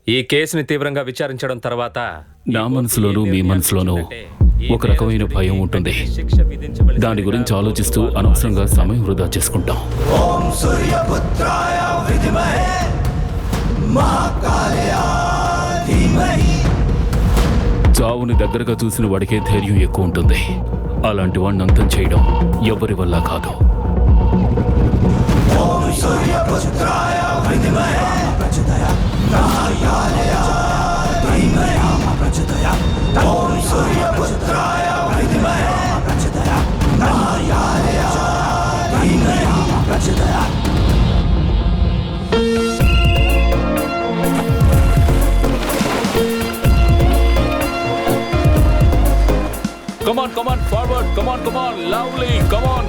ఈ కేసుని తీవ్రంగా విచారించడం తర్వాత నా మనసులోనూ మీ మనసులోనూ ఒక రకమైన భయం ఉంటుంది. దాని గురించి ఆలోచిస్తూ అనవసరంగా సమయం వృధా చేసుకుంటాం. ఓం సూర్యపుత్రాయ విద్మహే మహాకాళాయ ధీమహి. చావుని దగ్గరగా చూసిన వాడికే ధైర్యం ఎక్కువ ఉంటుంది. అలాంటి వాడిని అంతం చేయడం ఎవరి వల్ల కాదు. ఓం సూర్యపుత్రాయ విద్మహే మహాకాళాయ ధీమహి. ఓం సూర్యపుత్రాయ విద్మహే మహాకాళాయ ధీమహి. Come on, forward. Come on, lovely. Come on.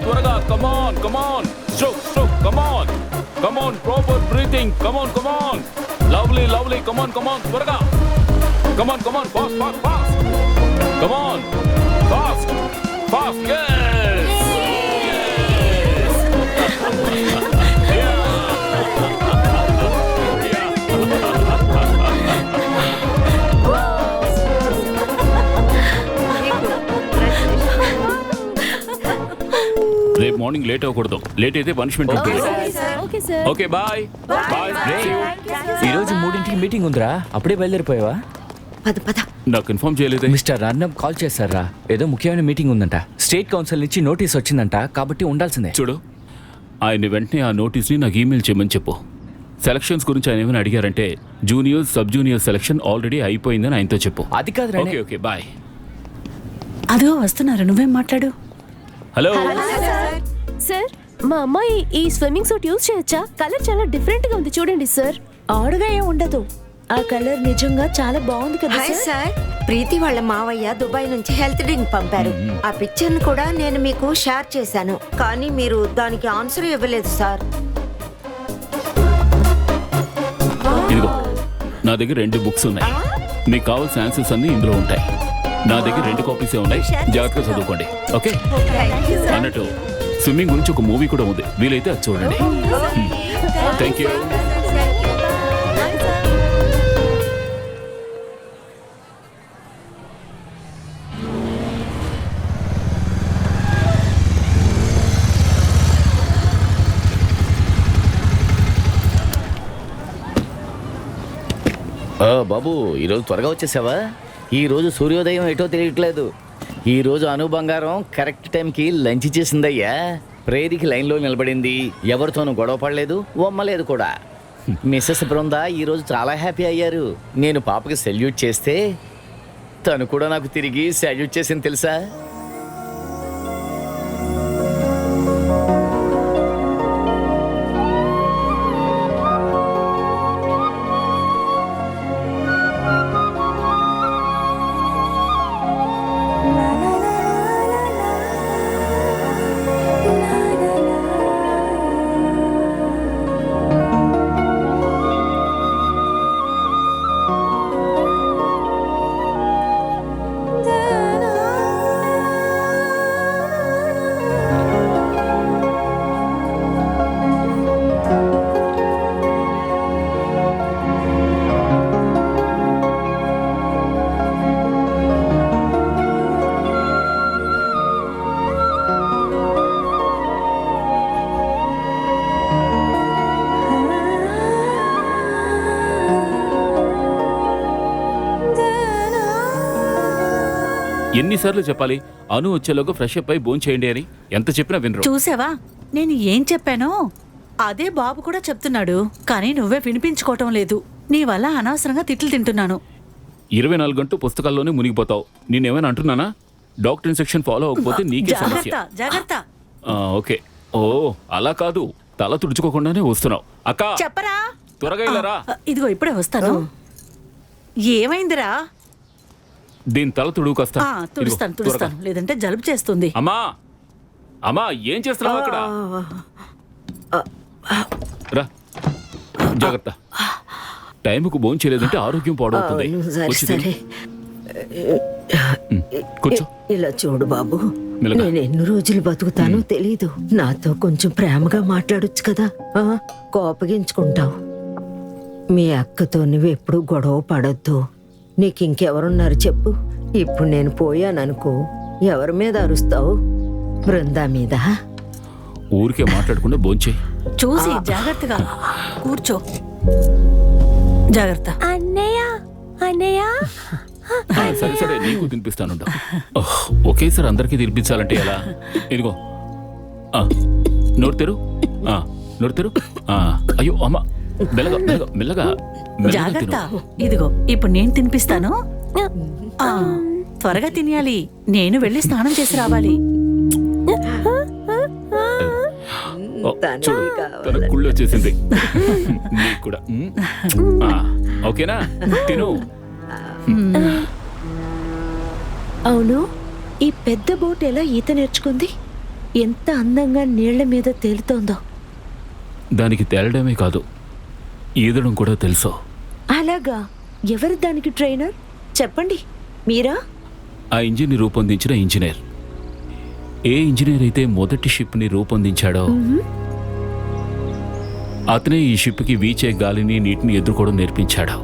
త్వరగా, come on. Stroke. Come on, proper breathing. Come on. Lovely. Come on, త్వరగా. Come on, fast. Come on, fast. Yes. రేపు మార్నింగ్ లేట్ అవ్వకూడదు. లేట్ అయితే పనిష్మెంట్ ఉంటుంది. Okay bye. ఈరోజు 3ంటికి meeting ఉందిరా, అప్పుడే బయలుదేరిపోయావా? పద నాకు ఇన్ఫార్మ్ చేయలేదే. మిస్టర్ అర్నబ్ కాల్ చేశారా? ఏదో ముఖ్యమైన మీటింగ్ ఉందంట. స్టేట్ కౌన్సిల్ నుంచి నోటీస్ వచ్చిందంట, కాబట్టి ఉండాల్సిందే. చూడు, ఆయన వెంటనే ఆ నోటీస్ని నాకు ఈమెయిల్ చేయమని చెప్పు. సెలక్షన్స్ గురించి ఆయన ఏమైనా అడిగారంటే junior sub junior selection already అయిపోయిందని ఆయనతో చెప్పు. అది కాదు. Okay boy. అదిగో వస్తున్నారు, నువ్వేం మాట్లాడు. హలో సార్, మా అమ్మాయి ఈ స్విమ్మింగ్ సూట్ యూజ్ చేయొచ్చా? కలర్ చాలా డిఫరెంట్ గా ఉంది, చూడండి సార్. ఆడుగా ఏం ఉండదు, ఆ కలర్ నిజంగా చాలా బాగుంది కదా హాయ్ సార్. ప్రీతి వాళ్ళ మావయ్య దుబాయ్ నుంచి హెల్త్ డ్రింక్ పంపారు. ఆ పిక్చర్ ను కూడా నేను మీకు షేర్ చేశాను, కానీ మీరు దానికి ఆన్సర్ ఇవ్వలేదు సార్. ఇదిగో, నా దగ్గర 2 బుక్స్ ఉన్నాయి. మీకు కావాల్సిన ఆన్సర్స్ అన్ని ఇందులో ఉంటాయి. నా దగ్గర 2 కాపీసే ఉన్నాయి. జాగ్రత్తగా చదువుకోండి. ఓకే. అన్నట్టు స్విమ్మింగ్ గురించి ఒక మూవీ కూడా ఉంది, వీలైతే అది చూడండి. Thank you. బాబు, ఈరోజు త్వరగా వచ్చేసావా? ఈరోజు సూర్యోదయం ఎటో తెలియట్లేదు. ఈరోజు అను బంగారం కరెక్ట్ టైంకి లంచ్ చేసిందయ్యా. ప్రేరికి లైన్లో నిలబడింది, ఎవరితోనూ గొడవ పడలేదు, వమ్మలేదు కూడా. మిస్సెస్ బృంద ఈరోజు చాలా హ్యాపీ అయ్యారు. నేను పాపకి సెల్యూట్ చేస్తే తను కూడా నాకు తిరిగి సెల్యూట్ చేసింది తెలుసా? ఎన్నిసార్లు చెప్పాలి? అను వచ్చేలోగా ఫ్రెష్ అప్ అయి భోంచేయండి చేయండి అని ఎంత చెప్పినా వినరు. చూసావా, నేను ఏం చెప్పానో అదే బాబు కూడా చెప్తున్నాడు, కానీ నువ్వే వినిపించుకోవటం లేదు. నీ వల్ల అనవసరంగా తిట్లు తింటున్నాను. 24 గంటలు పుస్తకాల్లోనే మునిగిపోతావు. నేనేమైనా అంటున్నానా? డాక్టర్ ఇన్స్ట్రక్షన్ ఫాలో అవ్వకపోతే నీకే సమస్య. జాగ్రత్త. ఓకే. ఓ అలా కాదు, తల తుడుచుకోకుండానే వస్తున్నావు. అక్క చెప్పరా, త్వరగా ఇలారా. ఇదిగో ఇప్పుడే వస్తాను. ఏమైందిరా? దీని తల తుడువు కాస్త. తుడుస్తాను, లేదంటే జలుబు చేస్తుంది. అమ్మా ఏం చేస్తున్నావు అక్కడ? రా, జాగ్రత్త. టైంకు భోంచేయలేదంటే ఆరోగ్యం పాడవుతుంది. సరే కూర్చో. ఇలా చూడు బాబు, మెల్లగా. నేను ఎన్ని రోజులు బతుకుతానో తెలీదు. నాతో కొంచెం ప్రేమగా మాట్లాడొచ్చు కదా. కోపగించుకుంటావు. మీ అక్కతో నువ్వు ఎప్పుడు గొడవ పడొద్దు. నీకు ఇంకెవరున్నారు చెప్పు. ఇప్పుడు నేను పోయాననుకో, ఎవరి మీద అరుస్తావు? బృందా మీద. ఊరికే మాట్లాడకుండా భోంచేయి. చూసి జాగ్రత్తగా కూర్చో. జాగ్రత్త. అన్నయ్య అన్నయ్య సరే సరే, నీకు తినిపిస్తాను. ఒకేసారి అందరికీ తినిపించాలంటే ఎలా? ఇదిగో నోరు తెరు, నోరు తెరు. అయ్యో అమ్మ, మెల్లగా మెల్లగా మెల్లగా మెల్లగా జాగ్రత్త. తిను. ఇదిగో ఇప్పుడు నేను తినిపిస్తాను. త్వరగా తినేయాలి. నేను వెళ్ళి స్నానం చేసి రావాలి. చూడు, తన కుళ్ళు వచ్చేసింది. నీకు కూడా. ఓకేనా? తిను. అవును, ఈ పెద్ద బోట్ ఎలా ఈత నేర్చుకుంది? ఎంత అందంగా నీళ్ల మీద తేలుతోందో. దానికి తేలడమే కాదు, ఈదడం కూడా తెలుసు. అలాగా? ఎవరు దానికి ట్రైనర్? చెప్పండి. మీరా? ఆ ఇంజిన్ని రూపొందించిన ఇంజనీర్. ఏ ఇంజనీర్ అయితే మొదటి షిప్ని రూపొందించాడో అతనే ఈ షిప్కి వీచే గాలిని, నీటిని ఎదుర్కోవడం నేర్పించాడు.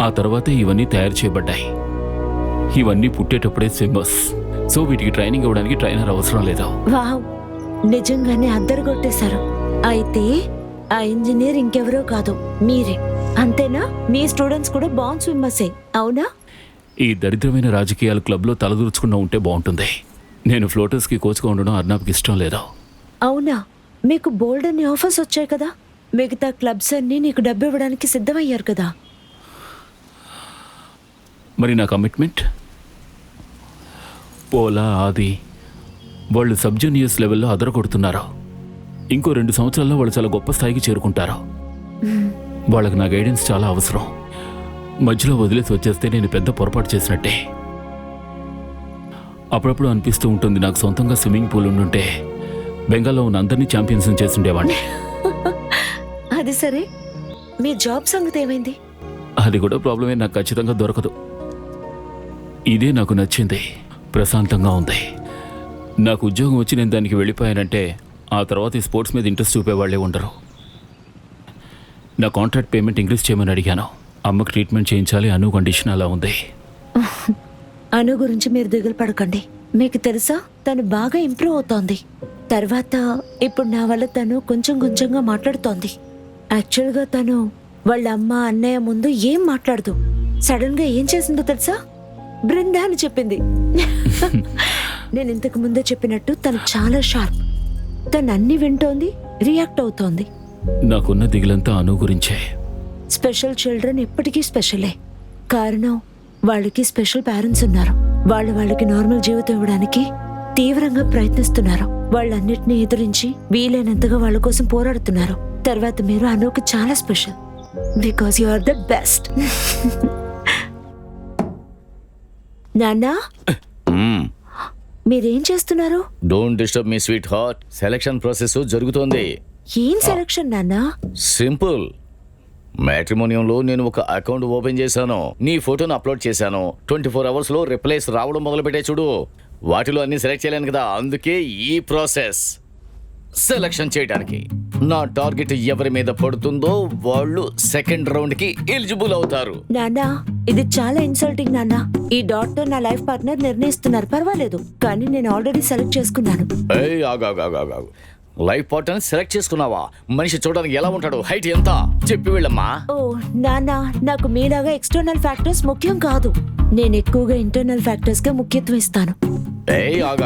ఆ తర్వాతే ఇవన్నీ తయారు చేయబడ్డాయి. ఇవన్నీ పుట్టేటప్పుడే స్విమ్మర్స్. సో వీటికి ట్రైనింగ్ ఇవ్వడానికి ట్రైనర్ అవసరం లేదు. వావ్, నిజంగానే అద్దరుగొట్టేశారు. అయితే ఆ ఇంజనీర్ ఇంకెవరో కాదు, మీరే. అంతేనా? మీ స్టూడెంట్స్ కూడా బాన్ స్విమ్మర్సే, అవునా? ఈ దరిద్రమైన రాజకీయాల క్లబ్లో తలదూర్చుకున్నా ఉంటే బాగుంటుంది. నేను ఫ్లోటర్స్కి కోచ్గా ఉండడం అర్నాబ్కి ఇష్టం లేదు. అవునా? మీకు బోల్డ్ అన్ని ఆఫర్స్ వచ్చాయి కదా. మిగతా క్లబ్స్ అన్ని నీకు డబ్బు ఇవ్వడానికి సిద్ధమయ్యారు కదా. మరి నా కమిట్మెంట్? పోలా, ఆది వాళ్ళు సబ్ జూనియర్స్ లెవెల్లో అదరగొడుతున్నారు. ఇంకో 2 సంవత్సరాల్లో వాళ్ళు చాలా గొప్ప స్థాయికి చేరుకుంటారు. వాళ్ళకి నా గైడెన్స్ చాలా అవసరం. మధ్యలో వదిలేసి వచ్చేస్తే నేను పెద్ద పొరపాటు చేసినట్టే. అప్పుడప్పుడు అనిపిస్తూ ఉంటుంది, నాకు సొంతంగా స్విమ్మింగ్ పూల్ ఉండుంటే బెంగాల్లో ఉన్న అందరినీ ఛాంపియన్స్ చేస్తుండేవాడిని. అది సరే, మీ జాబ్ సంగతి ఏమైంది? అది కూడా ప్రాబ్లమే, నాకు ఖచ్చితంగా దొరకదు. ఇదే నాకు నచ్చింది, ప్రశాంతంగా ఉంది. నాకు ఉద్యోగం వచ్చి నేను దానికి వెళ్ళిపోయానంటే ఆ తర్వాత ఈ స్పోర్ట్స్ మీద ఇంట్రెస్ట్ చూపేవాళ్లే ఉండరు. నా కాంట్రాక్ట్ పేమెంట్ ఇంక్రీజ్ చేయమని అడిగాను. అమ్మకి ట్రీట్మెంట్ చేయించాలి, అను కండిషన్ అలా ఉంది. అను గురించి మీరు దిగులు పడకండి. మీకు తెలుసా, తను బాగా ఇంప్రూవ్ అవుతోంది. తర్వాత ఇప్పుడు నా వల్ల తను కొంచెం కొంచెంగా మాట్లాడుతోంది. యాక్చువల్గా తను వాళ్ళ అమ్మ, అన్నయ్య ముందు ఏం మాట్లాడదు. సడన్ గా ఏం చేసిందో తెలుసా? బృందా అని చెప్పింది. నేను ఇంతకు ముందే చెప్పినట్టు తను చాలా షార్ప్. తను అన్ని వింటోంది, రియాక్ట్ అవుతోంది. నాకున్న దిగులంతా అను గురించే. స్పెషల్ చిల్డ్రన్ ఎప్పటికీ స్పెషలే. కారణం, వాళ్ళకి స్పెషల్ పేరెంట్స్ ఉన్నారు. వాళ్ళకి నార్మల్ జీవితం ఇవ్వడానికి తీవ్రంగా ప్రయత్నిస్తున్నారు. వాళ్ళన్నిటినీ ఎదురించి వీలైనంతగా వాళ్ళ కోసం పోరాడుతున్నారు. తర్వాత మీరు అనుకి చాలా special, because you are the best. నాన్నా, మీరేం చేస్తున్నారు? Don't disturb me sweetheart. Selection process జరుగుతోంది. ఏం సెలక్షన్ నాన్నా? సింపుల్. మ్యాట్రిమోనియంలో నేను ఒక అకౌంట్ ఓపెన్ చేశాను. నీ ఫోటోను అప్లోడ్ చేశాను. 24 hours లో రిప్లైస్ రావడం మొదలుపెట్టే చూడు. వాటిలో అన్ని సెలెక్ట్ చేయలేను కదా, అందుకే ఈ ప్రాసెస్. సెలక్షన్ చేయడానికి నా టార్గెట్ ఎవరి మీద పడుతుందో వాళ్ళు సెకండ్ రౌండ్ కి ఎలిజిబుల్ అవుతారు. నాన్నా, ఇది చాలా ఇన్సల్టింగ్ నాన్నా. ఈ డాక్టర్ నా లైఫ్ పార్ట్నర్ నిర్ణయిస్తున్నారు, పర్వాలేదు. కానీ నేను ఆల్రెడీ సెలెక్ట్ చేసుకున్నాను. ఏయ్, ఆగు. లైఫ్ పార్ట్నర్ సెలెక్ట్ చేసుకున్నావా? మనిషి చూడడానికి ఎలా ఉంటాడు, హైట్ ఎంత చెప్పి వెళ్ళమ్మా. ఓ నాన్నా, నాకు మీలాగా ఎక్స్టర్నల్ ఫ్యాక్టర్స్ ముఖ్యం కాదు. నేను ఎక్కువగా ఇంటర్నల్ ఫ్యాక్టర్స్ గా ముఖ్యత్వం ఇస్తాను. ఏయ్, ఆగు.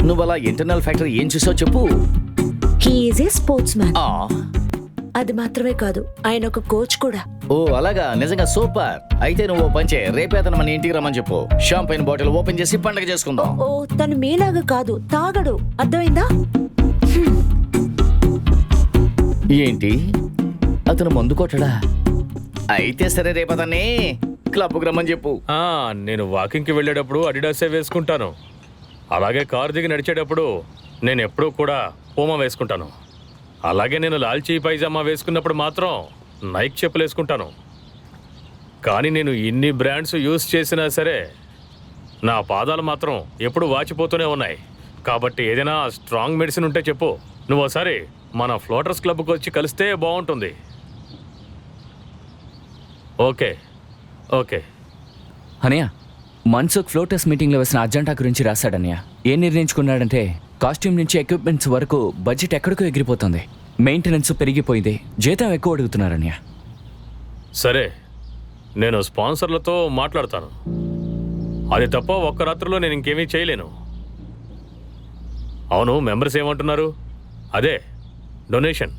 నువ్వు అలా ఇంటర్నల్ ఫ్యాక్టర్ ఏం చూసావు చెప్పు. He is a sports man. ఆ, అది మాత్రమే కాదు, ఆయన ఒక కోచ్ కూడా. ఓ అలాగా, నిజంగా సూపర్. అయితే నువ్వు పంచే రేపే అతను మన ఇంటికి రమ్మని చెప్పు. షాంపైన్ బాటిల్ ఓపెన్ చేసి పండగ చేసుకుందాం. ఓ, తను మీలాగా కాదు, తాగడు. అర్థమైందా? ఏంటి, అతను మందు కొట్టడా? అయితే సరే, రేపు అతన్ని క్లబ్కి రమ్మని చెప్పు. నేను వాకింగ్కి వెళ్ళేటప్పుడు అడిడాసే వేసుకుంటాను. అలాగే కారు దిగి నడిచేటప్పుడు నేను ఎప్పుడూ కూడా పూమా వేసుకుంటాను. అలాగే నేను లాల్చీ పైజామా వేసుకున్నప్పుడు మాత్రం నైక్ చెప్పులు వేసుకుంటాను. కానీ నేను ఇన్ని బ్రాండ్స్ యూజ్ చేసినా సరే నా పాదాలు మాత్రం ఎప్పుడు వాచిపోతూనే ఉన్నాయి. కాబట్టి ఏదైనా స్ట్రాంగ్ మెడిసిన్ ఉంటే చెప్పు. నువ్వు ఒకసారి మన ఫ్లోటర్స్ క్లబ్కి వచ్చి కలిస్తే బాగుంటుంది. Okay okay. అనయ్య, మన్సుఖ్ ఫ్లోటర్స్ మీటింగ్లో వేసిన అజెండా గురించి రాశాడన్నయ్య. ఏం నిర్ణయించుకున్నాడంటే కాస్ట్యూమ్ నుంచి ఎక్విప్మెంట్స్ వరకు బడ్జెట్ ఎక్కడికో ఎగిరిపోతుంది, మెయింటెనెన్స్ పెరిగిపోయింది, జీతం ఎక్కువ అడుగుతున్నారన్నయ్య. సరే, నేను స్పాన్సర్లతో మాట్లాడతాను. అది తప్ప ఒక్క రాత్రిలో నేను ఇంకేమీ చేయలేను. అవును, మెంబర్స్ ఏమంటున్నారు? అదే డొనేషన్.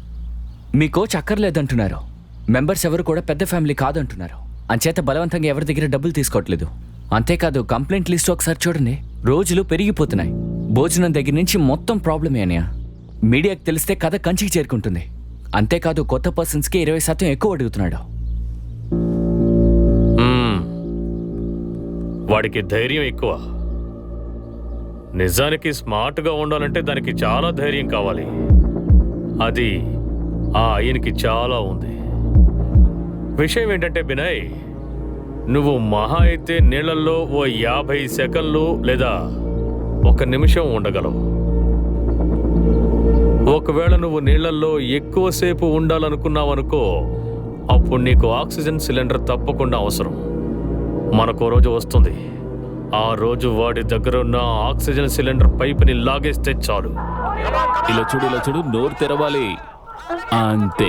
మీ కోచ్ అక్కర్లేదంటున్నారు. మెంబర్స్ ఎవరు కూడా పెద్ద ఫ్యామిలీ కాదంటున్నారు. అంచేత బలవంతంగా ఎవరి దగ్గర డబ్బులు తీసుకోవట్లేదు. అంతేకాదు, కంప్లైంట్ లిస్ట్ ఒకసారి చూడండి, రోజులు పెరిగిపోతున్నాయి. భోజనం దగ్గర నుంచి మొత్తం ప్రాబ్లమే అన్నయ్య. మీడియాకి తెలిస్తే కథ కంచికి చేరుకుంటుంది. అంతేకాదు, కొత్త పర్సన్స్కి 20% ఎక్కువ అడుగుతున్నాడు. వాడికి ధైర్యం ఎక్కువ. నిజానికి స్మార్ట్గా ఉండాలంటే దానికి చాలా ధైర్యం కావాలి. అది ఆ ఆయనకి చాలా ఉంది. విషయం ఏంటంటే బినయ్, నువ్వు మహా అయితే నీళ్లలో ఓ 50 సెకన్లు లేదా 1 నిమిషం ఉండగలవు. ఒకవేళ నువ్వు నీళ్లలో ఎక్కువసేపు ఉండాలనుకున్నావనుకో, అప్పుడు నీకు ఆక్సిజన్ సిలిండర్ తప్పకుండా అవసరం. మనకో రోజు వస్తుంది, ఆ రోజు వాడి దగ్గర ఉన్న ఆక్సిజన్ సిలిండర్ పైపుని లాగేస్తే చాలు. ఇలా చూడు, నోరు తెరవాలి. అంతే.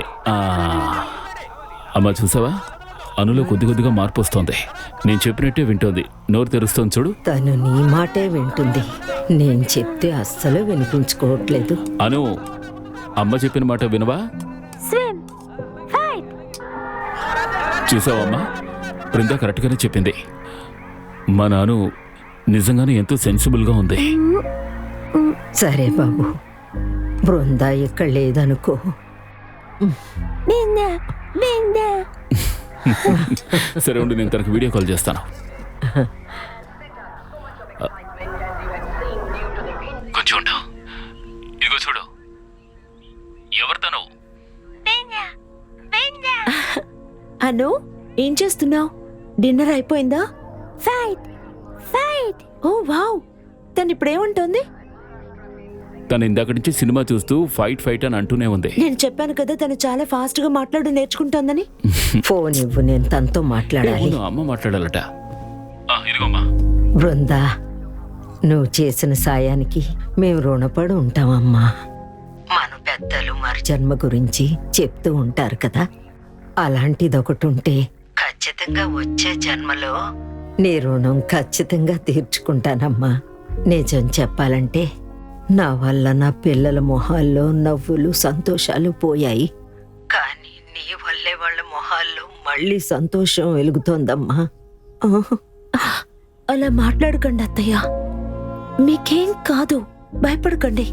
అమ్మా, చూసావా, అనులో కొద్దిగా మార్పు వస్తోంది. నేను చెప్పినట్టే వింటోంది. నోరు తెరుస్తోంది చూడు. తను నీ మాటే వింటుంది, నేను చెప్తే అస్సలు వినిపించుకోవట్లేదు. అను, అమ్మ చెప్పిన మాట వినవా? చూసావమ్మా, బృందా కరెక్ట్గానే చెప్పింది. మా నాను నిజంగానే ఎంతో సెన్సిబుల్గా ఉంది. సరే బాబు, బృందా ఇక్కడ లేదనుకో. సరే ఉండి, నేను తనకు వీడియో కాల్ చేస్తాను. కొంచెం ఉండు. ఇదిగో చూడు, ఎవరు తను? అను, ఏం చేస్తున్నావు? డిన్నర్ అయిపోయిందా? ఓ వావ్, తను ఇప్పుడేముంటుంది? తను ఇందాక నుంచి సినిమా చూస్తూ ఫైట్ అని అంటూనే ఉంది. నేను చెప్పాను కదా, తను చాలా ఫాస్ట్ గా మాట్లాడు నేర్చుకుంటోందని. ఫోన్ ఇవ్వు, నేను తనతో మాట్లాడాలి. అవును, అమ్మ మాట్లాడాలట. ఇదిగోమ్మా. బృందా, నువ్వు చేసిన సాయానికి మేము రుణపడి ఉంటామమ్మా. మన పెద్దలు మరుజన్మ గురించి చెప్తూ ఉంటారు కదా, అలాంటిది ఒకటి ఉంటే ఖచ్చితంగా వచ్చే జన్మలో నీ రుణం ఖచ్చితంగా తీర్చుకుంటానమ్మా. నిజం చెప్పాలంటే నా వల్ల నా పిల్లల మొహాల్లో నవ్వులు సంతోషాలు పోయాయి, కానీ నీ వల్లే వాళ్ళ మొహాల్లో మళ్ళీ సంతోషం వెలుగుతోందమ్మా. అలా మాట్లాడకండి అత్తయ్య, మీకేం కాదు, భయపడకండి.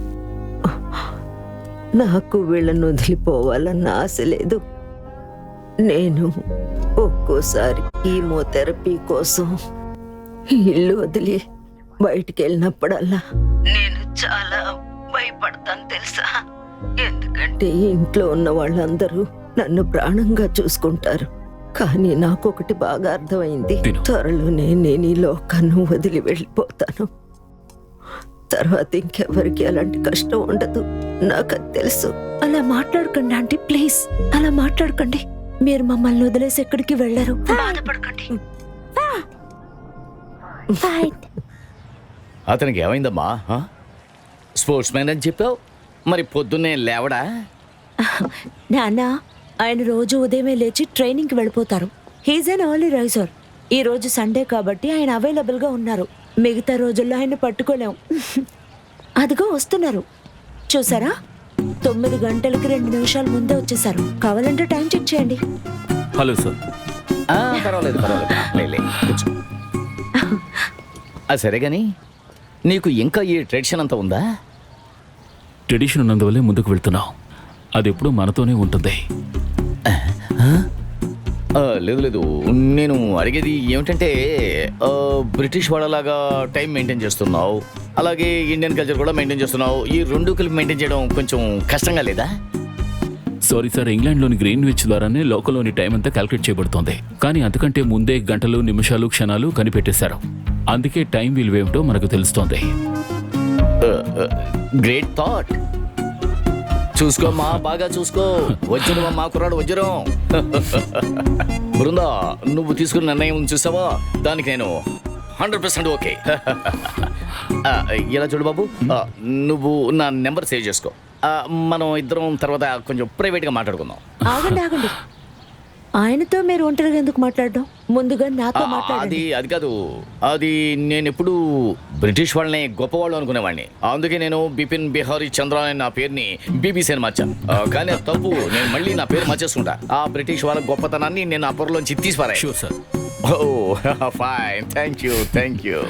నాకు వీళ్ళను వదిలిపోవాలన్న ఆశ లేదు. నేను ఒక్కోసారి కీమోథెరపీ కోసం ఇల్లు వదిలి బయటికి వెళ్ళినప్పుడల్లా నేను చాలా భయపడతాను తెలుసా. ఎందుకంటే ఇంట్లో ఉన్న వాళ్ళందరూ నన్ను ప్రాణంగా చూసుకుంటారు. కానీ నాకొకటి బాగా అర్థమైంది, త్వరలోనే నేను ఈ లోకాన్ని వదిలి వెళ్ళిపోతాను. తర్వాత ఇంకెవరికి అలాంటి కష్టం ఉండదు, నాకు అది తెలుసు. అలా మాట్లాడకండి ఆంటీ, ప్లీజ్ అలా మాట్లాడకండి. మీరు మమ్మల్ని వదిలేసి ఎక్కడికి వెళ్ళరు, బాధపడకండి. అతనికి ఏమైందమ్మా? స్పోర్ట్స్ మ్యాన్ అని చెప్పావు, మరి పొద్దున్నే లేవడా? నాన్న, ఆయన రోజు ఉదయమే లేచి ట్రైనింగ్కి వెళ్ళిపోతారు. He's an early riser. ఈ రోజు సండే కాబట్టి ఆయన అవైలబుల్గా ఉన్నారు. మిగతా రోజుల్లో ఆయన పట్టుకోలేం. అదిగో వస్తున్నారు, చూసారా? 9 గంటలకి 2 నిమిషాల ముందే వచ్చేసారు. కావాలంటే టైం చెక్ చేయండి. Hello sir. పర్వాలేదు కూర్చో. సరే గాని నీకు ఇంకా ఈ ట్రెడిషన్ అంతా ఉందా? ట్రెడిషన్ ఉన్నందువల్లే ముందుకు వెళ్తున్నాం. అది ఎప్పుడూ మనతోనే ఉంటుంది. లేదు, నేను అడిగేది ఏమిటంటే, బ్రిటిష్ వాళ్ళలాగా టైం మెయింటైన్ చేస్తున్నావు, అలాగే ఇండియన్ కల్చర్ కూడా మెయింటైన్ చేస్తున్నావు. ఈ 2 కలిపి మెయింటైన్ చేయడం కొంచెం కష్టంగా లేదా? సారీ సార్, ఇంగ్లాండ్లోని గ్రీన్విచ్ ద్వారానే లోకల్లోని టైం అంతా క్యాల్కులేట్ చేయబడుతోంది. కానీ అంతకంటే ముందే గంటలు, నిమిషాలు, క్షణాలు కనిపెట్టేశారు. అందుకే టైం విలువేమిటో మనకు తెలుస్తోంది. Great thought. చూసుకోమ్మా, బాగా చూసుకో. వజ్రం మా కుర్రాడు వజ్రం. బృందా, నువ్వు తీసుకున్న నిర్ణయం చూసావా, దానికి నేను 100% ఓకే. ఇలా చూడు బాబు, నువ్వు నా నెంబర్ సేవ్ చేసుకో. మనం ఇద్దరం తర్వాత కొంచెం ప్రైవేట్గా మాట్లాడుకుందాం. ఆగండి ఆగండి, ఆయనతో మీరు ఒంటరిగా ఎందుకు మాట్లాడడం? ముందుగా నాతో మాట్లాడండి. అది కాదు, అది నేను ఎప్పుడు బ్రిటిష్ వాళ్ళని గొప్పవాళ్ళు అనుకునేవాడిని. అందుకే నేను బిపిన్ బిహారీ చంద్ర అనే నా పేరుని బీబీసీ అని మార్చాను. కానీ అది తప్పు. నేను మళ్ళీ నా పేరు మార్చేసుకుంటా. ఆ బ్రిటిష్ వాళ్ళ గొప్పతనాన్ని నేను ఆ పొరలోంచి తీసిపారాయి. Sure sir. Fine, thank you.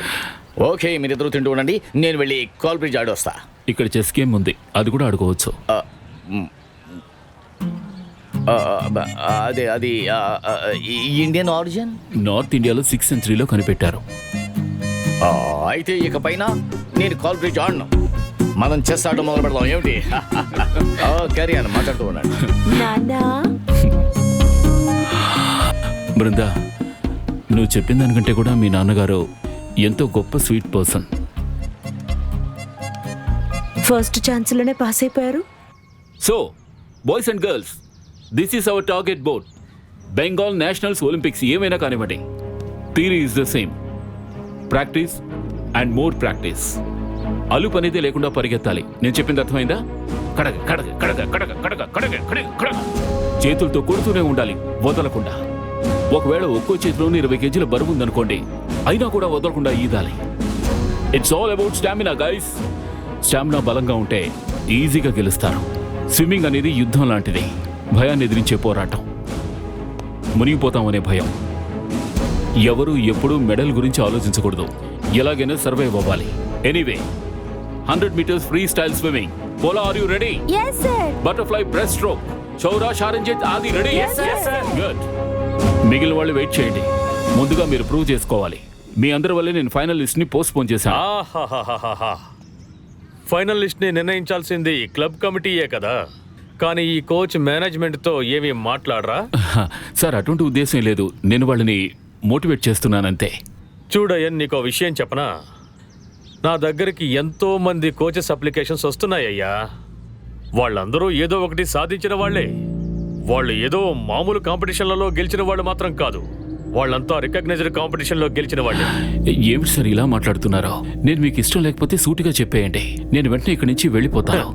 Okay, మీరిద్దరూ తింటూ ఉండండి. నేను వెళ్ళి కాల్ బ్రిడ్జ్ ఆడొస్తా. ఇక్కడ చెస్ గేమ్ ఉంది, అది కూడా ఆడుకోవచ్చు. అది ఇండియన్ ఆరిజిన్. నార్త్ ఇండియాలో 6th centuryలో కనిపెట్టారు. అయితే ఇక పైన నేను కాల్ బ్రిడ్జ్ ఆడను. మనం చెస్ ఆడడం మొదలు పెడదాం. ఏమిటి? కరీ అని మాట్లాడుతూ ఉన్నాడు. నాన్నా, బృందా, నువ్వు చెప్పిన దానికంటే కూడా మీ నాన్నగారు ఎంతో గొప్ప స్వీట్ పర్సన్. ఫస్ట్ ఛాన్స్ లోనే పాస్ అయిపోయారు. So boys and girls, this is our target board. Bengal nationals Olympics ఏమైనా కానివ్వండి, theory is the same. Practice and more practice. అలుపు అనేది లేకుండా పరిగెత్తాలి. నేను చెప్పింది అర్థమైందా? కడగ కడగ కడగ కడగ కడగ కడగ కడగ కడగ. చేతులతో కొడుతూనే ఉండాలి, వదలకుండా. ఒకవేళ ఒక్కో చేతిలోని 20 kg బరువు ఉందనుకోండి, అయినా కూడా వదలకుండా ఈదాలి. It's all about stamina guys. Stamina బలంగా ఉంటే ఈజీగా గెలుస్తారు. స్విమ్మింగ్ అనేది యుద్ధం లాంటిది. భయాన్ని ఎదిరించే పోరాటం. మునిగిపోతామనే భయం. ఎవరు ఎప్పుడూ మెడల్ గురించి ఆలోచించకూడదు. ఎలాగైనా సర్వైవ్ అవ్వాలి. Anyway, 100 meters freestyle swimming. Pola, are you ready? yes sir. Butterfly breaststroke, Chaura, Sharanjit Adi ready? Good. మిగిలిన వాళ్ళు వెయిట్ చేయండి. ముందుగా మీరు ప్రూవ్ చేసుకోవాలి. మీ అందరి వల్లే నేను ఫైనల్ లిస్ట్ ని పోస్ట్ పోన్ చేశాను. ఫైనల్ లిస్ట్ ని నిర్ణయించాల్సింది క్లబ్ కమిటీయే కదా. కానీ ఈ కోచ్ మేనేజ్మెంట్ తో ఏమీ మాట్లాడరా? సార్, అటువంటి ఉద్దేశం లేదు. నేను వాళ్ళని మోటివేట్ చేస్తున్నానంతే. చూడయ్యన్, నీకో విషయం చెప్పనా? నా దగ్గరికి ఎంతో మంది కోచెస్ అప్లికేషన్స్ వస్తున్నాయ్యా. వాళ్ళందరూ ఏదో ఒకటి సాధించిన వాళ్లే. వాళ్ళు ఏదో మామూలు కాంపిటీషన్లలో గెలిచిన వాళ్ళు మాత్రం కాదు. వాళ్ళంతా రికగ్నైజ్డ్ కాంపిటీషన్లో గెలిచిన వాళ్ళే. ఏమిటి సార్ ఇలా మాట్లాడుతున్నారో? నేను మీకు ఇష్టం లేకపోతే సూటిగా చెప్పేయండి. నేను వెంటనే ఇక్కడి నుంచి వెళ్ళిపోతాను.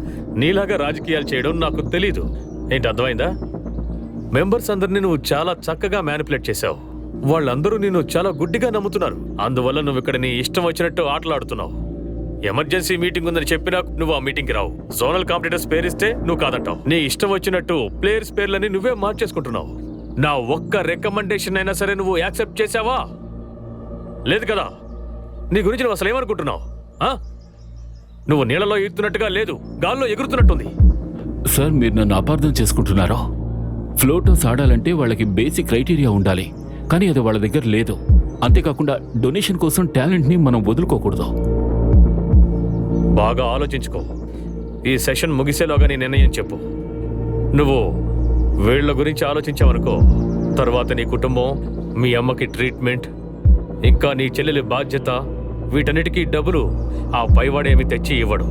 నీలాగా రాజకీయాలు చేయడం నాకు తెలీదు. ఏంటి, అర్థమైందా? మెంబర్స్ అందరినీ నువ్వు చాలా చక్కగా మ్యానిపులేట్ చేశావు. వాళ్ళందరూ నిన్ను చాలా గుడ్డిగా నమ్ముతున్నారు. అందువల్ల నువ్వు ఇక్కడ నీ ఇష్టం వచ్చినట్టు ఆటలాడుతున్నావు. ఎమర్జెన్సీ మీటింగ్ ఉందని చెప్పినా నువ్వు ఆ మీటింగ్కి రావు. జోనల్ కాంపిటీటర్స్ పేరిస్తే నువ్వు కాదంటావు. నీ ఇష్టం వచ్చినట్టు ప్లేయర్స్ పేర్లని నువ్వే మార్చేసుకుంటున్నావు. నా ఒక్క రికమెండేషన్ అయినా సరే నువ్వు యాక్సెప్ట్ చేసావా? లేదు కదా. నీ గురించి నువ్వు అసలు ఏమనుకుంటున్నావు? నువ్వు నీళ్ళలో ఎగురుతున్నట్టుగా లేదు, గాల్లో ఎగురుతున్నట్టుంది. సార్, మీరు నన్ను అపార్థం చేసుకుంటున్నారో? ఫ్లోటర్స్ ఆడాలంటే వాళ్ళకి బేసిక్ క్రైటీరియా ఉండాలి, కానీ అది వాళ్ళ దగ్గర లేదు. అంతేకాకుండా డొనేషన్ కోసం టాలెంట్ని మనం వదులుకోకూడదు. బాగా ఆలోచించుకో. ఈ సెషన్ ముగిసేలోగా నీ నిర్ణయం చెప్పు. నువ్వు వీళ్ల గురించి ఆలోచించావనుకో, తర్వాత నీ కుటుంబం, మీ అమ్మకి ట్రీట్మెంట్, ఇంకా నీ చెల్లెలి బాధ్యత, వీటన్నిటికీ డబ్బులు ఆ పైవాడేమి తెచ్చి ఇవ్వడు.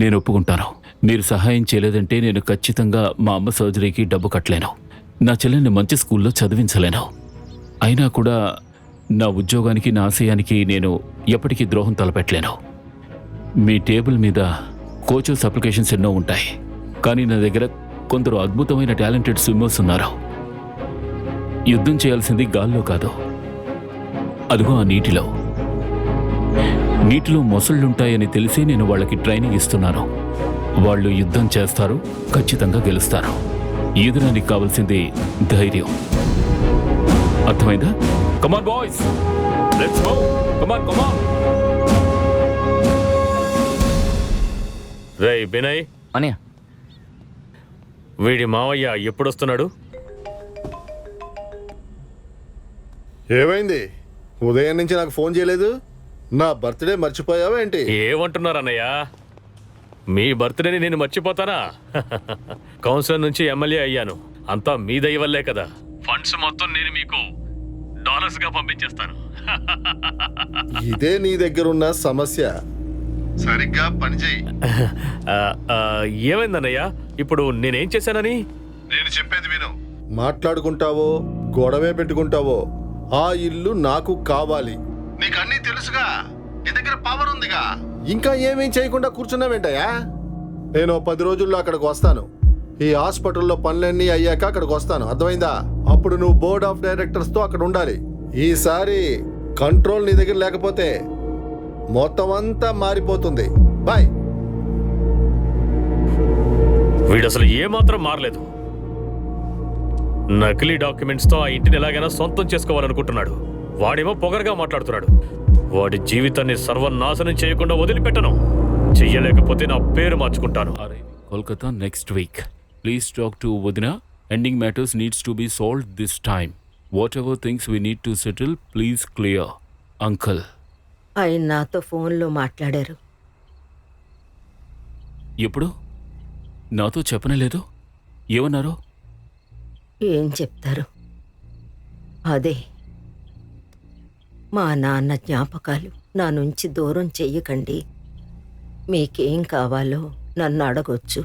నేను ఒప్పుకుంటాను. మీరు సహాయం చేయలేదంటే నేను ఖచ్చితంగా మా అమ్మ సర్జరీకి డబ్బు కట్టలేను. నా చెల్లెల్ని మంచి స్కూల్లో చదివించలేను. అయినా కూడా నా ఉద్యోగానికి, నా ఆశయానికి నేను ఎప్పటికీ ద్రోహం తలపెట్టలేను. మీ టేబుల్ మీద కోచెస్ అప్లికేషన్స్ ఎన్నో ఉంటాయి, కానీ నా దగ్గర కొందరు అద్భుతమైన టాలెంటెడ్ స్విమ్మర్స్ ఉన్నారు. యుద్ధం చేయాల్సింది గాల్లో కాదు, అదిగో ఆ నీటిలో. నీటిలో మొసళ్ళుంటాయని తెలిసి నేను వాళ్ళకి ట్రైనింగ్ ఇస్తున్నాను. వాళ్ళు యుద్ధం చేస్తారు, ఖచ్చితంగా గెలుస్తారు. ఈదడానికి కావాల్సింది ధైర్యం. అర్థమైందా? Come on boys, let's go. Come on come on. రేయ్ బినయ్, అనయ్య, వీడి మావయ్య ఎప్పుడొస్తున్నాడు? ఏమైంది? ఉదయం నుంచి నాకు ఫోన్ చేయలేదు. నా బర్త్డే మర్చిపోయావా ఏంటి? ఏమంటున్నారన్నయ్య? మీ బర్త్డేని నేను మర్చిపోతానా? కౌన్సిలర్ నుంచి ఎమ్మెల్యే అయ్యాను, అంతా మీ దయ వల్లే కదా. ఫండ్స్ మొత్తం నేను మీకు డాలర్స్ గా పంపించేస్తాను. ఇదే నీ దగ్గర ఉన్న సమస్య. సరిగ్గా పని చేయి. ఏమైందన్నయ్య? ఇప్పుడు నేనేం చేశానని? నేను చెప్పేది విను. మాట్లాడుకుంటావో గొడవే పెట్టుకుంటావో ఆ ఇల్లు నాకు కావాలి. నీకు అన్నీ తెలుసుగా, నీ దగ్గర పవర్ ఉందిగా, ఇంకా ఏమేం చేయకుండా కూర్చున్నావేంటయ్యా? నేను 10 రోజుల్లో అక్కడికి వస్తాను. ఈ హాస్పిటల్లో పనులన్నీ అయ్యాక అక్కడికి వస్తాను, అర్థమైందా? అప్పుడు నువ్వు బోర్డ్ ఆఫ్ డైరెక్టర్స్ తో అక్కడ ఉండాలి. ఈసారి కంట్రోల్ నీ దగ్గర లేకపోతే మొత్తం అంతా మారిపోతుంది. బాయ్. వీడు అసలు ఏమాత్రం మారలేదు. నకిలీ డాక్యుమెంట్స్ తో ఆ ఇంటిని ఎలాగైనా సొంతం చేసుకోవాలనుకుంటున్నాడు. వాడేమో పొగరగా మాట్లాడుతున్నాడు. వాడి జీవితాన్ని సర్వనాశనం చేయకుండా వదిలిపెట్టను. చెయ్యలేకపోతే నా పేరు మార్చుకుంటాను. Kolkata next week. Please talk to వదిన. Ending matters needs to be solved this time. Whatever things we need to settle please clear. Uncle. ఆయన నాతో ఫోన్లో మాట్లాడారు. ఎప్పుడు? నాతో చెప్పనే లేదు. ఏమన్నారు? ఏం చెప్తారు? అదే, మా నాన్న జ్ఞాపకాలు నా నుంచి దూరం చెయ్యకండి, మీకేం కావాలో నన్ను అడగొచ్చు,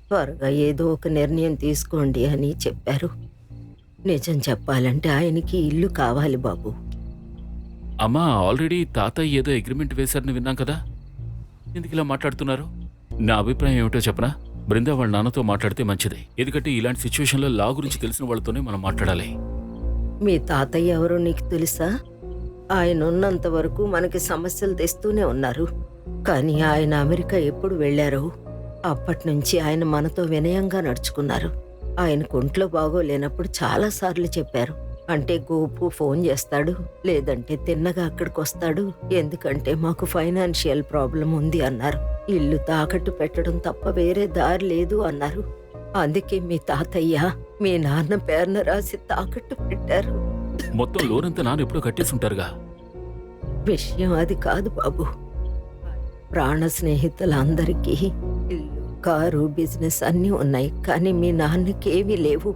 త్వరగా ఏదో ఒక నిర్ణయం తీసుకోండి అని చెప్పారు. నిజం చెప్పాలంటే ఆయనకి ఇల్లు కావాలి బాబు. అమ్మా, ఆల్రెడీ తాతయ్య ఏదో అగ్రిమెంట్ వేశారని విన్నాం కదా, ఎందుకు ఇలా మాట్లాడుతున్నారు? నా అభిప్రాయం ఏమిటో చెప్పనా? బృందా వాళ్ళ నాన్నతో మాట్లాడితే మంచిది. ఎందుకంటే ఇలాంటి సిచ్యువేషన్లో లా గురించి తెలిసిన వాళ్ళతోనే మనం మాట్లాడాలి. మీ తాతయ్య ఎవరో నీకు తెలుసా? ఆయన ఉన్నంత వరకు మనకి సమస్యలు తెస్తూనే ఉన్నారు. కానీ ఆయన అమెరికా ఎప్పుడు వెళ్ళారో అప్పటి నుంచి ఆయన మనతో వినయంగా నడుచుకున్నారు. ఆయనకు ఒంట్లో బాగోలేనప్పుడు చాలాసార్లు చెప్పారు. అంటే గోపు ఫోన్ చేస్తాడు, లేదంటే తిన్నగా అక్కడికి వస్తాడు, ఎందుకంటే మాకు ఫైనాన్షియల్ ప్రాబ్లం ఉంది అన్నారు. ఇల్లు తాకట్టు పెట్టడం తప్ప వేరే దారి లేదు అన్నారు. అందుకే మీ తాతయ్య మీ నాన్న పేరున రాసి తాకట్టు పెట్టారు. మొత్తం లోనంతా నాన్న ఎప్పుడో కట్టేసి ఉంటారుగా. విషయం అది కాదు బాబు. ప్రాణ స్నేహితులందరికీ ఇల్లు, కారు, బిజినెస్ అన్నీ ఉన్నాయి. కానీ మీ నాన్నకి ఏమీ లేవు.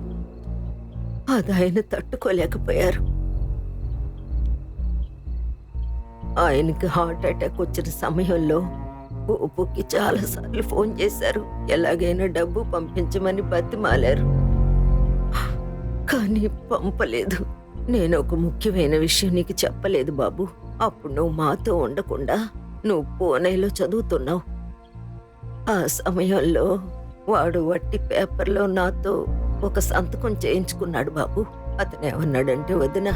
అది ఆయన తట్టుకోలేకపోయారు. ఆయనకి హార్ట్ అటాక్ వచ్చిన సమయంలో గోపుకి చాలాసార్లు ఫోన్ చేశారు. ఎలాగైనా డబ్బు పంపించమని బతిమాలారు, కానీ పంపలేదు. నేను ఒక ముఖ్యమైన విషయం నీకు చెప్పలేదు బాబు. అప్పుడు నువ్వు మాతో ఉండకుండా నువ్వు పూణేలో చదువుతున్నావు. ఆ సమయంలో వాడు వట్టి పేపర్లో నాతో ఒక సంతకం చేయించుకున్నాడు బాబు. అతను ఏమన్నాడంటే, వదిన,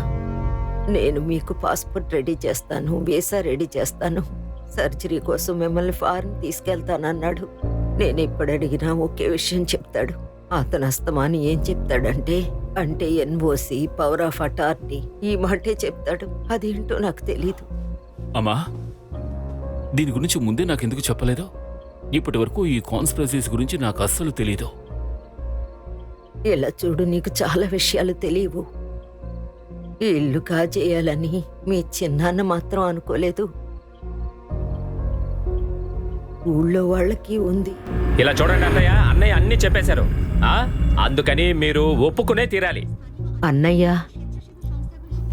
నేను మీకు పాస్పోర్ట్ రెడీ చేస్తాను, వీసా రెడీ చేస్తాను, సర్జరీ కోసం మిమ్మల్ని ఫారెన్ తీసుకెళ్తానన్నాడు. నేను ఇప్పుడు అడిగినా ఒకే విషయం చెప్తాడు. అతను అస్తమాని ఏం చెప్తాడంటే, అంటే ఎన్ఓసి, పవర్ ఆఫ్ అటార్నీ, ఈ మాటే చెప్తాడు. అదేంటో నాకు తెలీదు. అమ్మా, దీని గురించి ముందే నాకెందుకు చెప్పలేదు? ఇప్పటి వరకు ఈ కాన్స్పిరసీస్ గురించి నాకు అస్సలు తెలీదు. ఇలా చూడు, నీకు చాలా విషయాలు తెలియవు. ఈ ఇల్లు కాజేయాలని మీ చిన్నాన్న మాత్రం అనుకోలేదు. ఊళ్ళో వాళ్ళకి ఉంది. ఇలా చూడండి అన్నయ్య, అన్నయ్య అన్ని చెప్పేశారు. అందుకని మీరు ఒప్పుకునే తీరాలి. అన్నయ్య?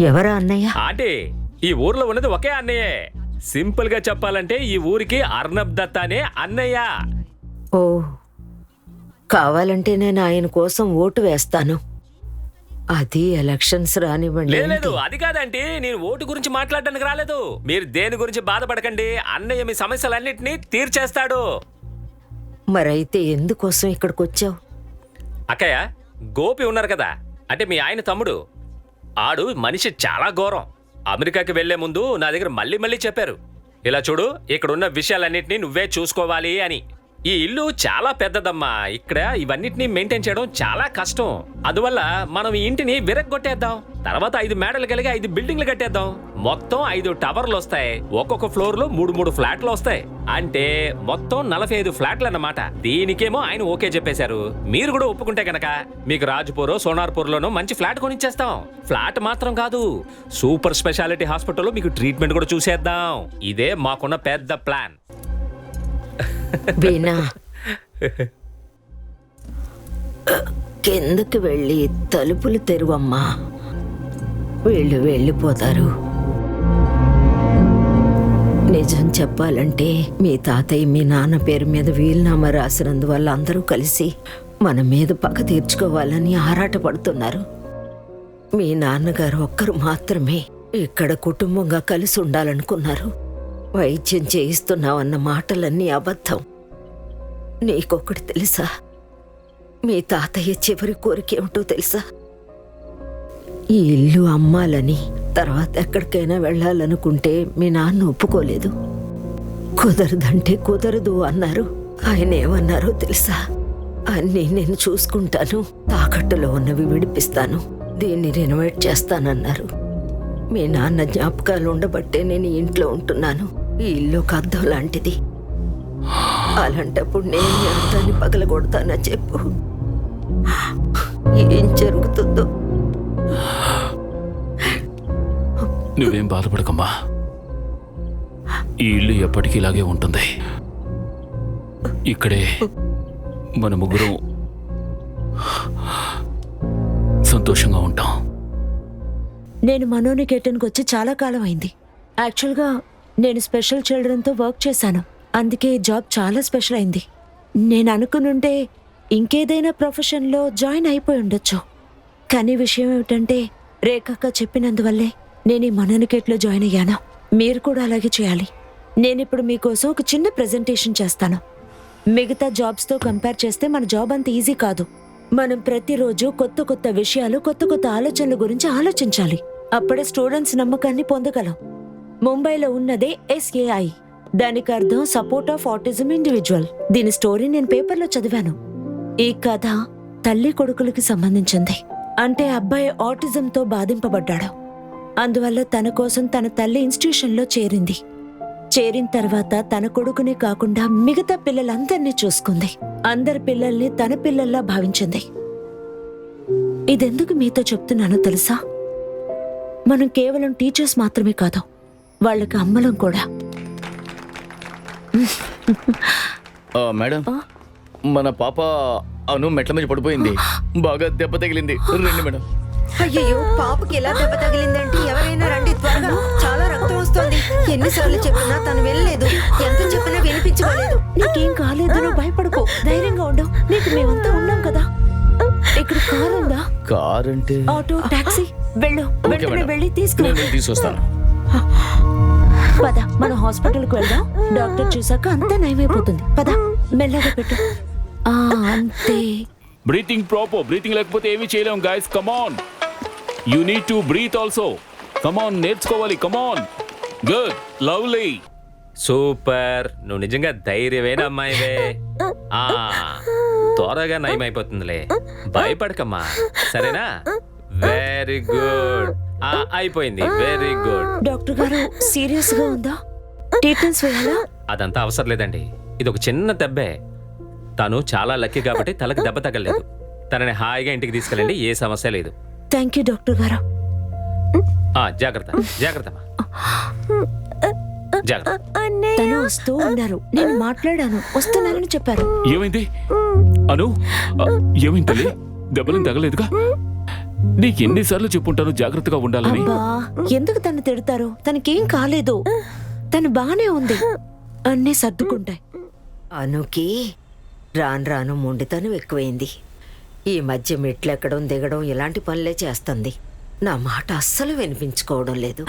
ఎవరా అన్నయ్య? ఆంటీ, ఈ ఊర్లో ఉన్నది ఒకే అన్నయ్యే. సింపుల్ గా చెప్పాలంటే ఈ ఊరికి అర్నబ్ దత్తా అనే అన్నయ్య. ఓ, కావాలంటే నేను ఆయన కోసం ఓటు వేస్తాను. అది ఎలక్షన్స్ రానివ్వండి. లేదు, అది కాదంటే నేను ఓటు గురించి మాట్లాడడానికి రాలేదు. మీరు దేని గురించి బాధపడకండి, అన్నయ్య మీ సమస్యలన్నింటినీ తీర్చేస్తాడు. మరైతే ఎందుకోసం ఇక్కడికి వచ్చావు? అక్కయ్య, గోపి ఉన్నారు కదా, అంటే మీ ఆయన తమ్ముడు. ఆడు మనిషి చాలా ఘోరం. అమెరికాకి వెళ్లే ముందు నా దగ్గర మళ్ళీ మళ్ళీ చెప్పారు, ఇలా చూడు, ఇక్కడున్న విషయాలన్నింటినీ నువ్వే చూసుకోవాలి అని. ఈ ఇల్లు చాలా పెద్దదమ్మా, ఇక్కడ ఇవన్నిటిని మెయింటైన్ చేయడం చాలా కష్టం. అందువల్ల మనం ఈ ఇంటిని విరగ్గొట్టేద్దాం. తర్వాత 5 మేడలు కలిగి 5 బిల్డింగ్లు కట్టేద్దాం. మొత్తం 5 టవర్లు వస్తాయి. ఒక్కొక్క ఫ్లోర్ లో 3 ఫ్లాట్లు వస్తాయి. అంటే మొత్తం 45 ఫ్లాట్లు అన్నమాట. దీనికేమో ఆయన ఓకే చెప్పేశారు. మీరు కూడా ఒప్పుకుంటే గనక మీకు రాజ్పూర్, సోనార్పూర్ లోనూ మంచి ఫ్లాట్ కొనిచ్చేస్తాం. ఫ్లాట్ మాత్రం కాదు, సూపర్ స్పెషాలిటీ హాస్పిటల్లో మీకు ట్రీట్మెంట్ కూడా చూసేద్దాం. ఇదే మాకున్న పెద్ద ప్లాన్. వీణా, కిందకి వెళ్ళి తలుపులు తెరువమ్మా. వీళ్ళు వెళ్ళిపోతారు. నిజం చెప్పాలంటే మీ తాతయ్య మీ నాన్న పేరు మీద వీలునామా రాసినందువల్ల అందరూ కలిసి మన మీద పగ తీర్చుకోవాలని ఆరాటపడుతున్నారు. మీ నాన్నగారు ఒక్కరు మాత్రమే ఇక్కడ కుటుంబంగా కలిసి ఉండాలనుకున్నారు. వైద్యం చేయిస్తున్నావన్న మాటలన్నీ అబద్ధం. నీకొకటి తెలుసా? మీ తాతయ్య చివరి కోరికేమిటో తెలుసా? ఈ ఇల్లు అమ్మాలని, తర్వాత ఎక్కడికైనా వెళ్ళాలనుకుంటే మీ నాన్న ఒప్పుకోలేదు. కుదరదంటే కుదరదు అన్నారు. ఆయన ఏమన్నారో తెలుసా? అన్నీ నేను చూసుకుంటాను, తాకట్టులో ఉన్నవి విడిపిస్తాను, దీన్ని రెనోవేట్ చేస్తానన్నారు. మీ నాన్న జ్ఞాపకాలు ఉండబట్టే నేను ఈ ఇంట్లో ఉంటున్నాను. ఈ ఇల్లు ఒక అద్దం లాంటిది. అలాంటప్పుడు నేను ఈ అద్దాన్ని పగలగొడతానా చెప్పు? ఏం జరుగుతుందో. నువ్వేం బాధపడకమ్మా. ఈ ఇల్లు ఎప్పటికీ ఇలాగే ఉంటుంది. ఇక్కడే మన ముగ్గురం సంతోషంగా ఉంటాం. నేను మనోనికేతన్కి వచ్చి చాలా కాలం అయింది. యాక్చువల్గా నేను స్పెషల్ చిల్డ్రన్తో వర్క్ చేశాను, అందుకే ఈ జాబ్ చాలా స్పెషల్ అయింది. నేను అనుకునుంటే ఇంకేదైనా ప్రొఫెషన్లో జాయిన్ అయిపోయి ఉండొచ్చు. కానీ విషయం ఏమిటంటే రేఖక్క చెప్పినందువల్లే నేను ఈ మనోనికేట్లో జాయిన్ అయ్యాను. మీరు కూడా అలాగే చేయాలి. నేనిప్పుడు మీకోసం ఒక చిన్న ప్రెజెంటేషన్ చేస్తాను. మిగతా జాబ్స్తో కంపేర్ చేస్తే మన జాబ్ అంత ఈజీ కాదు. మనం ప్రతిరోజు కొత్త కొత్త విషయాలు, కొత్త కొత్త ఆలోచనల గురించి ఆలోచించాలి. అప్పుడే స్టూడెంట్స్ నమ్మకాన్ని పొందగలం. ముంబైలో ఉన్నదే SAI. దానికి అర్థం సపోర్ట్ ఆఫ్ ఆటిజం ఇండివిజువల్. దీని స్టోరీ నేను పేపర్లో చదివాను. ఈ కథ తల్లి కొడుకులకి సంబంధించింది. అంటే అబ్బాయి ఆటిజంతో బాధింపబడ్డాడు. అందువల్ల తన కోసం తన తల్లి ఇన్స్టిట్యూషన్లో చేరింది. చేరిన తర్వాత తన కొడుకునే కాకుండా మిగతా పిల్లలందరినీ చూసుకుంది. అందరి పిల్లల్ని తన పిల్లల్లా భావించింది. ఇదెందుకు మీతో చెప్తున్నానో తెలుసా? మనం కేవలం టీచర్స్ మాత్రమే కాదు, వాళ్ళకి అమ్మలం కూడా. మేడం, మన పాప అను మెట్ల మీద పడిపోయింది. బాగా దెబ్బ తగిలింది. రండి మేడం. అయ్యో, పాపకి ఎలా దెబ్బ తగిలిందంటే ఎవరైనా రండి త్వరగా. చాలా రక్తం వస్తోంది. ఎన్నిసార్లు చెప్పినా తను వెళ్ళలేదు. ఎంత చెప్పినా వినిపించుకోలేదు. నీకేం కాలేదు, నువ్వు భయపడకు, ధైర్యంగా ఉండు. నీకు మేమంతా ఉన్నాం కదా. ఇక్కడ కారు ఉందా? కార్ అంటే ఆటో, టాక్సీ? వెళ్ళు, వెంటనే వెళ్ళి తీసుకురా. నేను తీసుకొస్తాను. పద, మనం హాస్పిటల్కి వెళ్దాం. డాక్టర్ చూసాక అంతా నయమైపోతుంది. పద, మెల్లగా పెట్టు. అంతే. Breathing proper. బ్రీతింగ్ లేకపోతే ఏమీ చేయలేం guys. Come on, you need to breathe also. Come on, నేర్చుకోవాలి. కమాన్. Good, lovely, super. నువ్వు నిజంగా ధైర్యమైన అమ్మాయివే. ఆ త్వరగా నయమైపోతుందిలే, భయపడకమ్మా, సరేనా? Very good. అయిపోయింది. Very good. డాక్టర్ గారు, సీరియస్ గా ఉందా? ట్రీట్మెంట్స్ వేయాలా? అదంతా అవసరం లేదండి. ఇది ఒక చిన్న దెబ్బే. తను చాలా లక్కీ కాబట్టి తలకు దెబ్బ తగలేదు. తనని హాయిగా ఇంటికి తీసుకెళ్ళండి, ఏ సమస్య లేదు. థ్యాంక్ యూ డాక్టర్ గారు. జాగ్రత్త, జాగ్రత్త, జాగ్రత్త. తను వస్తూ ఉన్నారు. నేను మాట్లాడాను, వస్తున్నానని చెప్పారు. ఏమైంది అను? ఏమైంది తల్లి? దెబ్బలేం తగలేదుగా? నీకు ఎన్నిసార్లు చెప్పుంటాను జాగ్రత్తగా ఉండాలని. అబ్బా, ఎందుకు తను తిడతారు? తనకేం కాలేదు, తను బానే ఉంది. అన్నీ సర్దుకుంటాయి. అనుకి రాను రాను మొండితనం ఎక్కువైంది. ఈ మధ్య మెట్లెక్కడం దిగడం ఇలాంటి పనులే చేస్తుంది. నా మాట అస్సలు వినిపించుకోవడం లేదు.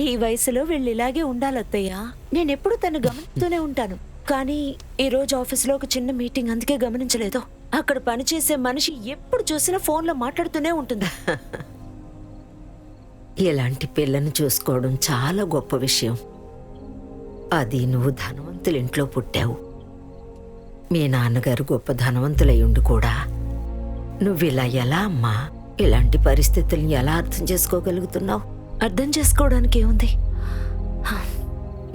ఈ వయసులో వీళ్ళు ఇలాగే ఉండాలత్తయ్యా. నేనెప్పుడు తను గమనిస్తూనే ఉంటాను. కానీ ఈ రోజు ఆఫీస్లో ఒక చిన్న మీటింగ్, అందుకే గమనించలేదు. అక్కడ పనిచేసే మనిషి ఎప్పుడు చూసినా ఫోన్లో మాట్లాడుతూనే ఉంటుంది. ఇలాంటి పిల్లను చూసుకోవడం చాలా గొప్ప విషయం. అది నువ్వు ధనవంతుల ఇంట్లో పుట్టావు. మీ నాన్నగారు గొప్ప ధనవంతులై ఉండి కూడా నువ్విలా ఎలా అమ్మా? ఇలాంటి పరిస్థితుల్ని ఎలా అర్థం చేసుకోగలుగుతున్నావు? అర్థం చేసుకోవడానికి ఏముంది?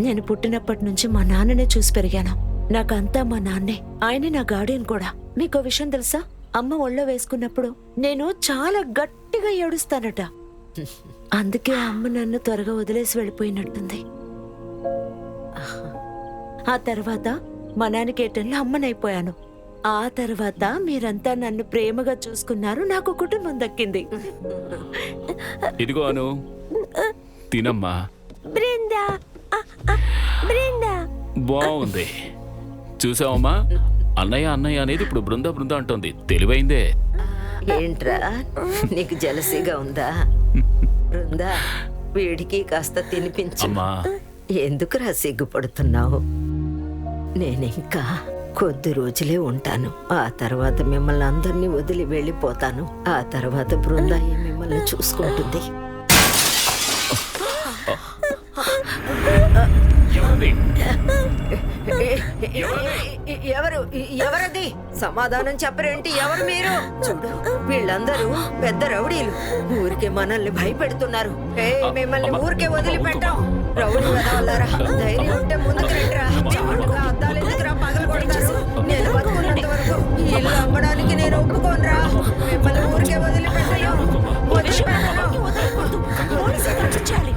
నేను పుట్టినప్పటి నుంచి మా నాన్ననే చూసి పెరిగాను. నాకంతా మా నాన్నే. ఆయనే నా గార్డియన్ కూడా. మీకో విషయం తెలుసా? అమ్మ ఒళ్ళో వేసుకున్నప్పుడు నేను చాలా గట్టిగా ఏడుస్తానట. అందుకే అమ్మ నన్ను త్వరగా వదిలేసి వెళ్ళిపోయినట్టుంది. ఆ తర్వాత మా నాన్నకేటంలో అమ్మనైపోయాను. ఆ తర్వాత మీరంతా నన్ను ప్రేమగా చూసుకున్నారు, నాకు కుటుంబం దక్కింది. ఇదిగో అను, తినమ్మా. బృందా బృందా బాగుంది. చూసావమ్మా, అన్నయ్య అన్నయ్య అనేది ఇప్పుడు బృందా బృందా అంటోంది. తెలివైందే. ఏంట్రా నీకు జలసీగా ఉందా? బృందా, వీడికి కాస్త తినిపించు. అమ్మా, ఎందుకురా సిగ్గుపడుతున్నావు? నేనింకా కొద్ది రోజులే ఉంటాను. ఆ తర్వాత మిమ్మల్ని అందరినీ వదిలి వెళ్ళిపోతాను. ఆ తర్వాత బృందాయి మిమ్మల్ని చూసుకుంటుంది. ఎవరు ఎవరది? సమాధానం చెప్పరేంటి? ఎవరు మీరు? చూడు, వీళ్ళందరూ పెద్ద రౌడీలు. ఊరికే మనల్ని భయపెడుతున్నారు. మిమ్మల్ని ఊరికే వదిలిపెట్టాం. రౌడీ వదలరా, ధైర్యం ఉంటే ముందుకు రండిరా. చాటుగా అద్దాలు ఎందుకురా పగలు కొడతారు? నేను బతుకున్నంత వరకు ఈ ఇల్లు అమ్మడానికి నేను ఒప్పుకోనరా. మిమ్మల్ని ఊరికే వదిలిపెట్టను. పోలీసులు రక్షించాలి.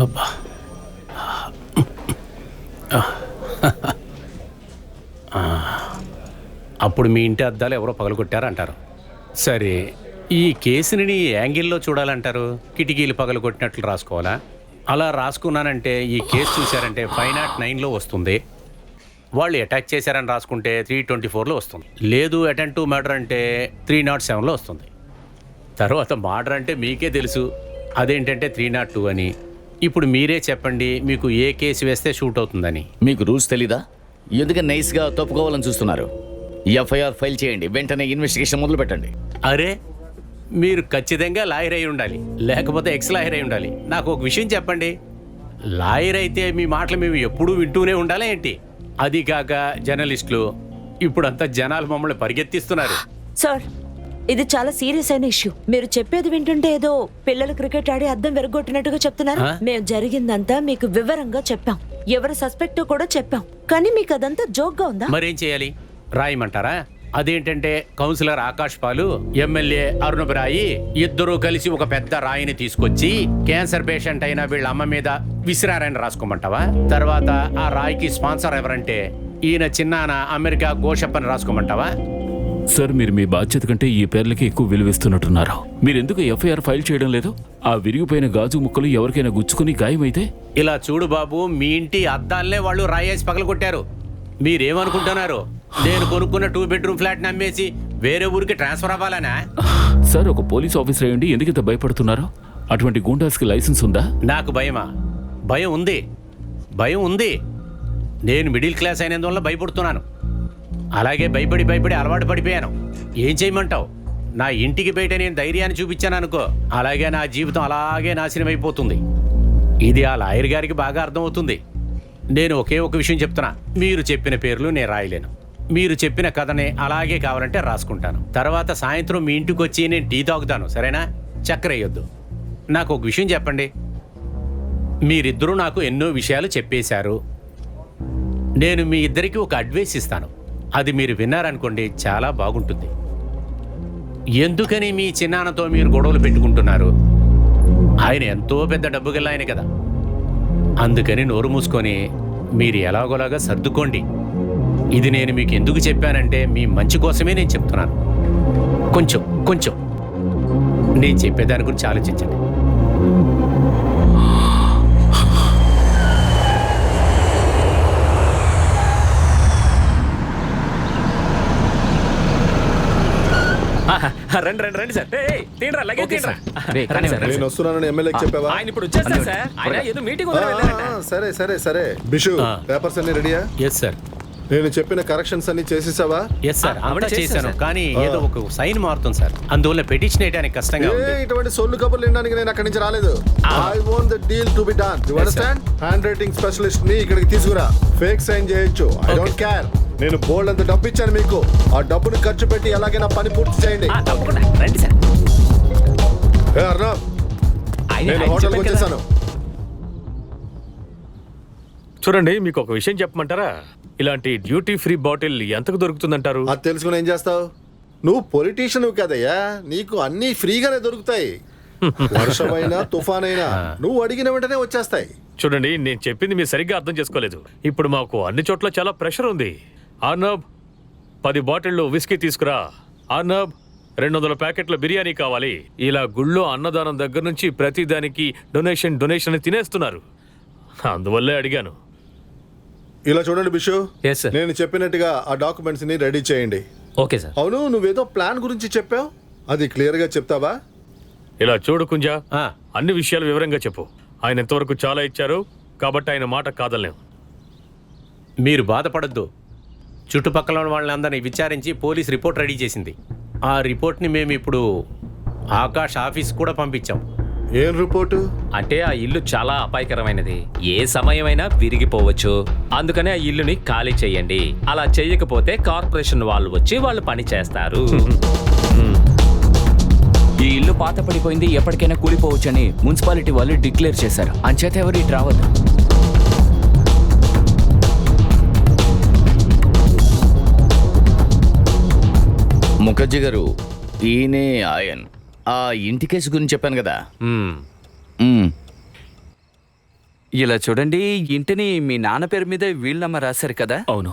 అబ్బా, అప్పుడు మీ ఇంటి అద్దాలు ఎవరో పగలగొట్టారంటారు. సరే, ఈ కేసుని ఏ యాంగిల్లో చూడాలంటారు? కిటికీలు పగలగొట్టినట్లు రాసుకోవాలా? అలా రాసుకున్నానంటే ఈ కేసు చూశారంటే 509లో వస్తుంది. వాళ్ళు అటాక్ చేశారని రాసుకుంటే 324లో వస్తుంది. లేదు అటెంప్ట్ టు మర్డర్ అంటే 307లో వస్తుంది. తర్వాత మర్డర్ అంటే మీకే తెలుసు, అదేంటంటే 302 అని. ఇప్పుడు మీరే చెప్పండి, మీకు ఏ కేసు వేస్తే షూట్ అవుతుందని. మీకు రూల్స్ తెలీదా? ఎందుకని నైస్గా తప్పుకోవాలని చూస్తున్నారు? ఎఫ్ఐఆర్ ఫైల్ చేయండి, వెంటనే ఇన్వెస్టిగేషన్ మొదలు పెట్టండి. అరే, మీరు ఖచ్చితంగా లాయర్ అయి ఉండాలి, లేకపోతే ఎక్స్ లాయర్ అయి ఉండాలి. నాకు ఒక విషయం చెప్పండి, లాయర్ అయితే మీ మాటలు మేము ఎప్పుడూ వింటూనే ఉండాలా ఏంటి? అది కాక జర్నలిస్టులు ఇప్పుడంతా జనాలు మమ్మల్ని పరిగెత్తిస్తున్నారు. సార్, ఇది చాలా సీరియస్ అయిన ఇష్యూ. మీరు చెప్పేది వింటుంటే ఏదో పిల్లలు క్రికెట్ ఆడి అద్దం వెరగొట్టినట్టుగా చెప్తున్నారు. మేము జరిగిందంతా మీకు వివరంగా చెప్పాం, ఎవరు సస్పెక్ట్ కూడా చెప్పాం. కానీ మీకు అదంతా జోక్ గా ఉందా? మరేం చేయాలి? రాయమంటారా? అదేంటంటే కౌన్సిలర్ ఆకాష్ పాలు, ఎమ్మెల్యే అరుణబరాయి ఇద్దరూ కలిసి ఒక పెద్ద రాయిని తీసుకొచ్చి క్యాన్సర్ పేషెంట్ అయిన వీళ్ళ అమ్మ మీద విసిరారని రాసుకోమంటావా? తర్వాత ఆ రాయికి స్పాన్సర్ ఎవరంటే ఈయన చిన్నాన అమెరికా గోషప్పని రాసుకోమంటావా? సార్, మీరు మీ బాధ్యత కంటే ఈ పేర్లకి ఎక్కువ విలువిస్తున్నట్టున్నారు. మీరెందుకు ఎఫ్ఐఆర్ ఫైల్ చేయడం లేదు? ఆ విరిగిపోయిన గాజు ముక్కలు ఎవరికైనా గుచ్చుకుని గాయమైతే? ఇలా చూడు బాబు, మీ ఇంటి అద్దాలనే వాళ్ళు రాయేసి పగలగొట్టారు. మీరేమనుకుంటున్నారు? నేను కొనుక్కున్న 2 బెడ్రూమ్ ఫ్లాట్ అమ్మేసి వేరే ఊరికి ట్రాన్స్ఫర్ అవ్వాలనా? సార్, ఒక పోలీస్ ఆఫీసర్ అయ్యండి ఎందుకు ఇంత భయపడుతున్నారు? అటువంటి గూండాస్కి లైసెన్స్ ఉందా? నాకు భయమా? భయం ఉంది, భయం ఉంది. నేను మిడిల్ క్లాస్ అయినందువల్ల భయపడుతున్నాను. అలాగే భయపడి అలవాటు పడిపోయాను. ఏం చేయమంటావు? నా ఇంటికి బయట నేను ధైర్యాన్ని చూపించాను అనుకో, అలాగే నా జీవితం అలాగే నాశనం అయిపోతుంది. ఇది ఆ లాయర్ గారికి బాగా అర్థమవుతుంది. నేను ఒకే ఒక విషయం చెప్తున్నా, మీరు చెప్పిన పేర్లు నేను రాయలేను. మీరు చెప్పిన కథనే అలాగే కావాలంటే రాసుకుంటాను. తర్వాత సాయంత్రం మీ ఇంటికి వచ్చి నేను టీ తాగుతాను, సరేనా? చక్కెర వేయొద్దు. నాకు ఒక విషయం చెప్పండి, మీరిద్దరూ నాకు ఎన్నో విషయాలు చెప్పేశారు. నేను మీ ఇద్దరికి ఒక అడ్వైస్ ఇస్తాను, అది మీరు విన్నారనుకోండి చాలా బాగుంటుంది. ఎందుకని మీ చిన్నాన్నతో మీరు గొడవలు పెట్టుకుంటున్నారు? ఆయన ఎంతో పెద్ద డబ్బు గల ఆయన కదా. అందుకని నోరు మూసుకొని మీరు ఎలాగోలాగా సర్దుకోండి. ఇది నేను మీకు ఎందుకు చెప్పానంటే మీ మంచి కోసమే నేను చెప్తున్నాను. కొంచెం నేను చెప్పేదాని గురించి ఆలోచించండి. రండి సార్. తీండ్రా, లగేజ్ తీండ్రా. నేను వస్తున్నానని ఎమ్మెల్యేకి చెప్పావా? ఆయన ఇప్పుడు వచ్చేస్తారు సార్. ఆయన ఏదో మీటింగ్ ఉందని వెళ్ళారట. సరే బిషు, పేపర్స్ అన్ని రెడీయా? Yes sir. నేను చెప్పిన కరెక్షన్స్ అన్ని చేసేసావా? ఎస్ సార్, అంతా చేశాను. కానీ ఏదో ఒక సైన్ మారుతుంది సార్, అందువల్ల పెటిషన్ వేయడానికి కష్టంగా ఉంది. ఇటువంటి సొల్లు కబుర్లు వినడానికి నేను అక్కడి నుంచి రాలేదు. I want the deal to be done. You understand? Hand writing specialist ని ఇక్కడికి తీసుకురా. ఫేక్ సైన్ చేయొచ్చు, ఐ డోంట్ కేర్. నేను బోల్డ్ అంత డబ్బు ఇచ్చాను మీకు. ఆ డబ్బును ఖర్చు పెట్టి ఎలాగైనా పని పూర్తి చేయండి. తప్పకుండా రండి సార్. అర్ణవ్, నేను హోటల్కి వచ్చేసాను. చూడండి, మీకు ఒక విషయం చెప్పమంటారా? ఇలాంటి డ్యూటీ ఫ్రీ బాటిల్ ఎంతకు దొరుకుతుందంటారు? అది తెలుసుకుని ఏం చేస్తావు? నువ్వు పొలిటీషియన్ కదయ్యా, నీకు అన్నీ ఫ్రీగానే దొరుకుతాయి. వర్షమైనా తుఫానైనా నువ్వు అడిగిన వెంటనే వచ్చేస్తాయి. చూడండి, నేను చెప్పింది మీరు సరిగ్గా అర్థం చేసుకోలేదు. ఇప్పుడు మాకు అన్ని చోట్ల చాలా ప్రెషర్ ఉంది. ఆర్నబ్ 10 బాటిళ్ళు విస్కీ తీసుకురా. ఆర్నబ్ 200 ప్యాకెట్ల బిర్యానీ కావాలి. ఇలా గుళ్ళో అన్నదానం దగ్గర నుంచి ప్రతి దానికి డొనేషన్ తినేస్తున్నారు. అందువల్లే అడిగాను. ఇలా చూడండి బిషు, Yes, sir. నేను చెప్పినట్టుగా ఆ డాక్యుమెంట్స్ ని రెడీ చేయండి. Okay sir. అవును, నువ్వేదో ప్లాన్ గురించి చెప్పావు, అది క్లియర్ గా చెప్తావా? ఇలా చూడు కుంజా, ఆ, అన్ని విషయాలు వివరంగా చెప్పు. ఆయన ఎంతవరకు చాలా ఇచ్చారు కాబట్టి ఆయన మాట కాదలేం. మీరు బాధపడద్దు. చుట్టుపక్కల ఉన్న వాళ్ళందరినీ విచారించి పోలీస్ రిపోర్ట్ రెడీ చేసింది. ఆ రిపోర్ట్ని మేము ఇప్పుడు ఆకాష్ ఆఫీస్ కూడా పంపించాం. ఏం రిపోర్టు? అంటే ఆ ఇల్లు చాలా అపాయకరమైనది, ఏ సమయమైనా విరిగిపోవచ్చు. అందుకనే ఆ ఇల్లుని ఖాళీ చేయండి. అలా చేయకపోతే కార్పొరేషన్ వాళ్ళు వచ్చి వాళ్ళు పని చేస్తారు. ఈ ఇల్లు పాత పడిపోయింది, ఎప్పటికైనా కూలిపోవచ్చని మున్సిపాలిటీ వాళ్ళు డిక్లేర్ చేశారు. అంచేత ఎవరు ఇటు రావద్దు. ముఖర్జీ గారు, ఈయనే ఆయన్. ఆ ఇంటి కేసు గురించి చెప్పాను కదా. మ్మ్. మ్మ్. ఇలా చూడండి, ఇంటిని మీ నాన్న పేరు మీద వీళ్ళమ్మ రాశారు కదా. అవును.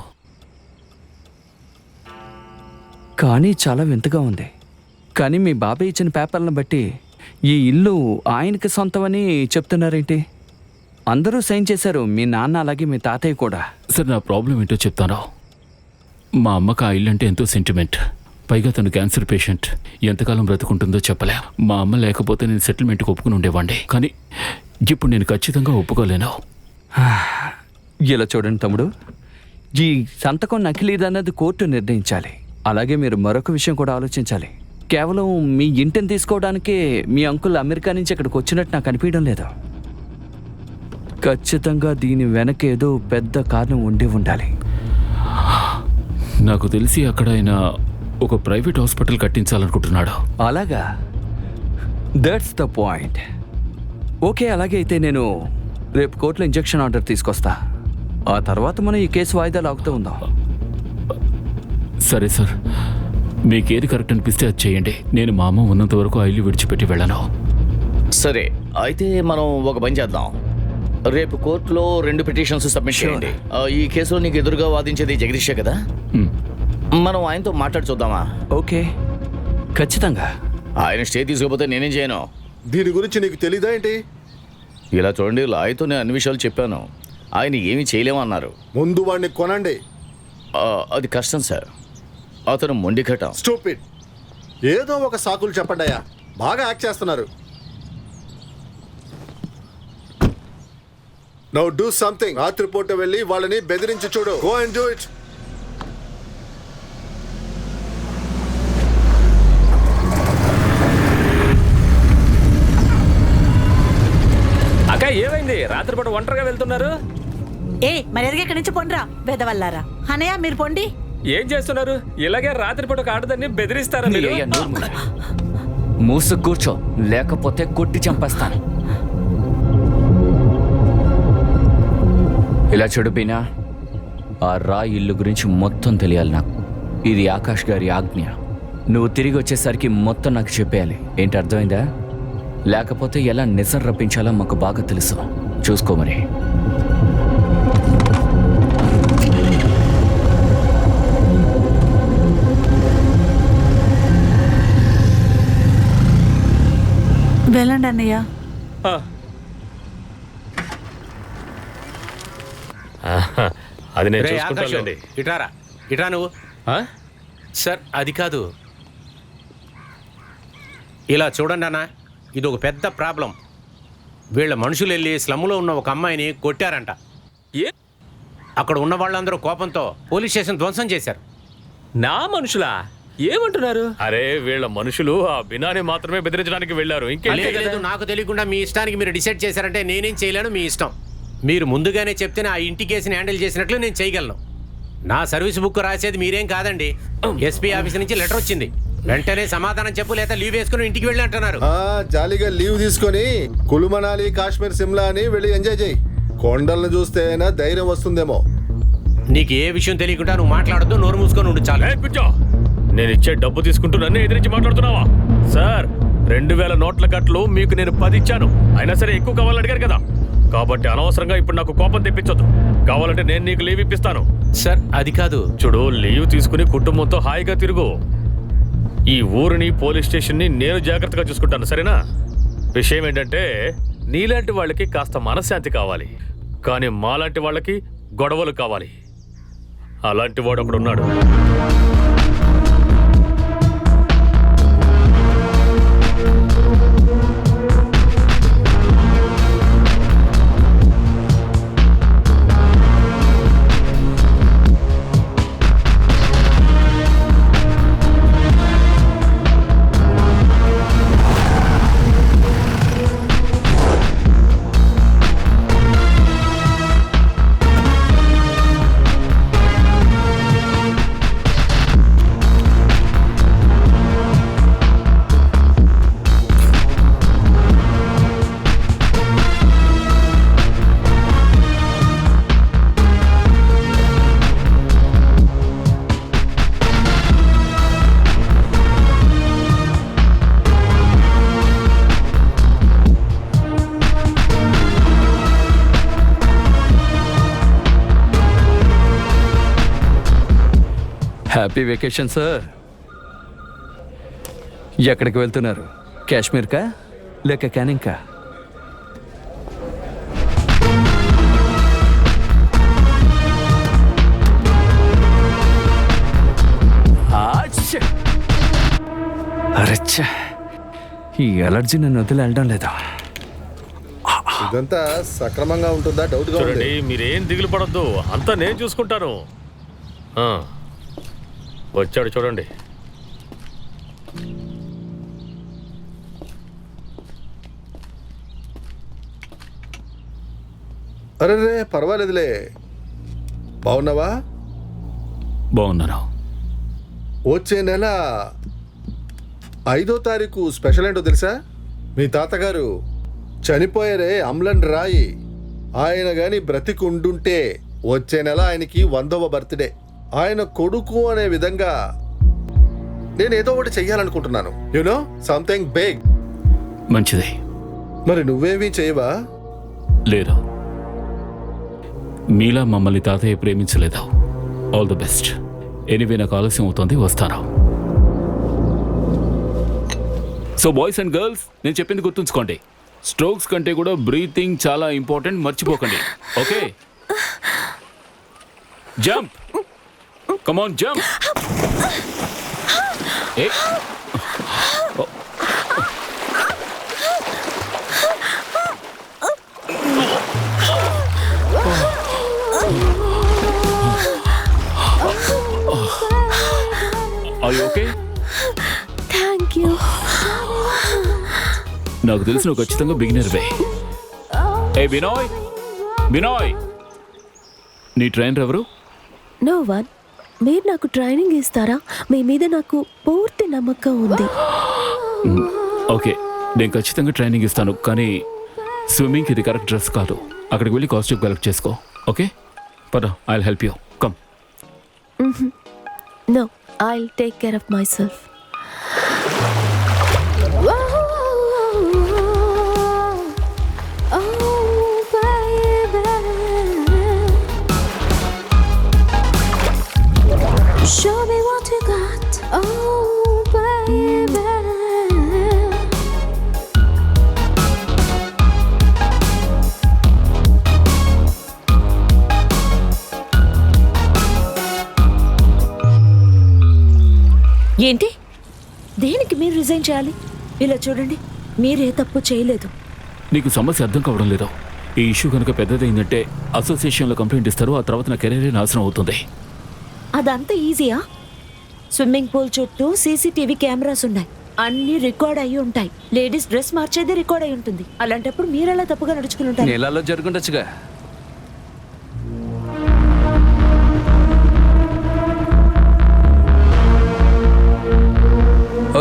కానీ చాలా వింతగా ఉంది. కానీ మీ బాబాయ్ ఇచ్చిన పేపర్లను బట్టి ఈ ఇల్లు ఆయనకి సొంతమని చెప్తున్నారేంటి? అందరూ సైన్ చేశారు, మీ నాన్న అలాగే మీ తాతయ్య కూడా. సార్, నా ప్రాబ్లం ఏంటో చెప్తాను. మా అమ్మకి ఆ ఇల్లు అంటే ఎంతో సెంటిమెంట్. పైగా తను క్యాన్సర్ పేషెంట్. ఎంతకాలం బ్రతుకుంటుందో చెప్పలే. మా అమ్మ లేకపోతే నేను సెటిల్మెంట్కి ఒప్పుకుని ఉండేవాడిని. కానీ ఇప్పుడు నేను ఖచ్చితంగా ఒప్పుకోలేను. ఇలా చూడండి తమ్ముడు, ఈ సంతకం నకిలీదన్నది కోర్టు నిర్ణయించాలి. అలాగే మీరు మరొక విషయం కూడా ఆలోచించాలి. కేవలం మీ ఇంటిని తీసుకోవడానికే మీ అంకుల్ అమెరికా నుంచి ఇక్కడికి వచ్చినట్టు నాకు అనిపించడం లేదు. ఖచ్చితంగా దీని వెనక ఏదో పెద్ద కారణం ఉండి ఉండాలి. నాకు తెలిసి అక్కడ ఆయన ఒక ప్రైవేట్ హాస్పిటల్ కట్టించాలనుకుంటున్నాడు. అలాగా? That's the point. ఓకే, అలాగే అయితే నేను రేపు కోర్టులో ఇంజెక్షన్ ఆర్డర్ తీసుకొస్తా. ఆ తర్వాత మనం ఈ కేసు వాయిదా లాగుతూ ఉందాం. సరే సార్, మీకేది కరెక్ట్ అనిపిస్తే అది చేయండి. నేను మా అమ్మ ఉన్నంత వరకు ఆ ఇల్లు విడిచిపెట్టి వెళ్ళను. సరే, అయితే మనం ఒక పని చేద్దాం. రేపు కోర్టులో 2 పిటిషన్స్ సబ్మిట్ చేయండి. ఈ కేసులో నీకు ఎదురుగా వాదించేది జగదీషే కదా. మనం ఆయనతో మాట్లాడి చూద్దామా? ఓకే, ఖచ్చితంగా. ఆయన స్టే తీసుకోకపోతే నేనేం చేయను. దీని గురించి నీకు తెలీదా ఏంటి? ఇలా చూడండి, లాయర్తో నేను అన్ని విషయాలు చెప్పాను. ఆయన ఏమీ చేయలేమన్నారు. ముందు వాడిని కొనండి. అది కష్టం సార్, అతను మొండిఘటం. స్టూపిడ్. ఏదో ఒక సాకులు చెప్పండి అయ్యా, బాగా యాక్ట్ చేస్తున్నారు. Now do something. రాత్రిపూట వెళ్ళి వాళ్ళని బెదిరించి చూడు. Go and do it. అక్క, ఏమైంది? రాత్రిపూట ఒంటరిగా వెళ్తున్నారు? మరి ఎదిగి ఇక్కడి నుంచి పొండ్రా వెదవల్లారా. అనయ్య మీరు పొండి. ఏం చేస్తున్నారు? ఇలాగే రాత్రిపూట ఒక ఆడదాన్ని బెదిరిస్తారా మీరు? మూసు కూర్చో, లేకపోతే కొట్టి చంపేస్తాను. ఇలా చూడు బీనా, ఆ రా ఇల్లు గురించి మొత్తం తెలియాలి నాకు. ఇది ఆకాష్ గారి ఆజ్ఞ. నువ్వు తిరిగి వచ్చేసరికి మొత్తం నాకు చెప్పేయాలి. ఏంటి, అర్థమైందా? లేకపోతే ఎలా నిజం రప్పించాలో మాకు బాగా తెలుసు. చూసుకో మరి. వెళ్ళండి అన్నయ్య. అది నేను రే ఆకాష్, చూసుకుంటానండి. ఇట్రా నువ్వు. సార్, అది కాదు. ఇలా చూడండి అన్న, ఇది ఒక పెద్ద ప్రాబ్లం. వీళ్ళ మనుషులు వెళ్ళి స్లమ్లో ఉన్న ఒక అమ్మాయిని కొట్టారంట. అక్కడ ఉన్న వాళ్ళందరూ కోపంతో పోలీస్ స్టేషన్ ధ్వంసం చేశారు. నా మనుషులా? ఏమంటున్నారు? అరే, వీళ్ళ మనుషులు ఆ బినాని మాత్రమే బెదిరించడానికి వెళ్ళారు. ఇంకేం లేదు, నాకు తెలియకుండా మీ ఇష్టానికి మీరు డిసైడ్ చేశారంటే నేనేం చేయలేను. మీ ఇష్టం. మీరు ముందుగానే చెప్తేనే ఆ ఇంటి కేసుని హ్యాండిల్ చేసినట్లు నేను చేయగలను. నా సర్వీస్ బుక్ రాసేది మీరేం కాదండి. ఎస్పీ ఆఫీస్ నుంచి లెటర్ వచ్చింది. వెంటనే సమాధానం చెప్పు, లేదా లీవ్ వేసుకుని ఇంటికి వెళ్ళి అంటున్నారు. జాలీగా లీవ్ తీసుకొని కులు మనాలి, కాశ్మీర్, సిమ్లా అని వెళ్ళి ఎంజాయ్ చేయి. కొండలను చూస్తే అయినా ధైర్యం వస్తుందేమో. నీకు ఏ విషయం తెలియకుండా నువ్వు మాట్లాడద్దు, నోరు మూసుకొని ఉండు చాలు. నేను ఇచ్చే డబ్బు తీసుకుంటూ నన్ను ఎదిరించి మాట్లాడుతున్నావా? సార్, 2000 నోట్ల కట్టలు మీకు నేను 10 ఇచ్చాను. అయినా సరే ఎక్కువ కావాలని అడిగారు కదా, కాబట్టి అనవసరంగా ఇప్పుడు నాకు కోపం తెప్పించొద్దు. కావాలంటే నేను నీకు లీవ్ ఇప్పిస్తాను. సార్ అది కాదు. చూడు, లీవ్ తీసుకుని కుటుంబంతో హాయిగా తిరుగు. ఈ ఊరిని, పోలీస్ స్టేషన్ని నేను జాగ్రత్తగా చూసుకుంటాను, సరేనా? విషయం ఏంటంటే, నీలాంటి వాళ్ళకి కాస్త మనశ్శాంతి కావాలి, కానీ మాలాంటి వాళ్ళకి గొడవలు కావాలి. అలాంటి వాడు ఒకడున్నాడు. Happy vacation sir. ఎక్కడికి వెళ్తున్నారు? కాశ్మీర్కా లేక క్యానింగ్కా? అరచ్చా, ఈ ఎలర్జీ నన్ను వదిలి వెళ్ళడం లేదా? ఇదంతా సక్రమంగా ఉంటుందా? డౌట్ గా ఉంది. చూడండి, మీరేం దిగులు పడొద్దు, అంతా నేను చూసుకుంటాను. వచ్చాడు చూడండి. అరే పర్వాలేదులే. బాగున్నావా? బాగున్నాను. వచ్చే నెల 5వ తారీఖు స్పెషల్ ఏంటో తెలుసా? మీ తాతగారు చనిపోయారే, అమ్లన్ రాయి. ఆయన గాని బ్రతికి ఉండుంటే వచ్చే నెల ఆయనకి 100వ బర్త్డే. ఆయన కొడుకు అనే విధంగా నేను ఏదో ఒకటి చెయ్యాలనుకుంటున్నాను. You know, something big. మంచిది. మరి నువ్వేమీ చేయవా? లేదు, మీలా మమ్మల్ని తాతయ్య ప్రేమించలేదు. All the best. ఎనీవే, నాకు ఆలస్యం అవుతుంది, వస్తాను. సో బాయ్స్ అండ్ గర్ల్స్, నేను చెప్పింది గుర్తుంచుకోండి. స్ట్రోక్స్ కంటే కూడా బ్రీతింగ్ చాలా ఇంపార్టెంట్, మర్చిపోకండి. Okay, jump, come on, jump. Are you okay? Thank you. నాకు తెలిసి నువ్వు ఖచ్చితంగా బిగినర్వే. ఏ బినాయ్, బినాయ్, నీ ట్రైనర్ ఎవరు? No one. మీరు నాకు ట్రైనింగ్ ఇస్తారా? మీ మీద నాకు పూర్తి నమ్మకం ఉంది. ఓకే, నేను ఖచ్చితంగా ట్రైనింగ్ ఇస్తాను, కానీ స్విమ్మింగ్కి ఇది కరెక్ట్ డ్రెస్ కాదు. అక్కడికి వెళ్ళి కాస్ట్యూమ్ కలెక్ట్ చేసుకో. ఓకే, పద, I will help you. Come. No, I will take care of myself. Show me what you got, oh baby. ఏంటి? దేనికి మీరు రిజైన్ చేయాలి? ఇలా చూడండి, మీరే తప్పు చేయలేదు. నీకు సమస్య అర్థం కావడం లేదు. ఈ ఇష్యూ కనుక పెద్దదైందంటే అసోసియేషన్లో కంప్లైంట్ ఇస్తారు, ఆ తర్వాత నా కెరీరే నాశనం అవుతుంది. అదంతా ఈజీయా? స్విమ్మింగ్ పూల్ చుట్టూ సీసీటీవీ కెమెరాస్ ఉన్నాయి, అన్ని రికార్డ్ అయ్యి ఉంటాయి. లేడీస్ డ్రెస్ మార్చేది రికార్డ్ అయి ఉంటుంది. అలాంటప్పుడు మీరెలా తప్పుగా నడుచుకుని ఉంటారు? నీళ్ళలో జరుగుండొచ్చుగా.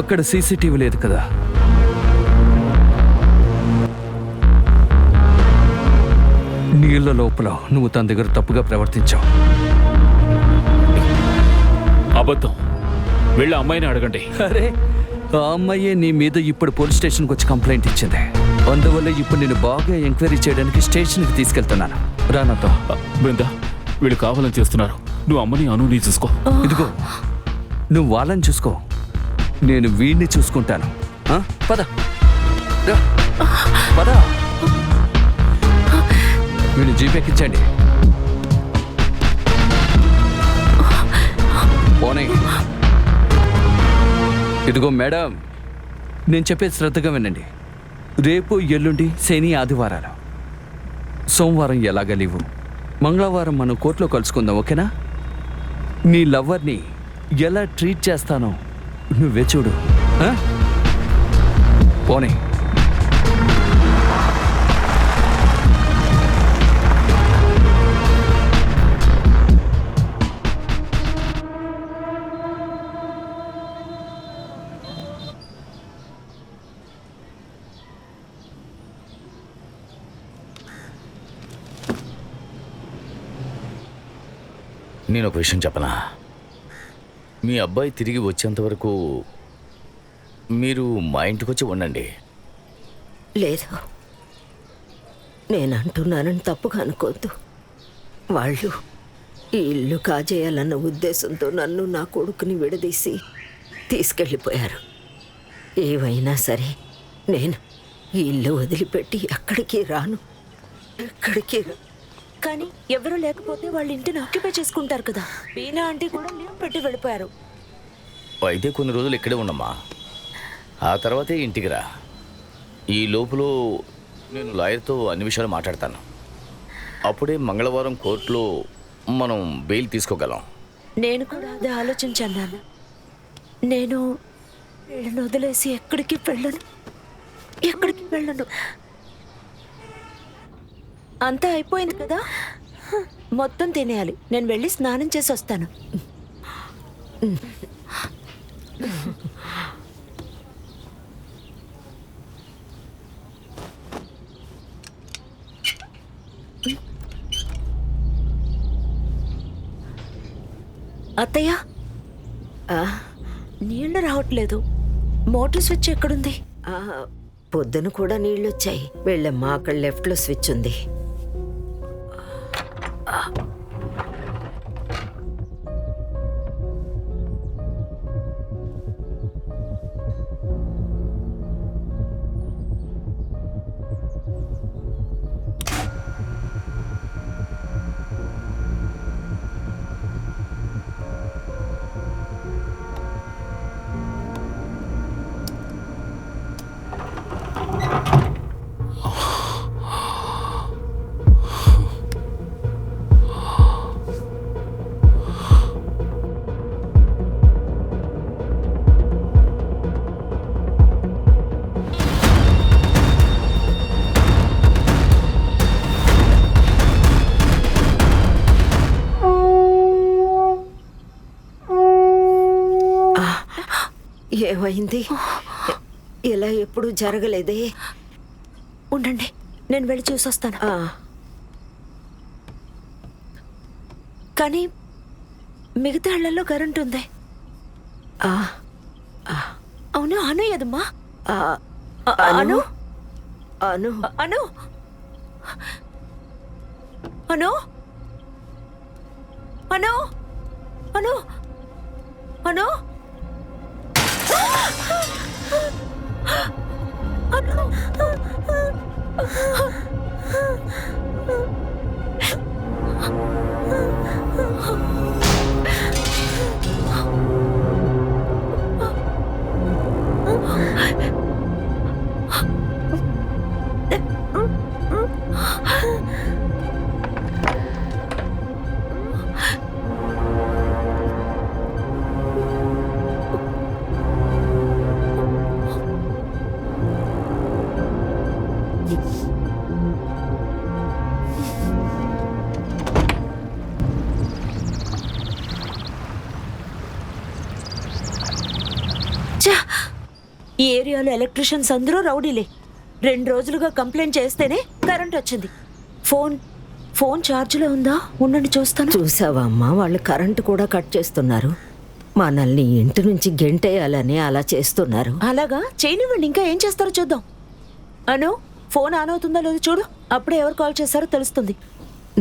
అక్కడ సీసీటీవీ లేదు కదా. నీళ్ళ లోపల నువ్వు తన దగ్గర తప్పుగా ప్రవర్తించావు. అబద్ధం. వెళ్ళి అమ్మాయిని అడగండి. అరే ఆ అమ్మాయే నీ మీద ఇప్పుడు పోలీస్ స్టేషన్కి వచ్చి కంప్లైంట్ ఇచ్చింది. అందువల్ల ఇప్పుడు నేను బాగా ఎంక్వైరీ చేయడానికి స్టేషన్కి తీసుకెళ్తున్నాను. రా నాతో. బృందా, వీళ్ళు కావాలని చేస్తున్నారు. నువ్వు అమ్మని అనుని చూసుకో. ఇదిగో నువ్వు వాళ్ళని చూసుకో, నేను వీడిని చూసుకుంటాను. ఆ? పద రా. పద. వీడిని జీపెక్కించండి. పోనీ. ఇదిగో మేడం, నేను చెప్పేది శ్రద్ధగా వినండి. రేపు ఎల్లుండి శని ఆదివారాలు, సోమవారం ఎలాగ లీవు, మంగళవారం మనం కోర్టులో కలుసుకుందాం, ఓకేనా? నీ లవ్వర్ని ఎలా ట్రీట్ చేస్తానో నువ్వే చూడు. ఆ? పోనీ. నేను ఒక విషయం చెప్పనా? మీ అబ్బాయి తిరిగి వచ్చేంత వరకు మీరు మా ఇంటికి వచ్చి ఉండండి. లేదు, నేను అంటున్నానని తప్పుగా అనుకోద్దు. వాళ్ళు ఈ ఇల్లు కాజేయాలన్న ఉద్దేశంతో నన్ను నా కొడుకుని విడదీసి తీసుకెళ్ళిపోయారు. ఏవైనా సరే నేను ఈ ఇల్లు వదిలిపెట్టి ఎక్కడికి రాను, ఎక్కడికి రా. కానీ ఎవరు లేకపోతే వాళ్ళ ఇంటిని ఆక్యుపై చేసుకుంటారు కదా. బీనా ఆంటీ కూడా లీవ్ పెట్టి వెళ్ళిపోయారు. అయితే కొన్ని రోజులు ఇక్కడే ఉండమ్మా, ఆ తర్వాతే ఇంటికి రా. ఈ లోపల నేను లాయర్తో అన్ని విషయాలు మాట్లాడతాను. అప్పుడే మంగళవారం కోర్టులో మనం బెయిల్ తీసుకోగలం. నేను కూడా అదే ఆలోచించాను నాన్న. నేను వీళ్ళని వదిలేసి ఎక్కడికి వెళ్ళను. అంతా అయిపోయింది కదా, మొత్తం తినేయాలి. నేను వెళ్ళి స్నానం చేసి వస్తాను. అత్తయ్య, నీళ్లు రావట్లేదు. మోటార్ స్విచ్ ఎక్కడుంది? పొద్దున కూడా నీళ్ళు వచ్చాయి. వెళ్ళమ్మా, అక్కడ లెఫ్ట్లో స్విచ్ ఉంది. ఏమైంది? ఇలా ఎప్పుడు జరగలేదే. ఉండండి, నేను వెళ్ళి చూసొస్తాను. కానీ మిగతా ఇళ్లలో కరెంట్ ఉంది. అవును, అను ఏదమ్మా? అను అను అను అను అను అను అను ఈ ఏరియాలో ఎలక్ట్రీషియన్స్ అందరూ రౌడీలే. 2 రోజులుగా కంప్లైంట్ చేస్తేనే కరెంట్ వచ్చింది. ఫోన్ ఛార్జ్లో ఉందా? ఉండండి చూస్తాను. చూసావా అమ్మా, వాళ్ళు కరెంటు కూడా కట్ చేస్తున్నారు. మనల్ని ఇంటి నుంచి గెంటేయాలని అలా చేస్తున్నారు. అలాగా చేయనివ్వండి, ఇంకా ఏం చేస్తారో చూద్దాం. అను, ఫోన్ ఆన్ అవుతుందో లేదో చూడు, అప్పుడే ఎవరు కాల్ చేస్తారో తెలుస్తుంది.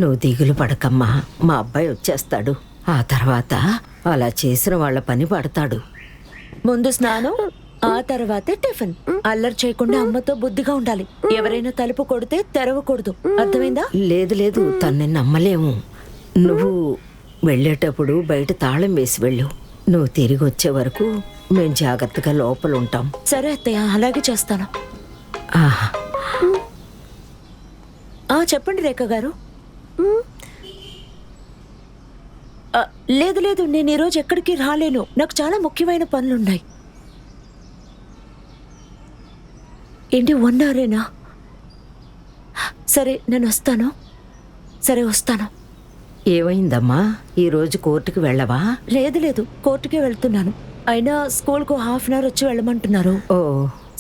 నువ్వు దిగులు పడకమ్మా, మా అబ్బాయి వచ్చేస్తాడు. ఆ తర్వాత అలా చేసిన వాళ్ళ పని పడతాడు. ముందు స్నానం, ఆ తర్వాతే టిఫిన్. అల్లరి చేయకుండా అమ్మతో బుద్ధిగా ఉండాలి. ఎవరైనా తలుపు కొడితే తెరవకూడదు, అర్థమైందా? లేదు లేదు, తన్ని నమ్మలేము. నువ్వు వెళ్ళేటప్పుడు బయట తాళం వేసి వెళ్ళు. నువ్వు తిరిగి వచ్చే వరకు మేము జాగ్రత్తగా లోపల ఉంటాం. సరే అత్తయ్య, అలాగే చేస్తాను. ఆహా. చెప్పండి రేఖ గారు. లేదు లేదు, నేను ఈరోజు ఎక్కడికి రాలేను, నాకు చాలా ముఖ్యమైన పనులున్నాయి. ఏంటి 1 hour? సరే నేను వస్తాను. సరే వస్తాను. ఏమైందమ్మా, ఈరోజు కోర్టుకు వెళ్ళవా? లేదు లేదు, కోర్టుకే వెళ్తున్నాను. అయినా స్కూల్కు 1/2 hour వచ్చి వెళ్ళమంటున్నారు. ఓ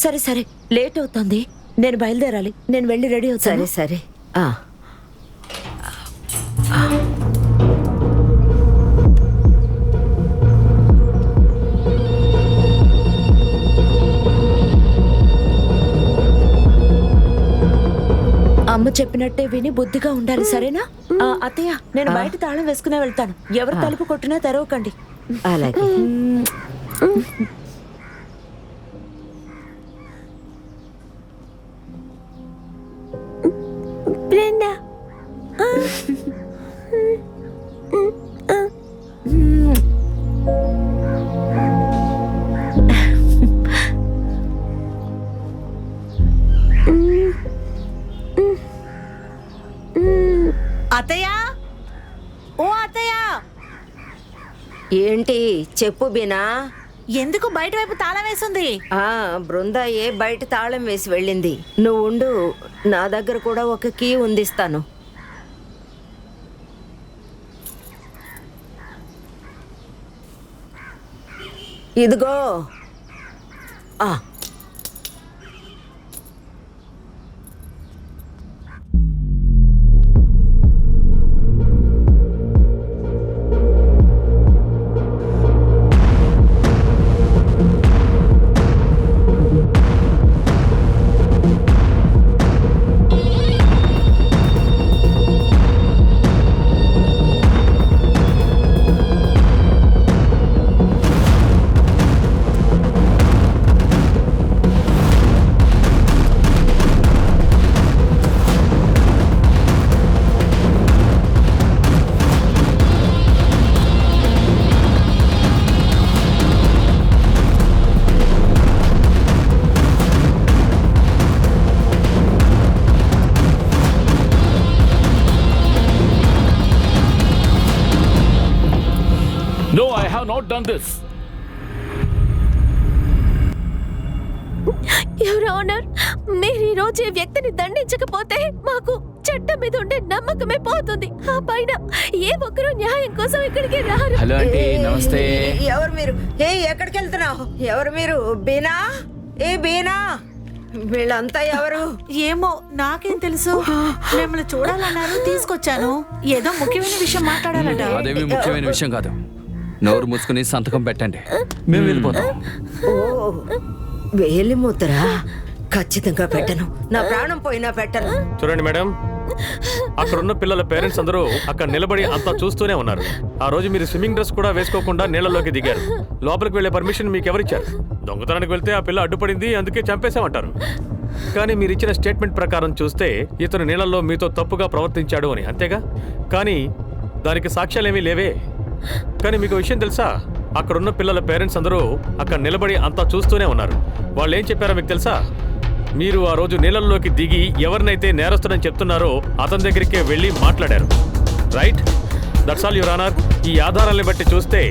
సరే సరే, లేట్ అవుతుంది, నేను బయలుదేరాలి. నేను వెళ్ళి రెడీ అవుతాను. సరే సరే. అమ్మ చెప్పినట్టే విని బుద్ధిగా ఉండాలి, సరేనా? అత్తయ్య, నేను బయట తాళం వేసుకునే వెళ్తాను. ఎవరు తలుపు కొట్టినా తెరవకండి. అలాగే. బ్రెండా, అత్తయ్య, ఓ అత్తయ్య. ఏంటి చెప్పు బీనా? ఎందుకు బయట వైపు తాళం వేసింది? బృందాయే బయట తాళం వేసి వెళ్ళింది. నువ్వు ఉండు, నా దగ్గర కూడా ఒక కీ ఉందిస్తాను. ఇదిగో. No, I have not done this. Your honour, మీరు ఈ రోజు ఈ వ్యక్తిని దండించకపోతే మాకు చట్టం మీద ఉండే నమ్మకమే పోతుంది. ఆ పైన ఏ ఒక్కరూ న్యాయం కోసం ఇక్కడికి రారు. హలో ఆంటీ, నమస్తే. ఎవరు మీరు? ఎక్కడికి వెళ్తున్నావు? ఎవరు మీరు? బీనా? బీనా, వీళ్ళంతా ఎవరు? ఏమో, నాకేం తెలుసు. మిమ్మల్ని చూడాలన్నారు, తీసుకొచ్చాను. ఏదో ముఖ్యమైన విషయం మాట్లాడాలట. అదేమి ముఖ్యమైన విషయం కాదు. నోరు మూసుకుని సంతకం పెట్టండి, మేము వెళ్ళిపోతాం. ఓ, వేలిముద్రా? ఖచ్చితంగా పెట్టను, నా ప్రాణం పోయినా పెట్టను. చూడండి మేడం, అక్కడున్న పిల్లల పేరెంట్స్ అందరూ అక్కడ నిలబడి అంతా చూస్తూనే ఉన్నారు. ఆ రోజు మీరు స్విమ్మింగ్ డ్రెస్ కూడా వేసుకోకుండా నీళ్ళలోకి దిగారు. లోపలికి వెళ్లే పర్మిషన్ మీకు ఎవరిచ్చారు? దొంగతనానికి వెళ్తే ఆ పిల్ల అడ్డుపడింది, అందుకే చంపేశామంటారు. కానీ మీరు ఇచ్చిన స్టేట్మెంట్ ప్రకారం చూస్తే ఇతను నీళ్ళల్లో మీతో తప్పుగా ప్రవర్తించాడు అని, అంతేగా? కానీ దానికి సాక్ష్యాలేమీ లేవే. కానీ మీకు విషయం తెలుసా? అక్కడున్న పిల్లల పేరెంట్స్ అందరూ అక్కడ నిలబడి అంతా చూస్తూనే ఉన్నారు. వాళ్ళు ఏం చెప్పారో మీకు తెలుసా? మీరు ఆ రోజు నీళ్ళల్లోకి దిగి ఎవరినైతే నేరస్తుడని చెప్తున్నారో అతని దగ్గరికే వెళ్ళి మాట్లాడారు. Right? That's all your honour. ఈ ఆధారాలను బట్టి చూస్తే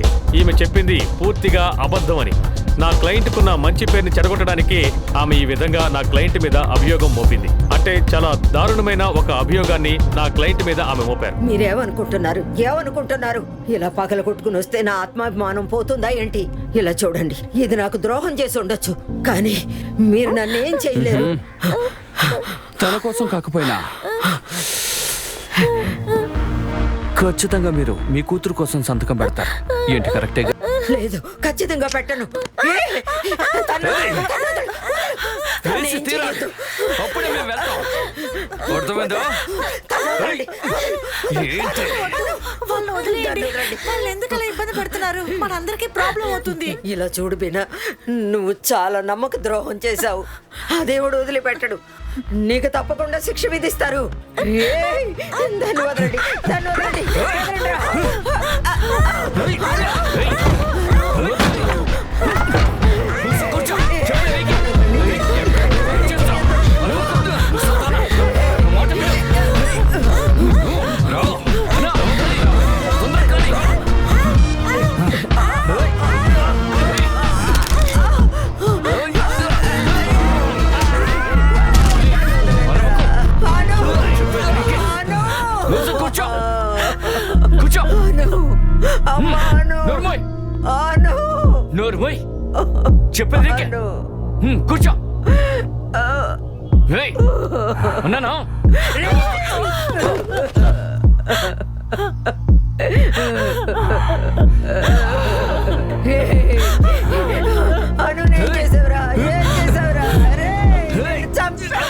ఈమె చెప్పింది పూర్తిగా అబద్ధం అని. నా క్లయింట్కున్న మంచి పేరుని చెడగొట్టడానికి ఆమె ఈ విధంగా నా క్లయింట్ మీద అభియోగం మోపింది. అంటే చాలా దారుణమైన ఒక అభియోగాన్ని నా క్లయింట్ మీద ఆమె మోపారు. ఏమనుకుంటున్నారు? ఇలా పగల కొట్టుకుని వస్తే నా ఆత్మాభిమానం పోతుందా ఏంటి? ఇలా చూడండి, ఇది నాకు ద్రోహం చేసి ఉండొచ్చు, కానీ మీరు నన్ను ఏం చేయలేరు. తన కోసం కాకపోయినా ఖచ్చితంగా మీరు మీ కూతురు కోసం సంతకం పెడతారు. ఏంటి కరెక్టే? లేదు ఖచ్చితంగా పెట్టను. తెలిసి తీరాలి. అప్పుడే మేము వెళ్తాం. అర్థమైందా? ఏంటి? వాళ్ళు వదిలేయండి. వాళ్ళు ఎందుకలా ఇబ్బంది పెడుతున్నారు? మనందరికీ ప్రాబ్లం అవుతుంది. ఇలా చూడు బినా, నువ్వు చాలా నమ్మక ద్రోహం చేశావు. ఆ దేవుడు వదిలిపెట్టడు, నీకు తప్పకుండా శిక్ష విధిస్తారు. ఏయ్, దాన్ని వదలండి, దాన్ని వదలండి. నోర్మోయ్ చెప్పేది కూర్చో. ఉన్నాను. అను ఏం చేసావురా, ఏం చేసావురా? చంపేస్తా.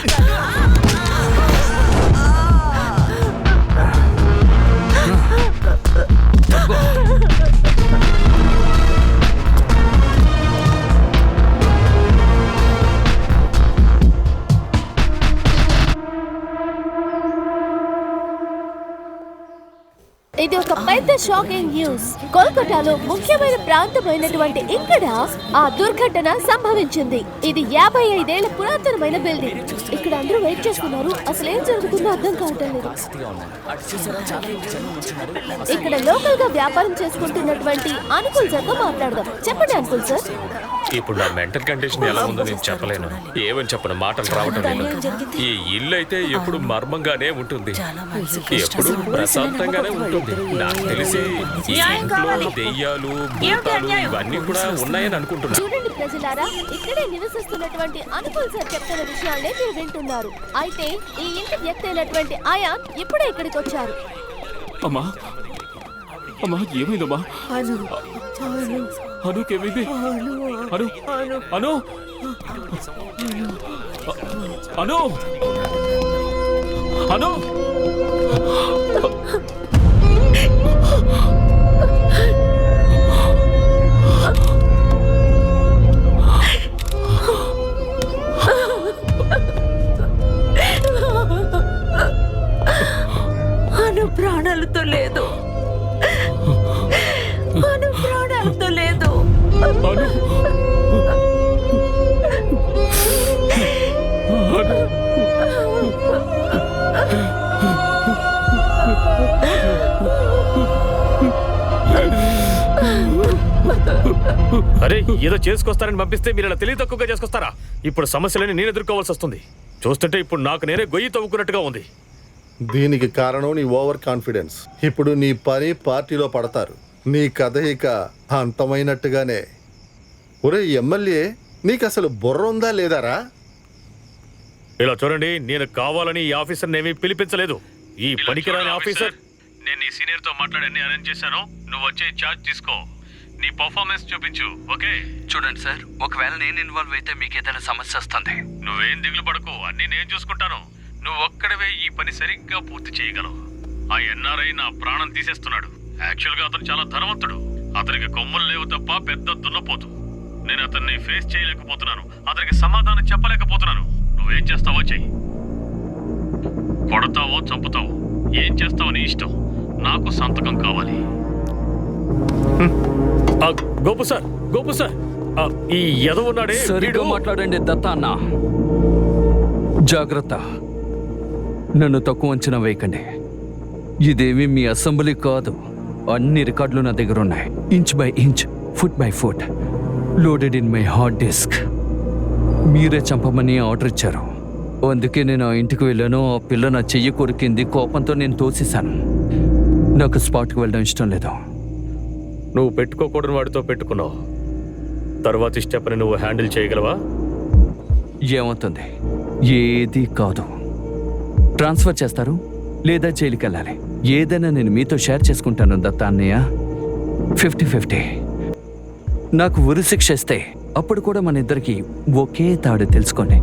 ఇది ఒక పెద్ద షాకింగ్ న్యూస్. కోల్కతాలో ముఖ్యమైన ప్రాంతమైనటువంటి ఇక్కడ ఆ దుర్ఘటన సంభవించింది. ఇది 55 ఏళ్ల పురాతనమైన బిల్డింగ్. ఇక్కడ అందరూ వెయిట్ చేస్తున్నారు. అసలు ఏం జరుగుతుందో అర్థం కావటం లేదు. ఇక్కడ లోకల్ గా వ్యాపారం చేసుకుంటున్నటువంటి అనుకుల్ సార్ తో మాట్లాడదాం. చెప్పండి అనుకుల్ సార్. ఇప్పుడు నా మెంటల్ కండిషన్ ఎలా ఉందో నేను చెప్పలేను. ఏమని చెప్పను, మాటలు రావటం లేదు. ఈ ఇల్లు అయితే ఎప్పుడు మర్మంగానే ఉంటుంది, ఎప్పుడు ప్రశాంతంగానే ఉంటుంది. నాకు తెలిసి ఈ ఇంట్లో దెయ్యాలు, భూతాలు ఇవన్నీ కూడా ఉన్నాయని అనుకుంటున్నా. చూడండి ప్రజలారా, ఇక్కడే నివసిస్తున్నటువంటి అనుకుల్ సార్ చెప్తున్న విషయాలే మీరు వింటున్నారు. అయితే ఈ ఇంటి వ్యక్తి అయినటువంటి అయాన్ ఇప్పుడే ఇక్కడికి వచ్చారు. అమ్మా అమ్మా ఏమైందమ్మా? అనుకేమైంది? అను అను అను అను అను ప్రాణాలతో లేదు, అను ప్రాణాలతో లేదు. అను అరే ఏదో చేసుకొస్తారని పంపిస్తే మీరు ఇలా తెలివి తక్కువగా చేసుకొస్తారా? ఇప్పుడు సమస్యలని నేను ఎదుర్కోవాల్సి వస్తుంది. చూస్తుంటే ఇప్పుడు నాకు నేనే గొయ్యి తవ్వుకున్నట్టుగా ఉంది. దీనికి కారణం నీ ఓవర్ కాన్ఫిడెన్స్. ఇప్పుడు నీ పని పార్టీలో పడతారు. నీ కథ ఇక అంతమైనట్టుగానే. ఒరే ఎమ్మెల్యే, నీకు అసలు బుర్ర ఉందా లేదారా? ఇలా చూడండి, నేను కావాలని ఈ ఆఫీసర్ని ఏమీ పిలిపించలేదు. ఈ పనికిరాని ఆఫీసర్. నేను నీ సీనియర్ తో మాట్లాడి అన్ని అరేంజ్ చేశాను. నువ్వు వచ్చే ఛార్జ్ తీసుకో, నీ పర్ఫార్మెన్స్ చూపించు. ఓకే? చూడండి సార్, ఒకవేళ నేను ఇన్వాల్వ్ అయితే మీకు ఏదైనా సమస్య వస్తుంది. నువ్వేం దిగులు పడకు, అన్ని నేను చూసుకుంటాను. నువ్వు ఒక్కడవే ఈ పని సరిగ్గా పూర్తి చేయగలవు. ఆ ఎన్ఆర్ఐ నా ప్రాణం తీసేస్తున్నాడు. యాక్చువల్ గా అతను చాలా ధనవంతుడు. అతనికి కొమ్ములు లేవు తప్ప పెద్ద దున్నపోతు. నేను అతన్ని ఫేస్ చేయలేకపోతున్నాను, అతనికి సమాధానం చెప్పలేకపోతున్నాను. నువ్వేం చేస్తావో చెయ్యి. కొడతావో చంపుతావో ఏం చేస్తావో నీ ఇష్టం. నాకు సంతకం కావాలి. గోపు సార్, గోపు సార్, ఈ ఎదవున్నాడే సరిగ్గా మాట్లాడండి దత్తా అన్న. జాగ్రత్త, నన్ను తక్కువ అంచనా వేయకండి. ఇదేమి మీ అసెంబ్లీ కాదు. అన్ని రికార్డులు నా దగ్గర ఉన్నాయి. Inch by inch, foot by foot, loaded in my hard disk. మీరే చంపమని ఆర్డర్ ఇచ్చారు. అందుకే నేను ఆ ఇంటికి వెళ్ళాను. ఆ పిల్ల నా చెయ్యి కొరికింది. కోపంతో నేను తోసేశాను. నాకు స్పాట్కి వెళ్ళడం ఇష్టం లేదు. నువ్వు పెట్టుకోకూడని వాడితో పెట్టుకున్నావు. తర్వాతి స్టెప్ని నువ్వు హ్యాండిల్ చేయగలవా? ఏమవుతుంది? ఏది కాదు. ట్రాన్స్ఫర్ చేస్తారు లేదా జైలుకి వెళ్ళాలి. ఏదైనా నేను మీతో షేర్ చేసుకుంటాను దత్తా అన్నయ్య. 50-50. నాకు ఉరి శిక్ష ఇస్తే అప్పుడు కూడా మన ఇద్దరికి ఒకే తాడు తెలుసుకోండి.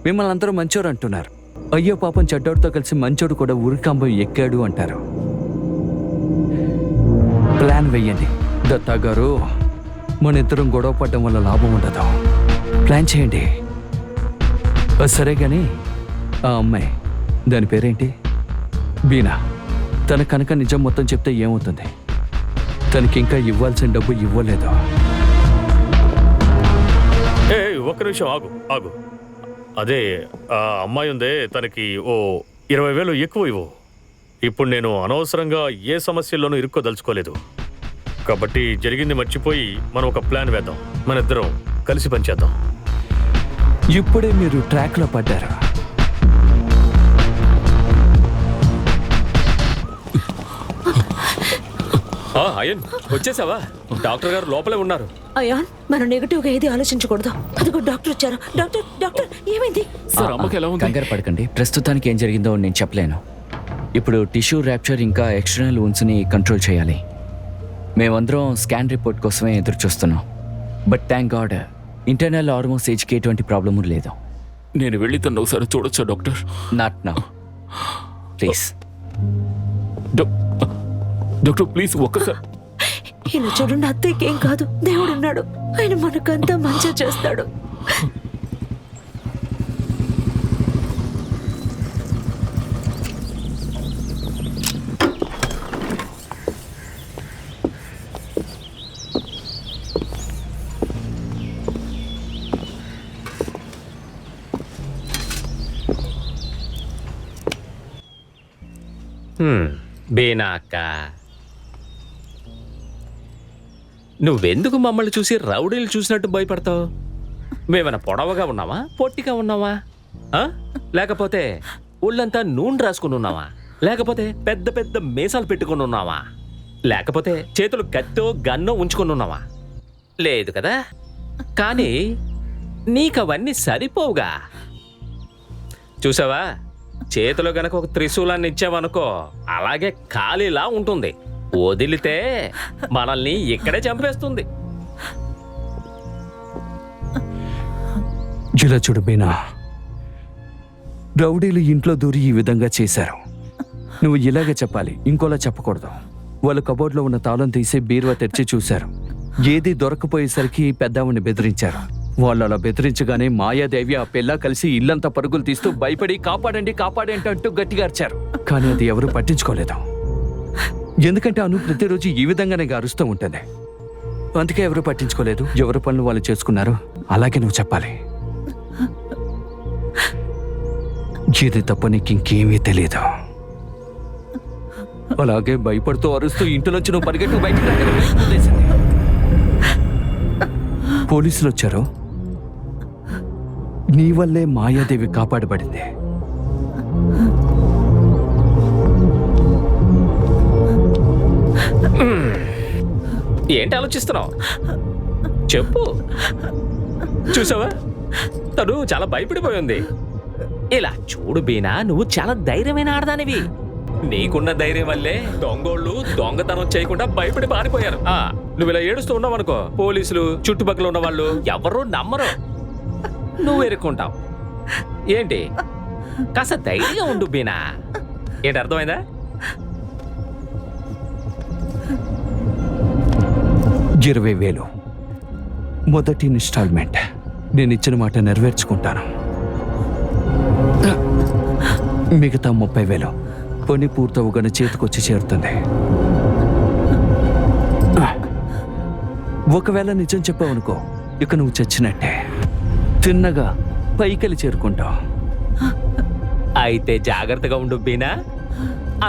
మిమ్మల్ని అందరూ మంచోడు అంటున్నారు. అయ్యో పాపం చెడ్డోడితో కలిసి మంచోడు కూడా ఉరికంబం ఎక్కాడు అంటారు. ప్లాన్ వెయ్యండి. దత్తా గారు, మన ఇద్దరం గొడవ పడడం వల్ల లాభం ఉండదు. ప్లాన్ చేయండి. సరే కానీ ఆ అమ్మాయి, దాని పేరేంటి? బీనా. తన కనుక నిజం మొత్తం చెప్తే ఏమవుతుంది? తనకి ఇంకా ఇవ్వాల్సిన డబ్బు ఇవ్వలేదు. ఏ ఒక్క నిమిషం ఆగు ఆగు. అదే ఆ అమ్మాయి ఉందే, తనకి ఓ 20,000 ఎక్కువ ఇవ్వు. ఇప్పుడు నేను అనవసరంగా ఏ సమస్యల్లోనూ ఇరుక్కోదలుచుకోలేదు. కాబట్టి జరిగింది మర్చిపోయి మనం ఒక ప్లాన్ వేద్దాం. మన ఇద్దరం కలిసి పనిచేద్దాం. ఇప్పుడే మీరు ట్రాక్లో పడ్డారు. అయ్యన్, వచ్చేసావా? డాక్టర్ గారు లోపలే ఉన్నారు. అయాన్, మనం నెగటివ్ గా ఏది ఆలోచించకూడదు. అదిగో డాక్టర్ వచ్చారు. డాక్టర్ డాక్టర్ ఏమైంది? సార్, అమ్మకి ఎలా ఉంది? కంగారు పడకండి. ప్రస్తుతానికి ఏం జరిగిందో నేను చెప్పలేను. ఇప్పుడు టిష్యూ ర్యాప్చర్ ఇంకా ఎక్స్టర్నల్ వూండ్స్ని కంట్రోల్ చేయాలి. మేమందరం స్కాన్ రిపోర్ట్ కోసమే ఎదురు చూస్తున్నాం. బట్ థ్యాంక్ గాడ్ ఇంటర్నల్ ఆర్మోస్ ఏజ్కి ఎటువంటి ప్రాబ్లము లేదు. నేను వెళ్ళి తను ఒకసారి చూడొచ్చా doctor? Not now please. Doctor please ఒక్కసారి. ఇలా చూడండి, అత్తయ్యకి ఏం కాదు. దేవుడు ఉన్నాడు. ఆయన మనకంతా మంచి చేస్తాడు. బీనా అక్క, నువ్వెందుకు మమ్మల్ని చూసి రౌడీలు చూసినట్టు భయపడతావు? మేమైనా పొడవగా ఉన్నావా, పొట్టిగా ఉన్నావా? లేకపోతే ఒళ్ళంతా నూనె రాసుకుని ఉన్నావా? లేకపోతే పెద్ద పెద్ద మీసాలు పెట్టుకుని ఉన్నావా? లేకపోతే చేతులు కత్తో గన్నో ఉంచుకుని ఉన్నావా? లేదు కదా. కానీ నీకవన్నీ సరిపోవుగా. చూసావా, చేతిలో గనక ఒక త్రిశూలాన్ని ఇచ్చావనుకో, అలాగే ఖాళీలా ఉంటుంది. వదిలితే మనల్ని ఇక్కడే చంపేస్తుంది. ఇలా చూడు బీనా, రౌడీలు ఇంట్లో దూరి ఈ విధంగా చేశారు. నువ్వు ఇలాగే చెప్పాలి, ఇంకోలా చెప్పకూడదు. వాళ్ళు కబోర్డ్లో ఉన్న తాళం తీసి బీరువా తెరిచి చూశారు. ఏది దొరకపోయేసరికి పెద్దవాడిని బెదిరించారు. వాళ్ళు అలా బెదిరించగానే మాయాదేవి ఆ పిల్ల కలిసి ఇల్లంతా పరుగులు తీస్తూ భయపడి కాపాడండి కాపాడండి అంటూ గట్టిగా అరిచారు. కానీ అది ఎవరు పట్టించుకోలేదు. ఎందుకంటే అను ప్రతిరోజు ఈ విధంగానే అరుస్తూ ఉంటుంది. అందుకే ఎవరు పట్టించుకోలేదు. ఎవరి పనులు వాళ్ళు చేసుకున్నారు. అలాగే నువ్వు చెప్పాలి. ఇది తప్ప నీకు ఇంకేమీ తెలియదు. అలాగే భయపడుతూ అరుస్తూ ఇంటిలోంచి నువ్వు పరిగెట్టు బయటకు వదిలేసింది. పోలీసులు వచ్చారు. నీ వల్లే మాయాదేవి కాపాడబడింది. ఏంటి ఆలోచిస్తున్నావు? చెప్పు. చూసావా, తను చాలా భయపడిపోయింది. ఇలా చూడు బీనా, నువ్వు చాలా ధైర్యమైన ఆడదానివి. నీకున్న ధైర్యం వల్లే దొంగోళ్ళు దొంగతనం చేయకుండా భయపడి పారిపోయారు. నువ్వు ఇలా ఏడుస్తూ ఉన్నావు అనుకో, పోలీసులు చుట్టుపక్కల ఉన్న వాళ్ళు ఎవరూ నమ్మరు. నువ్వు ఎరుక్కుంటావు. ఏంటి, కాస్త ధైర్యంగా ఉండు బీనా. ఏంటి, అర్థమైందా? 20,000 మొదటి ఇన్స్టాల్మెంట్. నేను ఇచ్చిన మాట నెరవేర్చుకుంటాను. మిగతా 30,000 పని పూర్తవగానే చేతికొచ్చి చేరుతుంది. ఒకవేళ నిజం చెప్పావనుకో, ఇక నువ్వు చచ్చినట్టే. తిన్నగా పైకెళ్ళి చేరుకుంటావు. అయితే జాగ్రత్తగా ఉండు బీనా,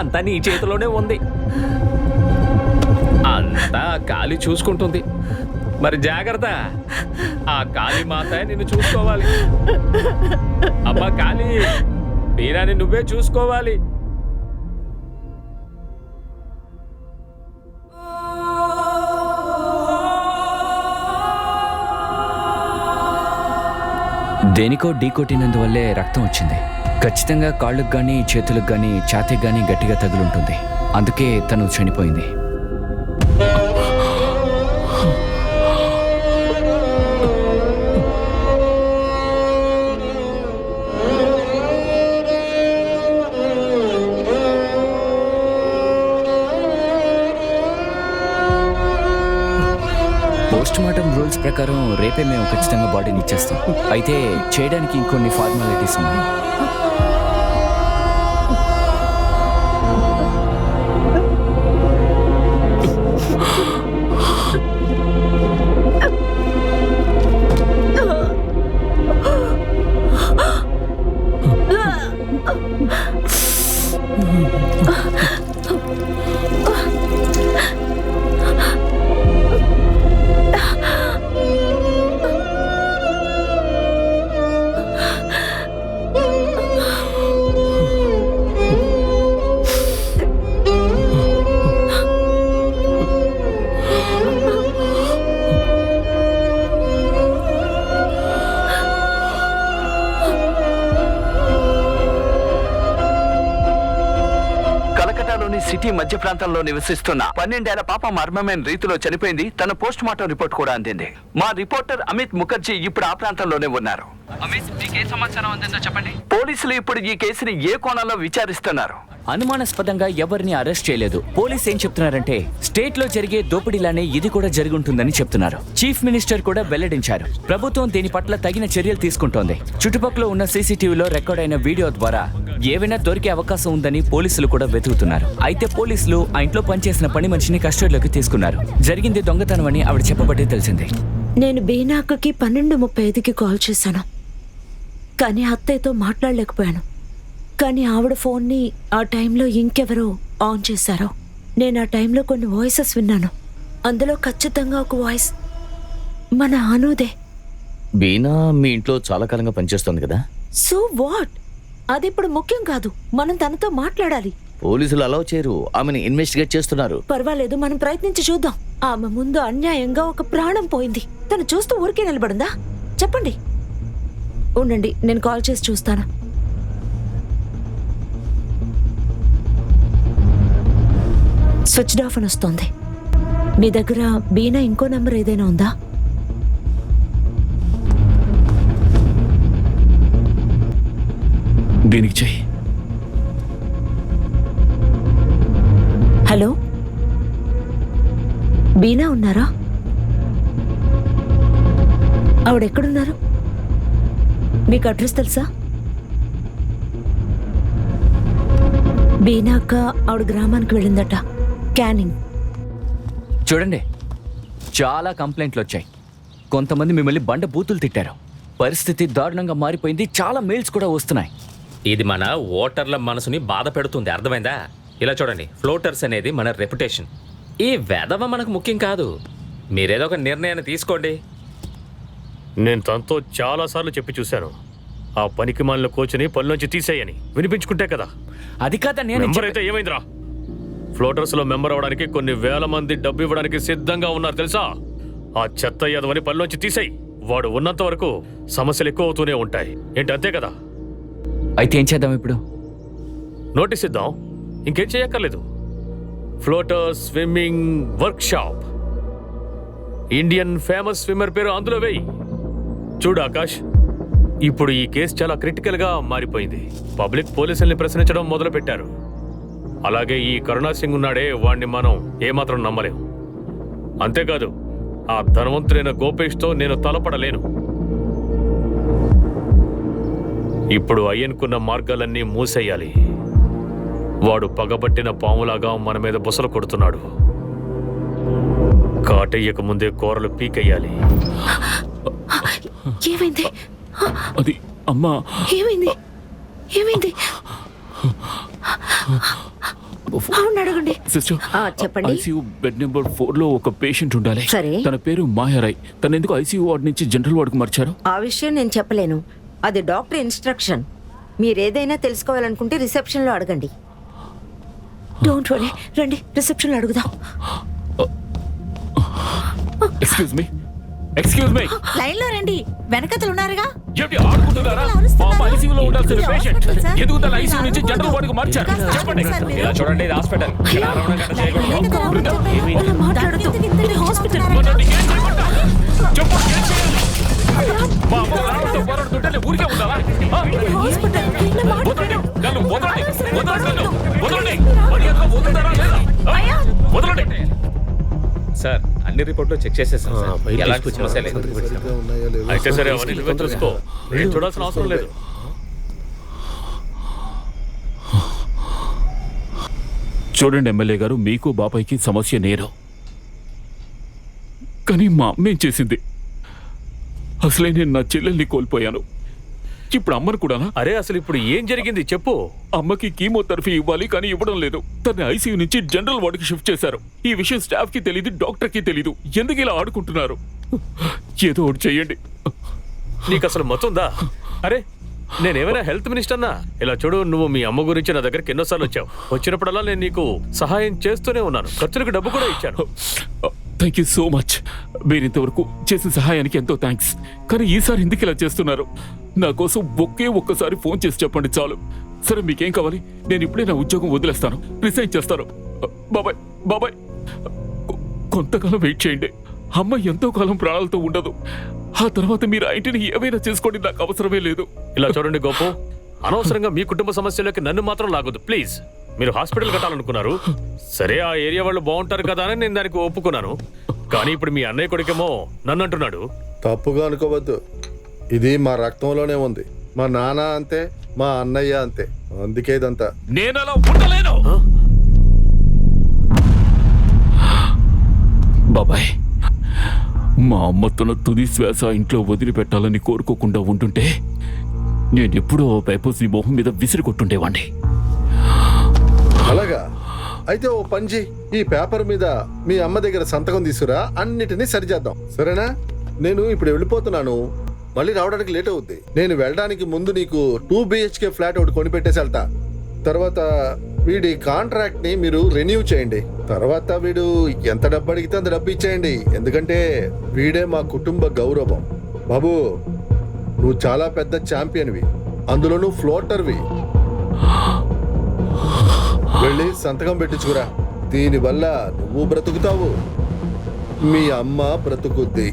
అంతా నీ చేతిలోనే ఉంది. అంతా కాలి చూసుకుంటుంది. మరి జాగ్రత్త, ఆ కాళీ మాత నిన్ను చూసుకోవాలి. అబ్బా కాళీ, బీనాని నువ్వే చూసుకోవాలి. దేనికో ఢీ కొట్టినందువల్లే రక్తం వచ్చింది. ఖచ్చితంగా కాళ్ళకు కానీ చేతులకు కానీ ఛాతీకి కానీ గట్టిగా తగులుంటుంది. అందుకే తను చనిపోయింది. పోస్ట్ మార్టం రూల్స్ ప్రకారం రేపే మేము ఖచ్చితంగా బాడీని ఇచ్చేస్తాం. అయితే చేయడానికి ఇంకొన్ని ఫార్మాలిటీస్ ఉన్నాయి. సిటీ మధ్య ప్రాంతంలో నివసిస్తున్న 12 ఏళ్ల పాప మర్మమైన రీతిలో చనిపోయింది. తన పోస్ట్ మార్టం రిపోర్ట్ కూడా అందింది. మా రిపోర్టర్ అమిత్ ముఖర్జీ ఇప్పుడు ఆ ప్రాంతంలోనే ఉన్నారు. అమిత్, మీకు ఏ సమాచారం అందిందో చెప్పండి. పోలీసులు ఇప్పుడు ఈ కేసుని ఏ కోణంలో విచారిస్తున్నారు? అనుమానాస్పదంగా ఎవరిని అరెస్ట్ చేయలేదు. పోలీస్ ఏం చెప్తున్నారంటే స్టేట్ లో జరిగే దోపిడీలానే ఇది కూడా జరిగి ఉంటుందని చెప్తున్నారు. చీఫ్ మినిస్టర్ కూడా వెల్లడించారు. ప్రభుత్వం దీని పట్ల తగిన చర్యలు తీసుకుంటోంది. చుట్టుపక్కల ఉన్న సీసీటీవీలో రికార్డ్ అయిన వీడియో ద్వారా ఏవైనా దొరికే అవకాశం ఉందని పోలీసులు కూడా వెతుకుతున్నారు. అయితే పోలీసులు ఆ ఇంట్లో పనిచేసిన పని మనిషిని కస్టడీలోకి తీసుకున్నారు. జరిగింది దొంగతనం అని ఆవిడ చెప్పబట్టి తెలిసింది. నేను బీనాక్కకి 12:35కి కాల్ చేశాను, కానీ అత్తయ్యతో మాట్లాడలేకపోయాను. కానీ ఆవిడ ఫోన్ని ఆ టైంలో ఇంకెవరో ఆన్ చేశారో. నేను ఆ టైంలో కొన్ని వాయిసెస్ విన్నాను. అందులో ఖచ్చితంగా ఒక వాయిస్ మన అనుదే. బీనా మీ ఇంట్లో చాలా కాలంగా పనిచేస్తుంది కదా? So what? అది ఇప్పుడు ముఖ్యం కాదు. మనం తనతో మాట్లాడాలి. పోలీసులు అలౌ చేయరు. ఆమెను ఇన్వెస్టిగేట్ చేస్తున్నారు. పర్వాలేదు, మనం ప్రయత్నించి చూద్దాం. ఆమె ముందు అన్యాయంగా ఒక ప్రాణం పోయింది. తను చూస్తూ ఊరికే నిలబడిందా? చెప్పండి. ఉండండి, నేను కాల్ చేసి చూస్తాను. స్విచ్డ్ ఆఫ్ అని వస్తోంది. మీ దగ్గర బీనా ఇంకో నంబర్ ఏదైనా ఉందా? దీనికి చెయ్యి. హలో, బీనా ఉన్నారా? ఆవిడెక్కడున్నారు? మీకు అడ్రస్ తెలుసా? బీనా అక్క ఆవిడ గ్రామానికి వెళ్ళిందట, క్యానింగ్. చూడండి, చాలా కంప్లైంట్లు వచ్చాయి. కొంతమంది మిమ్మల్ని బండ బూతులు తిట్టారు. పరిస్థితి దారుణంగా మారిపోయింది. చాలా మెయిల్స్ కూడా వస్తున్నాయి. ఇది మన ఓటర్ల మనసుని బాధ పెడుతుంది, అర్థమైందా? ఇలా చూడండి, ఫ్లోటర్స్ అనేది మన రెప్యుటేషన్. ఈ వెధవ మనకు ముఖ్యం కాదు. మీరేదో ఒక నిర్ణయాన్ని తీసుకోండి. నేను తనతో చాలాసార్లు చెప్పి చూశాను, ఆ పనికి మాలిన కోచ్ని పనిలోంచి తీసేయని. వినిపించుకుంటే కదా. అది కాదని మెంబర్ అయితే ఏమైందిరా? ఫ్లోటర్స్ లో మెంబర్ అవడానికి కొన్ని వేల మంది డబ్బు ఇవ్వడానికి సిద్ధంగా ఉన్నారు తెలుసా? ఆ చెత్త యాదవని పనిలోంచి తీసేయి. వాడు ఉన్నంత వరకు సమస్యలు ఎక్కువ అవుతూనే ఉంటాయి. ఏంటి, అంతే కదా? అయితే ఏం చేద్దాం ఇప్పుడు? నోటీస్ ఇద్దాం. ఇంకేం చేయక్కర్లేదు. Floater swimming work shop, Indian famous swimmer పేరు అందులో వేయి. చూడు ఆకాష్, ఇప్పుడు ఈ కేసు చాలా క్రిటికల్ గా మారిపోయింది. పబ్లిక్ పోలీసుల్ని ప్రశ్నించడం మొదలు పెట్టారు. అలాగే ఈ కరుణా సింగ్ ఉన్నాడే, వాణ్ణి మనం ఏమాత్రం నమ్మలేం. అంతేకాదు, ఆ ధనవంతుడైన గోపేష్తో నేను తలపడలేను. ఇప్పుడు అయ్యనుకున్న మార్గాలన్నీ మూసేయాలి. వాడు పగబట్టిన పాములాగా మన మీద బుసలు కొడుతున్నాడు. కాటయ్యక ముందే కూరలు పీకెయ్యాలి. ఏమైంది? అది అమ్మా. ఏమైంది? ఏమైంది? అడగండి. చెప్పండి. ఐసీయూ బెడ్ నెంబర్ 4లో ఒక పేషెంట్ ఉండాలి. సరే. తన పేరు మాయారాయ్. తను ఎందుకు ఐసీయూ వార్డ్ నుంచి జనరల్ వార్డుకు మార్చారు? ఆ విషయం నేను చెప్పలేను. అది డాక్టర్ ఇన్స్ట్రక్షన్. మీరేదైనా తెలుసుకోవాలనుకుంటే రిసెప్షన్లో అడగండి. డోంట్ వరీ, రండి రిసెప్షన్లో అడుగుదాం. Excuse me, excuse me. లైన్లో రండి, వెనకతలు ఉన్నారుగా. ఏంటి ఆడుకుంటున్నారా? పాప ఐసీయూలో ఉండాల్సిన పేషెంట్ ఎందుకు తన ఐసీయూ నుంచి జనరల్ వార్డుకు మార్చారు? చెప్పండి. ఇలా చూడండి, ఇది హాస్పిటల్. ఇలా అరవడం చేయకూడదు. మాట్లాడుతూ హాస్పిటల్. మనల్ని ఏం చేయమంటారు? చెప్పండి, ఏం చేయాలి? మా అమ్మ రావడంతో పోరాడుతుంటే ఊరికే ఉండాలా? వదలండి, నన్ను వదలండి, వదలండి, నన్ను వదలండి. మర్యాదగా వదులుతారా లేదా? వదలండి. సార్ అన్ని రిపోర్ట్లు చెక్ చేసేసాం సార్. ఫైల్ ఎలాంటి తీసుకొచ్చావా? సమస్య లేదు. సరిగ్గా ఉన్నాయో లేవో. అయితే సరే అవన్నీ నువ్వే చూసుకో, నేను చూడాల్సిన అవసరం లేదు. చూడండి ఎమ్మెల్యే గారు, మీకు బాబాయ్కి సమస్య నేరు, కానీ మా అమ్మ ఏం చేసింది? అసలే నేను నా చెల్లెల్ని కోల్పోయాను, ఇప్పుడు అమ్మను కూడానా? అరే అసలు ఇప్పుడు ఏం జరిగింది చెప్పు. అమ్మకి కీమోథెరపీ ఇవ్వాలి కానీ ఇవ్వడం లేదు. తన ఐసీయూ నుంచి జనరల్ వార్డుకి షిఫ్ట్ చేశారు. ఈ విషయం స్టాఫ్ కి తెలీదు, డాక్టర్ కి తెలీదు. ఎందుకు ఇలా ఆడుకుంటున్నారు? ఏదో ఒకటి చెయ్యండి. నీకు అసలు మతుందా? అరే నేనేమైనా హెల్త్ మినిస్టర్నా? ఇలా చూడు, నువ్వు మీ అమ్మ గురించి నా దగ్గరికి ఎన్నోసార్లు వచ్చావు. వచ్చినప్పుడల్లా నేను నీకు సహాయం చేస్తూనే ఉన్నాను, ఖర్చులకు డబ్బు కూడా ఇచ్చాను. Thank you so much. మీరు ఇంతవరకు చేసిన సహాయానికి ఎంతో థ్యాంక్స్. కానీ ఈసారి ఎందుకు ఇలా చేస్తున్నారు? నా కోసం ఒక్కసారి ఫోన్ చేసి చెప్పండి చాలు. సరే మీకేం కావాలి? నేను ఇప్పుడే నా ఉద్యోగం వదిలేస్తాను, రిజైన్ చేస్తాను. బాబాయ్ బాబాయ్, కొంతకాలం వెయిట్ చేయండి. అమ్మ ఎంతో కాలం ప్రాణాలతో ఉండదు. ఆ తర్వాత మీరు ఆ ఇంటిని ఏమైనా చేసుకోండి, నాకు అవసరమే లేదు. ఇలా చూడండి గోపు, అనవసరంగా మీ కుటుంబ సమస్యలోకి నన్ను మాత్రం లాగొద్దు ప్లీజ్. మీరు హాస్పిటల్ కట్టాలనుకున్నారు, సరే ఆ ఏరియా వాళ్ళు బాగుంటారు కదా అని నేను దానికి ఒప్పుకున్నాను. కానీ ఇప్పుడు మీ అన్నయ్య కొడుకేమో నన్ను అంటున్నాడు. తప్పుగా అనుకోవద్దు, ఇది మా రక్తంలోనే ఉంది. మా నాన్న అంతే, మా అన్నయ్య అంతే, అందుకే ఇదంతా. నేను అలా ఉండలేను. బాబాయ్, మా అమ్మ తన తుది శ్వాస ఇంట్లో వదిలిపెట్టాలని కోరుకోకుండా ఉంటుంటే నేను ఎప్పుడో పైపోసి మొహం మీద విసిరి కొట్టుండేవాణ్ణి. అలాగా? అయితే ఓ పంజి, ఈ పేపర్ మీద మీ అమ్మ దగ్గర సంతకం తీసుకురా, అన్నిటినీ సరిచేద్దాం, సరేనా? నేను ఇప్పుడు వెళ్ళిపోతున్నాను, మళ్ళీ రావడానికి లేట్ అవుద్ది. నేను వెళ్ళడానికి ముందు నీకు 2 BHK ఫ్లాట్ ఒకటి కొనిపెట్టేసి వెళ్తా. తర్వాత వీడి కాంట్రాక్ట్ ని మీరు రెన్యూ చేయండి. తర్వాత వీడు ఎంత డబ్బు అడిగితే అంత డబ్బు ఇచ్చేయండి, ఎందుకంటే వీడే మా కుటుంబ గౌరవం. బాబు, నువ్వు చాలా పెద్ద ఛాంపియన్వి, అందులోనూ ఫ్లోటర్వి. వెళ్ళి సంతకం పెట్టించుకురా. దీనివల్ల నువ్వు బ్రతుకుతావు, మీ అమ్మ బ్రతుకుద్ది.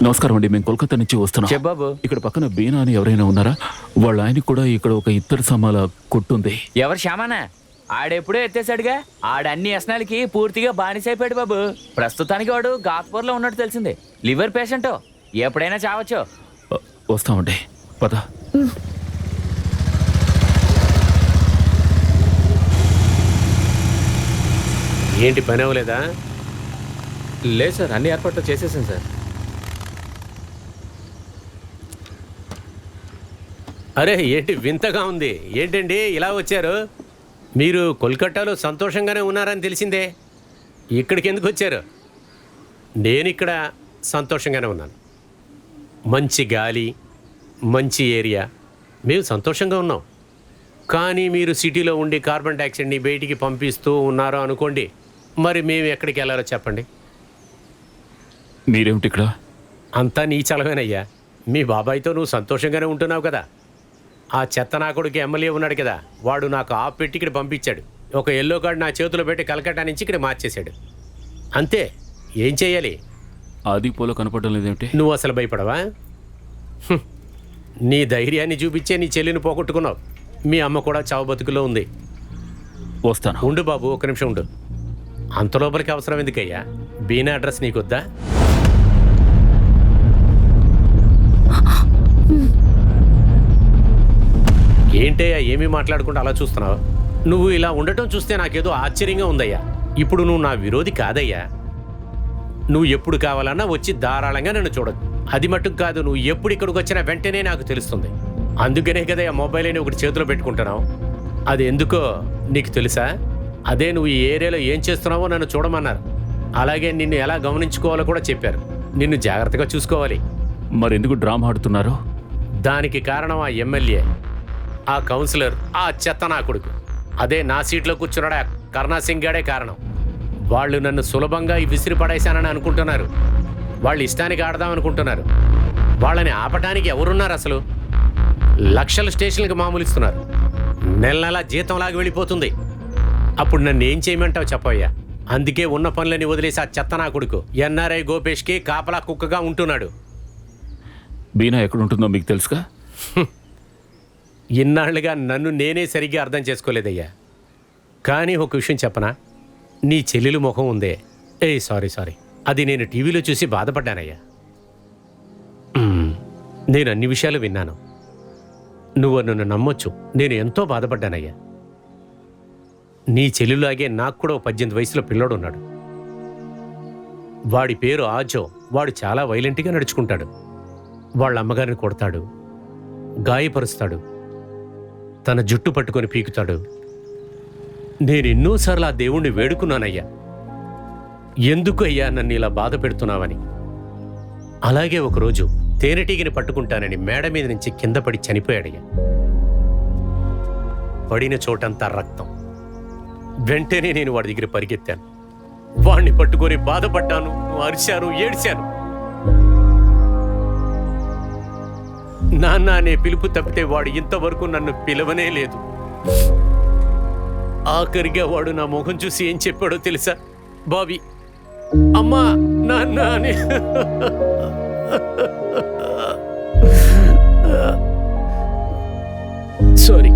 నమస్కారం అండి, మేము కోల్కతా నుంచి వస్తున్నాం. చెప్పాబు. ఇక్కడ పక్కన బీనా అని ఎవరైనా ఉన్నారా? వాళ్ళ ఆయనకి కూడా ఇక్కడ ఒక ఇత్తడి సామాల కొట్టుంది. ఎవరు శ్యామానా? ఆడెప్పుడో ఎత్తేసాడుగా. ఆడన్ని వ్యసనాలకి పూర్తిగా బానిసైపోయాడు బాబు. ప్రస్తుతానికి వాడు గాత్పూర్లో ఉన్నట్టు తెలిసింది. లివర్ పేషెంట్, ఎప్పుడైనా చావచ్చు. వస్తామండి, పద. ఏంటి పని అవ్వలేదా? లేదు సార్, అన్ని ఏర్పాట్లు చేసేసాను సార్. అరే ఏంటి వింతగా ఉంది, ఏంటండి ఇలా వచ్చారు? మీరు కోల్కతాలో సంతోషంగానే ఉన్నారని తెలిసిందే, ఇక్కడికి ఎందుకు వచ్చారు? నేను ఇక్కడ సంతోషంగానే ఉన్నాను. మంచి గాలి, మంచి ఏరియా, మేము సంతోషంగా ఉన్నాం. కానీ మీరు సిటీలో ఉండి కార్బన్ డైఆక్సైడ్ని బయటికి పంపిస్తూ ఉన్నారో అనుకోండి, మరి మేము ఎక్కడికి వెళ్ళాలో చెప్పండి. మీరేమిటి ఇక్కడ? అంతా నీ చలవేనయ్యా. మీ బాబాయ్తో నువ్వు సంతోషంగానే ఉంటున్నావు కదా. ఆ చెత్త నా కొడుకు ఎమ్మెల్యే ఉన్నాడు కదా, వాడు నాకు ఆప్ పెట్టి ఇక్కడ పంపించాడు. ఒక ఎల్లో కార్డు నా చేతిలో పెట్టి కలకట్టా నుంచి ఇక్కడ మార్చేశాడు. అంతే, ఏం చెయ్యాలి? ఆది పోలో కనపడడం లేదేమిటి? నువ్వు అసలు భయపడవా? నీ ధైర్యాన్ని చూపించే నీ చెల్లిని పోగొట్టుకున్నావు. మీ అమ్మ కూడా చావు బతుకులో ఉంది. వస్తాను. ఉండు బాబు, ఒక నిమిషం ఉండు. అంత లోపలికి అవసరం ఎందుకయ్యా? బీనా అడ్రస్ నీకొద్దా? ఏంటయ్యా ఏమీ మాట్లాడకుండా అలా చూస్తున్నావు? నువ్వు ఇలా ఉండటం చూస్తే నాకేదో ఆశ్చర్యంగా ఉందయ్యా. ఇప్పుడు నువ్వు నా విరోధి కాదయ్యా. నువ్వు ఎప్పుడు కావాలన్నా వచ్చి ధారాళంగా నన్ను చూడదు. అది మట్టుకు కాదు, నువ్వు ఎప్పుడు ఇక్కడికి వచ్చినా వెంటనే నాకు తెలుస్తుంది. అందుకనే కదయ్యా మొబైల్ అని ఒకటి చేతిలో పెట్టుకుంటున్నావు. అది ఎందుకో నీకు తెలుసా? అదే నువ్వు ఈ ఏరియాలో ఏం చేస్తున్నావో నన్ను చూడమన్నారు. అలాగే నిన్ను ఎలా గమనించుకోవాలో కూడా చెప్పారు. నిన్ను జాగ్రత్తగా చూసుకోవాలి. మరెందుకు డ్రామా ఆడుతున్నారు? దానికి కారణం ఆ ఎమ్మెల్యే, ఆ కౌన్సిలర్, ఆ చెత్త నా కొడుకు. అదే నా సీట్లో కూర్చున్నాడు ఆ కరుణాసింగ్ గాడే కారణం. వాళ్ళు నన్ను సులభంగా విసిరి పడేశానని అనుకుంటున్నారు. వాళ్ళు ఇష్టానికి ఆడదాం అనుకుంటున్నారు. వాళ్ళని ఆపటానికి ఎవరున్నారు అసలు? లక్షల స్టేషన్లకు మామూలు ఇస్తున్నారు. నెల నెలా జీతంలాగా వెళ్ళిపోతుంది. అప్పుడు నన్ను ఏం చేయమంటావు చెప్పయ్యా? అందుకే ఉన్న పనులని వదిలేసి ఆ చెత్త నా కొడుకు ఎన్ఆర్ఐ గోపేష్కి కాపలా కుక్కగా ఉంటున్నాడు. బీనా ఎక్కడుంటుందో మీకు తెలుసుగా? ఇన్నాళ్లుగా నన్ను నేనే సరిగ్గా అర్థం చేసుకోలేదయ్యా. కానీ ఒక విషయం చెప్పనా? నీ చెల్లెలు ముఖం ఉందే, సారీ అది నేను టీవీలో చూసి బాధపడ్డానయ్యా. నేను అన్ని విషయాలు విన్నాను. నువ్వు నన్ను నమ్మొచ్చు, నేను ఎంతో బాధపడ్డానయ్యా. నీ చెల్లులాగే నాకు కూడా 18 వయసులో పిల్లోడు ఉన్నాడు. వాడి పేరు ఆజో. వాడు చాలా వైలెంట్గా నడుచుకుంటాడు. వాళ్ళ అమ్మగారిని కొడతాడు, గాయపరుస్తాడు, తన జుట్టు పట్టుకొని పీకుతాడు. నేను ఎన్నోసార్లు ఆ దేవుణ్ణి వేడుకున్నానయ్యా, ఎందుకు అయ్యా నన్ను ఇలా బాధ పెడుతున్నావని. అలాగే ఒకరోజు తేనెటీగని పట్టుకుంటానని మేడ మీద నుంచి కింద పడి చనిపోయాడయ్యా. పడిన చోటంతా రక్తం. వెంటనే నేను వాడి దగ్గర పరిగెత్తాను. వాణ్ణి పట్టుకొని బాధపడ్డాను, అరిశాను, ఏడ్చాను. నాన్న అనే పిలుపు తప్పితే వాడు ఇంతవరకు నన్ను పిలవనే లేదు. ఆఖరిగా వాడు నా ముఖం చూసి ఏం చెప్పాడో తెలుసా? బాబీ, అమ్మా, నాన్న అని. సారీ.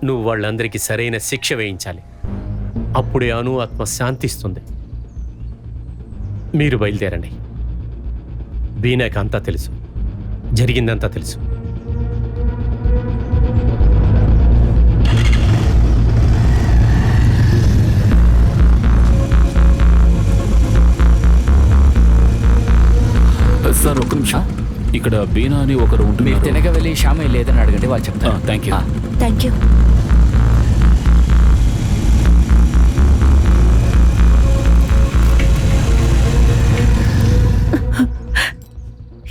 నువ్వు వాళ్ళందరికీ సరైన శిక్ష వేయించాలి. అప్పుడే అను ఆత్మ శాంతిస్తుంది. మీరు బయలుదేరండి. బీనాకి అంతా తెలుసు, జరిగిందంతా తెలుసు. సార్ ఒక్క నిమిషం. ఇక్కడ బీనా అని ఒకరు మీరు ఉంటున్నారు. తినగా వెళ్ళి షామే లేదని అడగండి, వాళ్ళు చెప్తారు. Thank you. Thank you.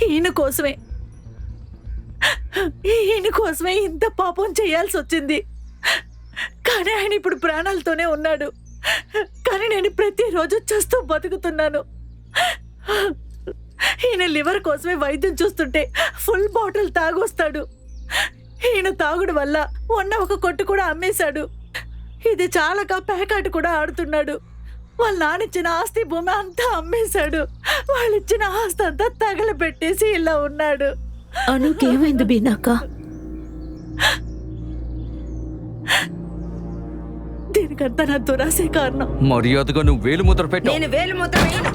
ఈయన కోసమే ఇంత పాపం చేయాల్సి వచ్చింది. కానీ ఆయన ఇప్పుడు ప్రాణాలతోనే ఉన్నాడు. కానీ నేను ప్రతిరోజు చూస్తూ బతుకుతున్నాను. ఈయన లివర్ కోసమే వైద్యం చూస్తుంటే ఫుల్ బాటిల్ తాగొస్తాడు. ఈయన తాగుడు వల్ల ఉన్న ఒక కొట్టు కూడా అమ్మేశాడు. ఇది చాలాగా పేకాట కూడా ఆడుతున్నాడు. వాళ్ళ నానిచ్చిన ఆస్తి భూమి అంతా అమ్మేశాడు. వాళ్ళిచ్చిన ఆస్తి అంతా తగలబెట్టేసి ఇలా ఉన్నాడు. అనుకేమైంది బీనాక? దీనికంతా నా దురాశే కారణం. మర్యాదగా నువ్వు వేలు ముద్ర పెట్టు. నేను వేలు ముద్ర వేయను.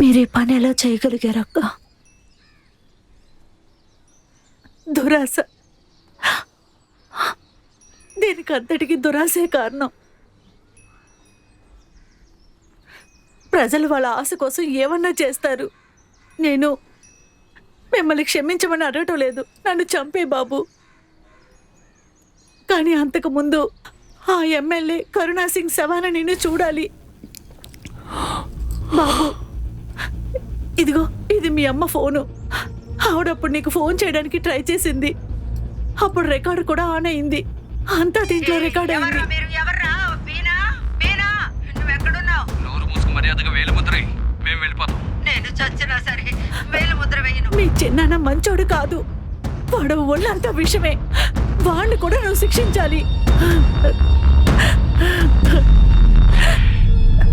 మీరు ఈ పని ఎలా చేయగలిగారక్క? దురాశ. దీనికి అంతటికి దురాశే కారణం. ప్రజలు వాళ్ళ ఆశ కోసం ఏమన్నా చేస్తారు. నేను మిమ్మల్ని క్షమించమని అడగటం లేదు, నన్ను చంపే బాబు. కానీ అంతకుముందు ఆ ఎమ్మెల్యే కరుణా సింగ్ శవాన నేను చూడాలి. బాబు, ఇదిగో ఇది మీ అమ్మ ఫోను. ఆవిడప్పుడు నీకు ఫోన్ చేయడానికి ట్రై చేసింది. అప్పుడు రికార్డు కూడా ఆన్ అయింది. అంతా దీంట్లో రికార్డ్ అయింది. మీ చిన్నాన్న మంచోడు కాదు, వాడు ఒళ్ళంతా విషమే. వాడిని కూడా నువ్వు శిక్షించాలి.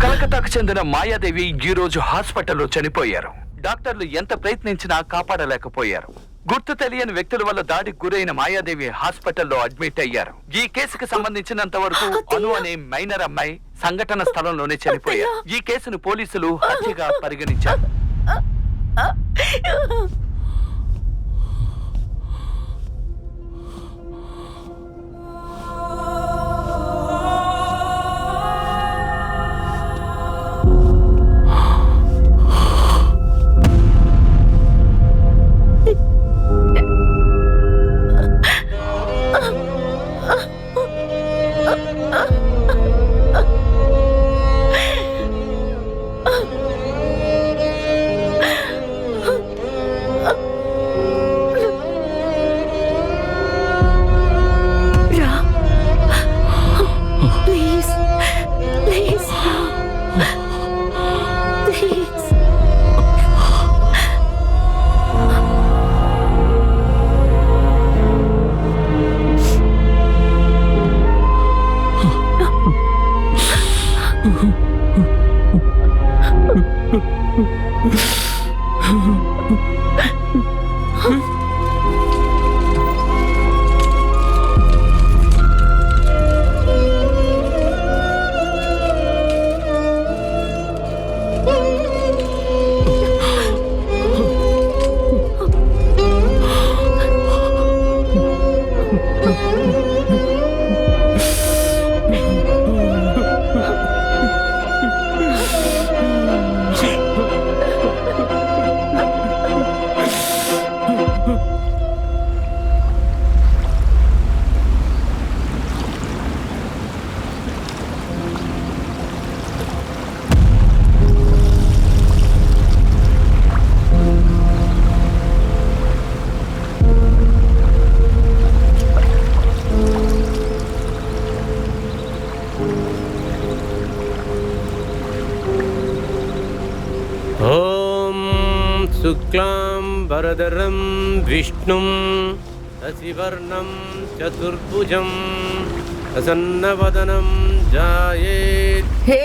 కలకత్తాకు చెందిన మాయాదేవి ఈ రోజు హాస్పిటల్లో చనిపోయారు. డాక్టర్లు ఎంత ప్రయత్నించినా కాపాడలేకపోయారు. గుర్తు తెలియని వ్యక్తుల వల్ల దాడికి గురైన మాయాదేవి హాస్పిటల్లో అడ్మిట్ అయ్యారు. ఈ కేసుకు సంబంధించినంత వరకు అను అనే మైనర్ అమ్మాయి సంఘటన స్థలంలోనే చనిపోయారు. ఈ కేసును పోలీసులు హత్యగా పరిగణించారు. ఓం శుక్లాం వరదరం విష్ణుం శశివర్ణం చతుర్భుజం ప్రసన్నవదనం జాయేత్. హే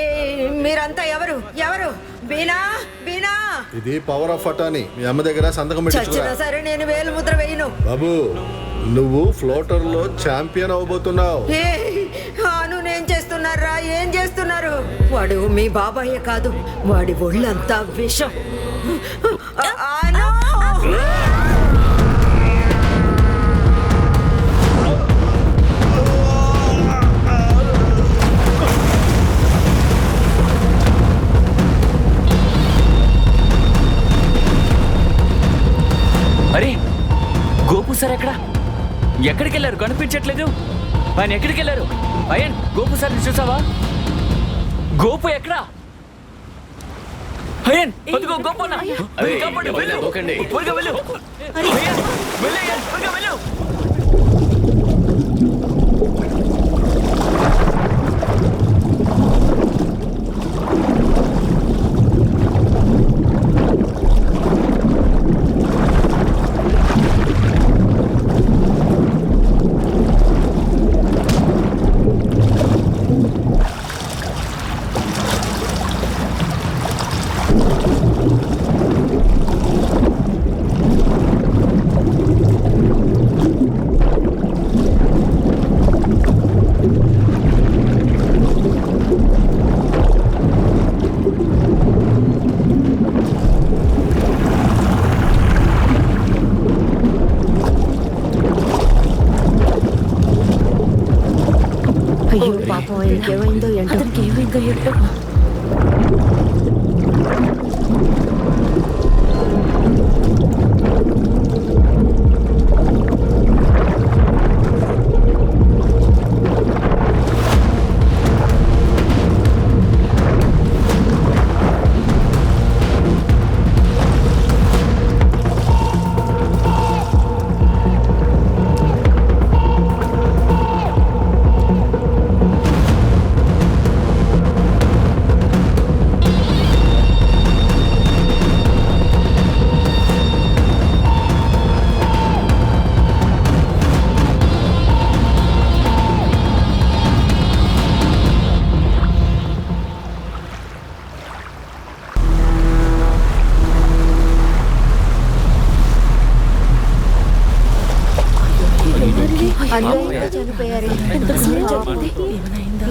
మీరంతా ఎవరు ఎవరు బీనా బీనా ఇది పవర్ ఆఫ్ అటానీ. మీ అమ్మ దగ్గర సంతకం చచ్చినా పెట్టించుకురా. సరే నేను వేలు ముద్ర వేయను. బాబు నువ్వు ఫ్లోటర్ లో ఛాంపియన్ అవబోతున్నావు. హే అను నేను చేస్తున్నారా? ఏం చేస్తున్నారు? వాడు మీ బాబాయే కాదు, వాడి ఒళ్ళంతా విషం. అను! అరే గోపు సార్ ఎక్కడికి వెళ్ళారు? కనిపించట్లేదు. ఆయన ఎక్కడికి వెళ్ళారు? అయ్యన్ గోపు సార్ని చూసావా? గోపు ఎక్కడా? అయ్యన్ అదిగో గోపు అన్న. అరే, కాపాడు, ఎవరైనా వెళ్ళు. దూకండి. త్వరగా వెళ్ళు. అయ్యన్, వెళ్ళు అయ్యన్, త్వరగా వెళ్ళు. అయ్యో పాపం, ఆయనకి ఏమైందో ఏంటో. అతనికి ఏమైందో ఏంటో. అన్యాయంగా చనిపోయారు.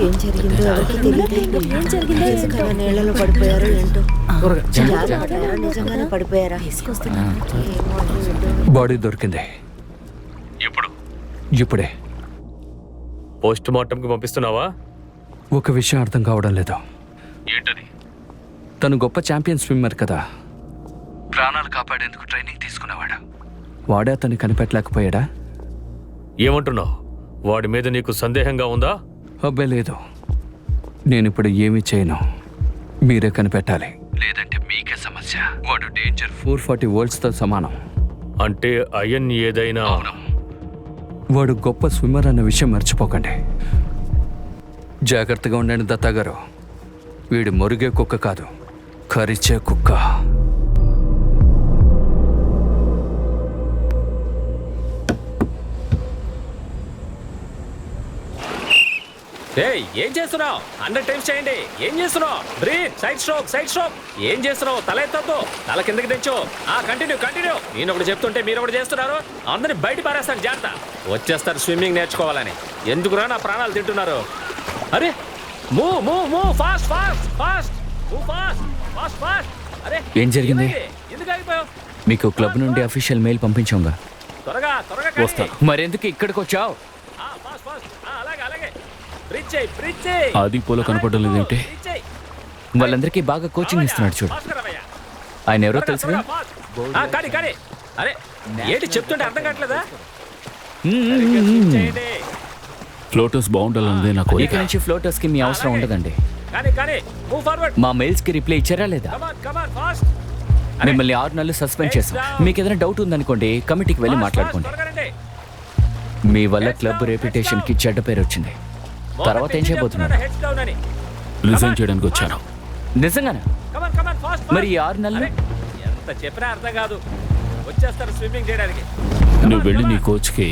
ఏం జరిగిందో ఎవరికి తెలియదు. ఎందుకలా నీళ్ళలో పడిపోయారో ఏంటో. జారిపడ్డారా? నిజంగానే పడిపోయారా? బాడీ దొరికింది. ఇప్పుడే. పోస్ట్ మార్టంకి పంపిస్తున్నావా? ఒక విషయం అర్థం కావడం లేదు. ఏంటది? తను గొప్ప ఛాంపియన్ స్విమ్మర్ కదా, ప్రాణాలు కాపాడేందుకు ట్రైనింగ్ తీసుకునేవాడు. వాడే అతన్ని కనిపెట్టలేకపోయాడా? ఏమంటున్నావు? వాడి మీద నీకు సందేహంగా ఉందా? అబ్బే లేదు. నేనిప్పుడు ఏమీ చేయను, మీరే కనిపెట్టాలి. లేదంటే మీకే సమస్య. వాడు డేంజర్ 440 వోల్ట్స్తో సమానం. అంటే అయన్ ఏదైనా వాడు గొప్ప స్విమ్మర్ అన్న విషయం మర్చిపోకండి. జాగ్రత్తగా ఉండండి దత్తా గారు. వీడు మురిగే కుక్క కాదు, కరిచే కుక్క. ఏయ్ ఏం చేస్తున్నావు 100 టైమ్స్ చేయండి. ఏం చేస్తున్నావు? Breathe, side stroke. ఏం చేస్తున్నావు? తల ఎత్తొద్దు, తల కిందకి తెచ్చు. కంటిన్యూ. నేను ఒకటి చెప్తుంటే మీరు ఒకటి చేస్తున్నారు. అందరిని బయట పారేస్తాను, జాగ్రత్త. వచ్చేస్తారు స్విమ్మింగ్ నేర్చుకోవాలని. ఎందుకురా నా ప్రాణాలు తింటున్నారు? అరే మూవ్ ఫాస్ట్. అరే ఏం జరిగింది? ఎందుకు ఆగిపోయావు? మీకు క్లబ్ నుండి అఫీషియల్ మెయిల్ పంపించాంగా. త్వరగా వస్తా. మరెందుకు ఇక్కడికి వచ్చావు? ఫాస్ట్. అలాగే బ్రీత్ చేయి. ఆది పోలో కనపడడం లేదేంటి? వాళ్ళందరికీ బాగా కోచింగ్ ఇస్తున్నాడు చూడు. ఆయన ఎవరో తెలుసుగా? కానీ అరే ఏంటి చెప్తుంటే అర్థం కావట్లేదా? ఫ్లోటర్స్ బాగుండాలన్నదే నా ఇక కోరిక. నుంచి ఫ్లోటర్స్ కి మీ అవసరం ఉండదండి. కానీ మూవ్ ఫార్వర్డ్. మా మెయిల్స్ కి రిప్లై ఇచ్చారా లేదా? Come on fast. మిమ్మల్ని 6 నెలలు సస్పెండ్ చేస్తాం. మీకు ఏదైనా డౌట్ ఉందనుకోండి, కమిటీకి వెళ్ళి మాట్లాడుకోండి. మీ వల్ల క్లబ్ రెప్యుటేషన్ కి చెడ్డ పేరు వచ్చింది. తర్వాత ఏం చేయబోతున్నారు? రిజైన్ చేయడానికి వచ్చాను. నిజంగానా? మరి ఈ 6 నెలలు ఎంత చెప్పినా అర్థం కాదు. వచ్చేస్తారు స్విమ్మింగ్ చేయడానికి. నువ్వు వెళ్ళి నీ కోచ్కి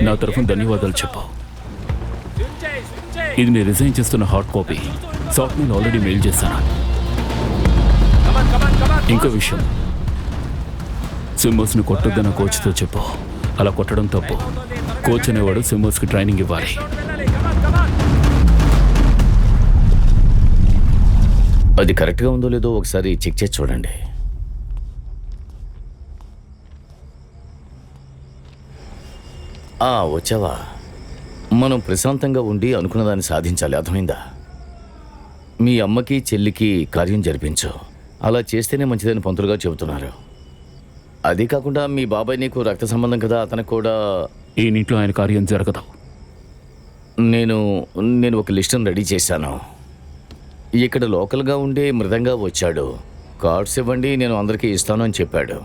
నా తరఫున ధన్యవాదాలు చెప్పు. ఇది నేను రిజైన్ చేస్తున్న hard copy. Soft mail already mail చేశాను. ఇంకో విషయం, స్విమ్మర్స్ని కొట్టొద్దన్న కోచ్తో చెప్పు. అలా కొట్టడం తప్పు. కోచ్ అనేవాడు స్విమ్మర్స్కి ట్రైనింగ్ ఇవ్వాలి. అది కరెక్ట్గా ఉందో లేదో ఒకసారి చెక్ చేసి చూడండి. వచ్చావా? మనం ప్రశాంతంగా ఉండి అనుకున్న దాన్ని సాధించాలి, అర్థమైందా? మీ అమ్మకి చెల్లికి కార్యం జరిపించు. అలా చేస్తేనే మంచిదని పంతులుగా చెబుతున్నారు. అదే కాకుండా మీ బాబాయ్ నీకు రక్త సంబంధం కదా, అతనికి కూడా. ఈ ఇంట్లో ఆయన కార్యం జరగదు. నేను ఒక లిస్టును రెడీ చేశాను. ఇక్కడ లోకల్గా ఉండే మృదంగా వచ్చాడు. కార్డ్స్ ఇవ్వండి, నేను అందరికీ ఇస్తాను అని చెప్పాడు.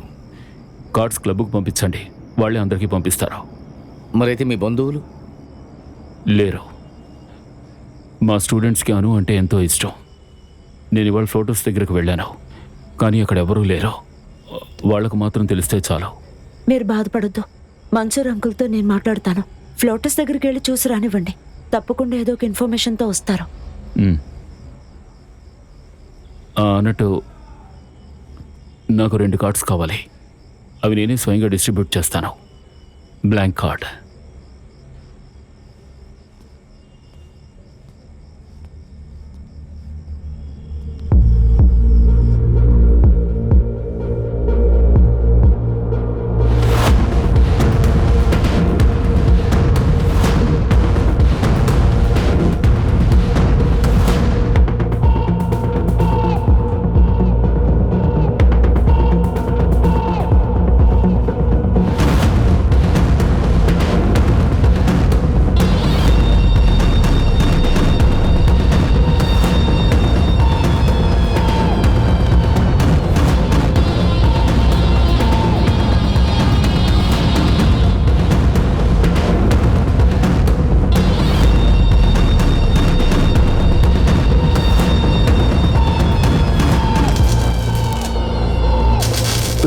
కార్డ్స్ క్లబ్కు పంపించండి, వాళ్ళే అందరికీ పంపిస్తారు. మరైతే మీ బంధువులు లేరు. మా స్టూడెంట్స్కి అను అంటే ఎంతో ఇష్టం. నేను ఇవాళ ఫొటోస్ దగ్గరకు వెళ్ళాను, కానీ అక్కడ ఎవరూ లేరు. వాళ్ళకు మాత్రం తెలిస్తే చాలు. మీరు బాధపడొద్దు. మన్సూర్ అంకుల్తో నేను మాట్లాడతాను. ఫ్లోటస్ దగ్గరికి వెళ్ళి చూసి రానివ్వండి. తప్పకుండా ఏదో ఒక ఇన్ఫర్మేషన్తో వస్తారు. అన్నట్టు నాకు 2 కార్డ్స్ కావాలి. అవి నేనే స్వయంగా డిస్ట్రిబ్యూట్ చేస్తాను. Blank card.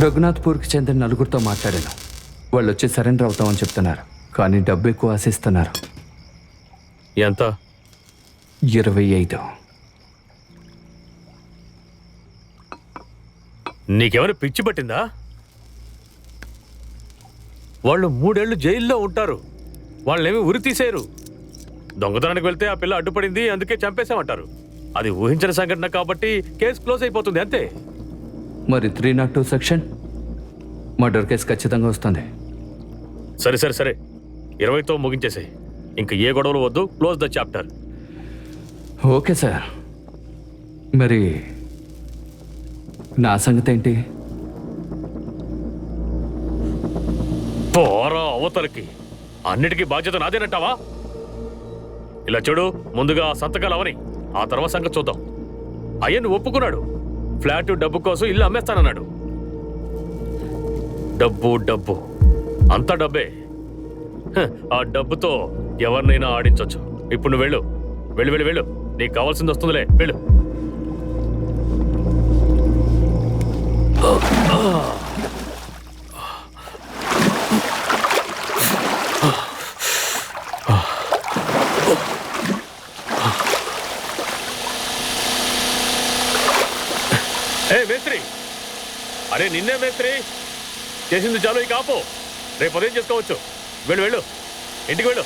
రఘునాథ్పూర్కి చెందిన 4 మాట్లాడాను. వాళ్ళు వచ్చి సరెండర్ అవుతామని చెప్తున్నారు, కానీ డబ్బు ఎక్కువ ఆశిస్తున్నారు. ఎంత? 25. నీకెవరు పిచ్చి పట్టిందా? వాళ్ళు 3 ఏళ్ళు జైల్లో ఉంటారు. వాళ్ళేమి ఉరి తీసేయరు. దొంగతనానికి వెళ్తే ఆ పిల్ల అడ్డుపడింది, అందుకే చంపేశామంటారు. అది ఊహించిన సంఘటన కాబట్టి కేసు క్లోజ్ అయిపోతుంది, అంతే. మరి 302 సెక్షన్ మర్డర్ కేసు ఖచ్చితంగా వస్తుంది. సరే 20తో ముగించేసాయి. ఇంక ఏ గొడవలు వద్దు. Close the chapter. Okay sir. మరి నా సంగతి ఏంటి? పోరా అవతలకి. అన్నిటికీ బాధ్యత నాదేనంటావా? ఇలా చూడు, ముందుగా సంతకాలు అవని, ఆ తర్వాత సంగతి చూద్దాం. అయ్యను ఒప్పుకున్నాడు. ఫ్లాట్ డబ్బు కోసం ఇల్లు అమ్మేస్తానన్నాడు. డబ్బు అంతా డబ్బే. ఆ డబ్బుతో ఎవరినైనా ఆడించవచ్చు. ఇప్పుడు నువ్వు వెళ్ళు. నీకు కావాల్సింది వస్తుందిలే, వెళ్ళు. అరే మేస్త్రి, అరే నిన్నే మేస్త్రి, చేసింది చాలు, ఇక ఆపు. రేపు ఉదయం చేసుకోవచ్చు. వెళ్ళు వెళ్ళు, ఇంటికి వెళ్ళు.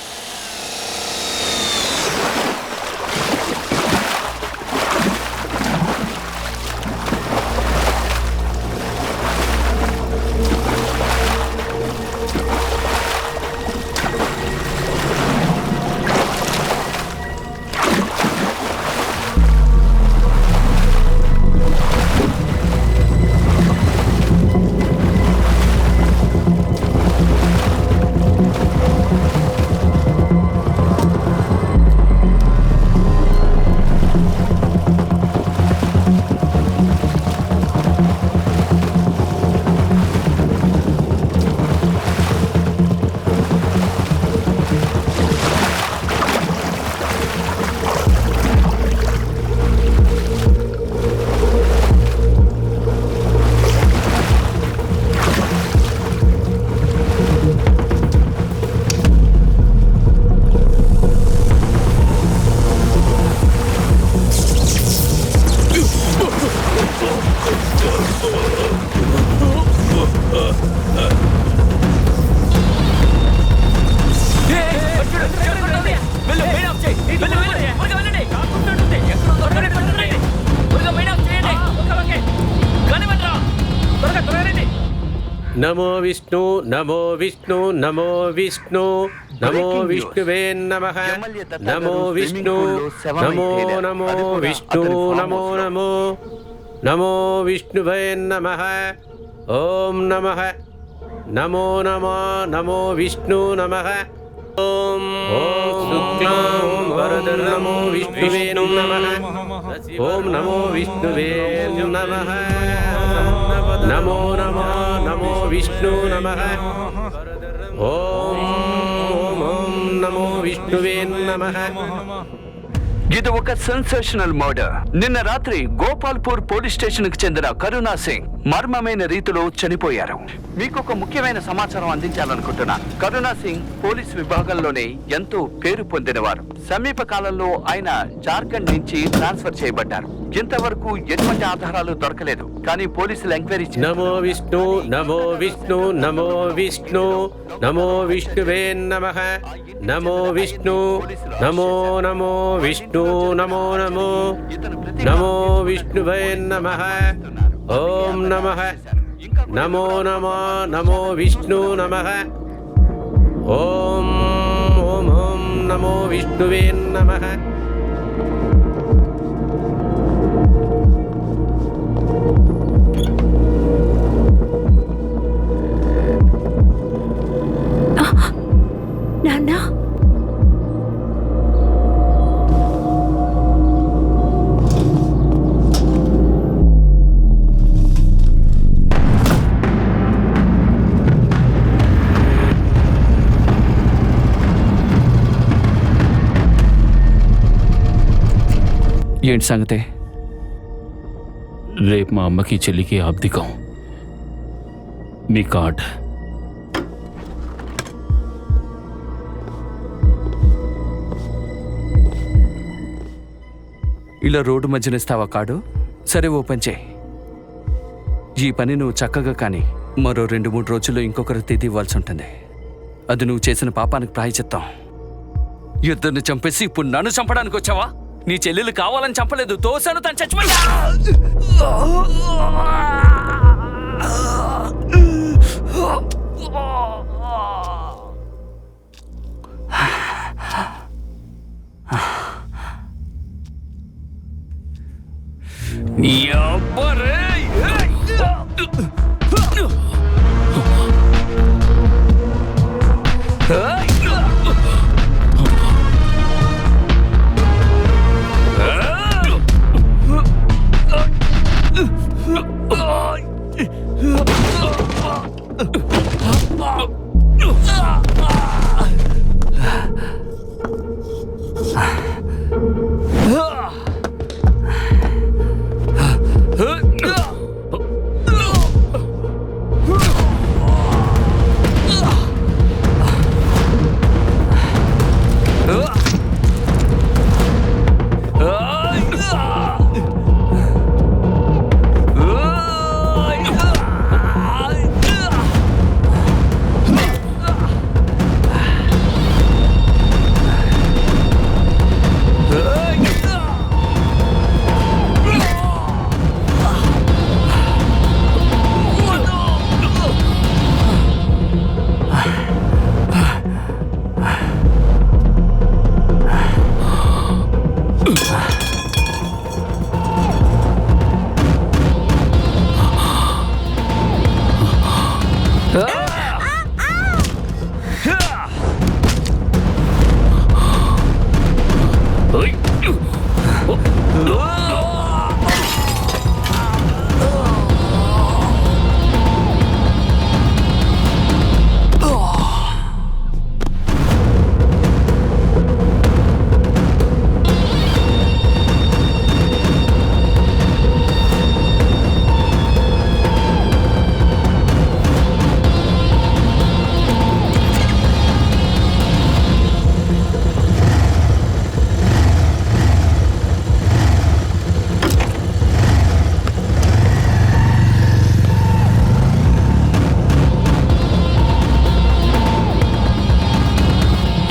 నమో విష్ణు నమో విష్ణు నమో విష్ణు నమో విష్ణువే నమః నమో విష్ణు నమో నమో విష్ణు నమో నమో నమో విష్ణువే నమః ఓం నమః నమో నమో నమో విష్ణు నమః ఓం శుక్లాం వరదర్ నమో విష్ణువే నమః ఓం నమో విష్ణువే నమః నమో నమో నమో విష్ణు నమః ఓం ఓం నమో విష్ణువే నమః. ఇది ఒక సెన్సేషనల్ మర్డర్. నిన్న రాత్రి గోపాల్పూర్ పోలీస్ స్టేషన్ కు చెందిన కరుణా సింగ్ మర్మమైన రీతిలో చనిపోయారు. మీకు ఒక ముఖ్యమైన సమాచారం అందించాలనుకుంటున్నా. కరుణా సింగ్ పోలీస్ విభాగంలోనే ఎంతో పేరు పొందినవారు. సమీప కాలంలో ఆయన జార్ఖండ్ నుంచి ట్రాన్స్ఫర్ చేయబడ్డారు. ఇంతవరకు ఎటువంటి ఆధారాలు దొరకలేదు, కానీ పోలీసులు ఎంక్వైరీ నమో విష్ణు నమో విష్ణు నమో విష్ణు నమో విష్ణువే నమః నమో విష్ణు నమో నమో విష్ణు నమో నమో నమో విష్ణువే నమః ఓం నమః నమో నమో నమో విష్ణు నమః ఓం ఓం ఓం నమో విష్ణువే నమః. నాన్న, ఏంటి సంగతే? రేపు మా అమ్మకి చెల్లికి అబ్దికం. మీ కార్డ్. ఇలా రోడ్డు మధ్యన ఇస్తావా కార్డు? సరే, ఓపెన్ చేయి. ఈ పని నువ్వు చక్కగా కానీ మరో 2-3 రోజుల్లో ఇంకొకరు తిథి ఇవ్వాల్సి ఉంటుంది. అది నువ్వు చేసిన పాపానికి ప్రాయచిత్తం. ఇద్దరిని చంపేసి ఇప్పుడు నన్ను చంపడానికి వచ్చావా? నీ చెల్లెలు కావాలని చంపలేదు, తోసాను, తను చచ్చిపోయా.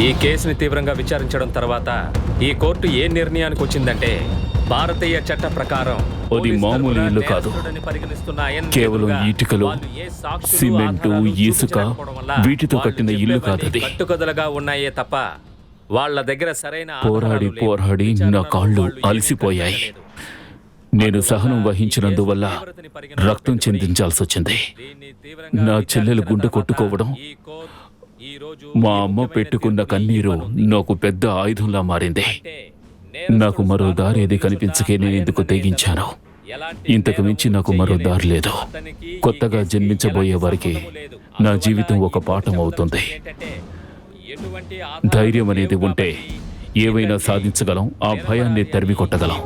ఈ కేసుని తీవ్రంగా విచారించడం తర్వాత ఈ కోర్టు ఏ నిర్ణయానికి వచ్చిందంటే భారతీయ చట్ట ప్రకారం అది మామూలు ఇల్లు కాదు. కేవలం ఇటుకలు, సిమెంటు, ఇసుక వీటితో కట్టిన ఇల్లు కాదు అది. కట్టుకదలుగా ఉన్నాయే తప్ప వాళ్ళ దగ్గర సరైన పోరాడి పోరాడి నా కాళ్ళు అలసిపోయాయి. నేను సహనం వహించినందువల్ల రక్తం చిందించాల్సి వచ్చింది. నా చెల్లెలు గుండె కొట్టుకోవడం, మా అమ్మ పెట్టుకున్న కన్నీరు నాకు పెద్ద ఆయుధంలా మారింది. నాకు మరో దారి ఏది కనిపించకే నేను ఎందుకు తెగించాను. ఇంతకు మించి నాకు మరో దారి లేదు. కొత్తగా జన్మించబోయే వారికి నా జీవితం ఒక పాఠం అవుతుంది. ధైర్యం అనేది ఉంటే ఏవైనా సాధించగలం, ఆ భయాన్ని తరిమి కొట్టగలం.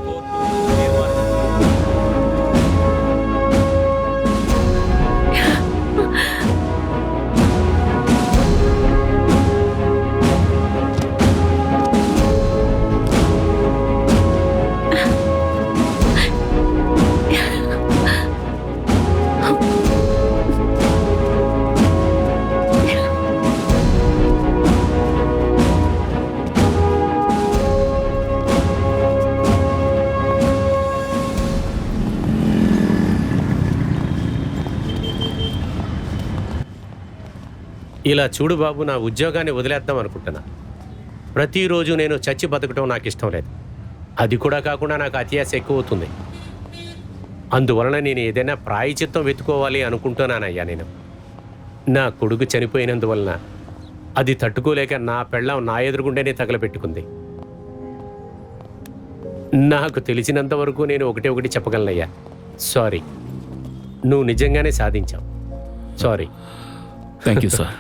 ఇలా చూడు బాబు, నా ఉద్యోగాన్ని వదిలేద్దాం అనుకుంటున్నా. ప్రతిరోజు నేను చచ్చి బతకటం నాకు ఇష్టం లేదు. అది కూడా కాకుండా నాకు అత్యాశ ఎక్కువ అవుతుంది. అందువలన నేను ఏదైనా ప్రాయచిత్తం వెతుకోవాలి అనుకుంటున్నానయ్యా. నేను నా కొడుకు చనిపోయినందువలన అది తట్టుకోలేక నా పెళ్ళం నా ఎదురుగుండేనే తగలబెట్టుకుంది. నాకు తెలిసినంత వరకు నేను ఒకటి చెప్పగలనయ్యా. సారీ, నువ్వు నిజంగానే సాధించావు. Sorry. Thank you sir.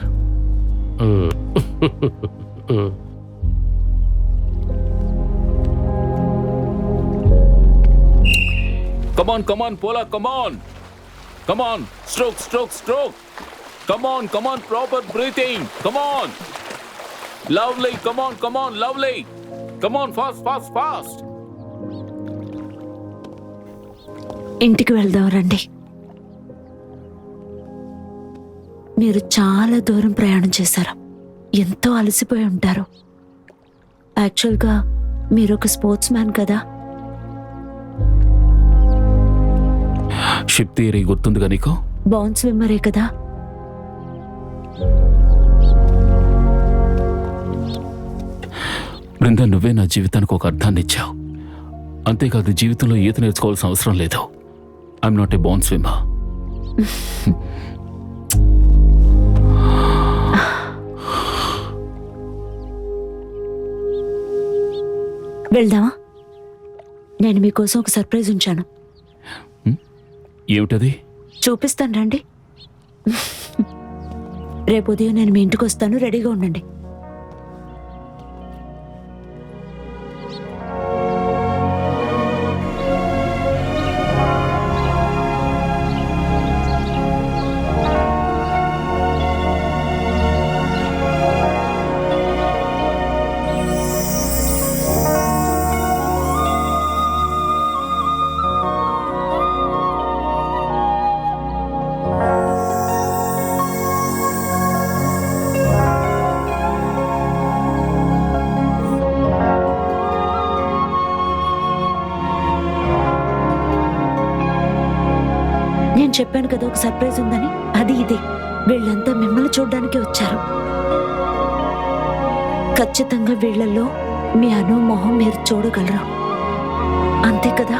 Come on, Pola, come on. Stroke. Come on, proper breathing. Come on. Lovely, come on, lovely. Come on, fast. ఇంటికి వెళ్దాం రండి. మీరు చాలా దూరం ప్రయాణం చేశారు. ఎంతో అలసిపోయి ఉంటారు. యాక్చువల్గా మీరు ఒక స్పోర్ట్స్ మ్యాన్ కదా. షిప్ థియరీ గుర్తుందిగా నీకు? బౌన్ స్విమ్మరే కదా. బృందా, నువ్వే నా జీవితానికి ఒక అర్థాన్ని ఇచ్చావు. అంతేకాదు, జీవితంలో ఈత నేర్చుకోవాల్సిన అవసరం లేదు. I'm not a born swimmer. వెళ్దామా? నేను మీకోసం ఒక సర్ప్రైజ్ ఉంచాను. ఏమిటది? చూపిస్తాను రండి. రేపు ఉదయం నేను మీ ఇంటికి వస్తాను, రెడీగా ఉండండి. నేను చెప్పాను కదా ఒక సర్ప్రైజ్ ఉందని. అది ఇదే. వీళ్ళంతా మిమ్మల్ని చూడ్డానికి వచ్చారు. ఖచ్చితంగా వీళ్ళల్లో మీ అను మొహం మీరు చూడగలరు. అంతే కదా?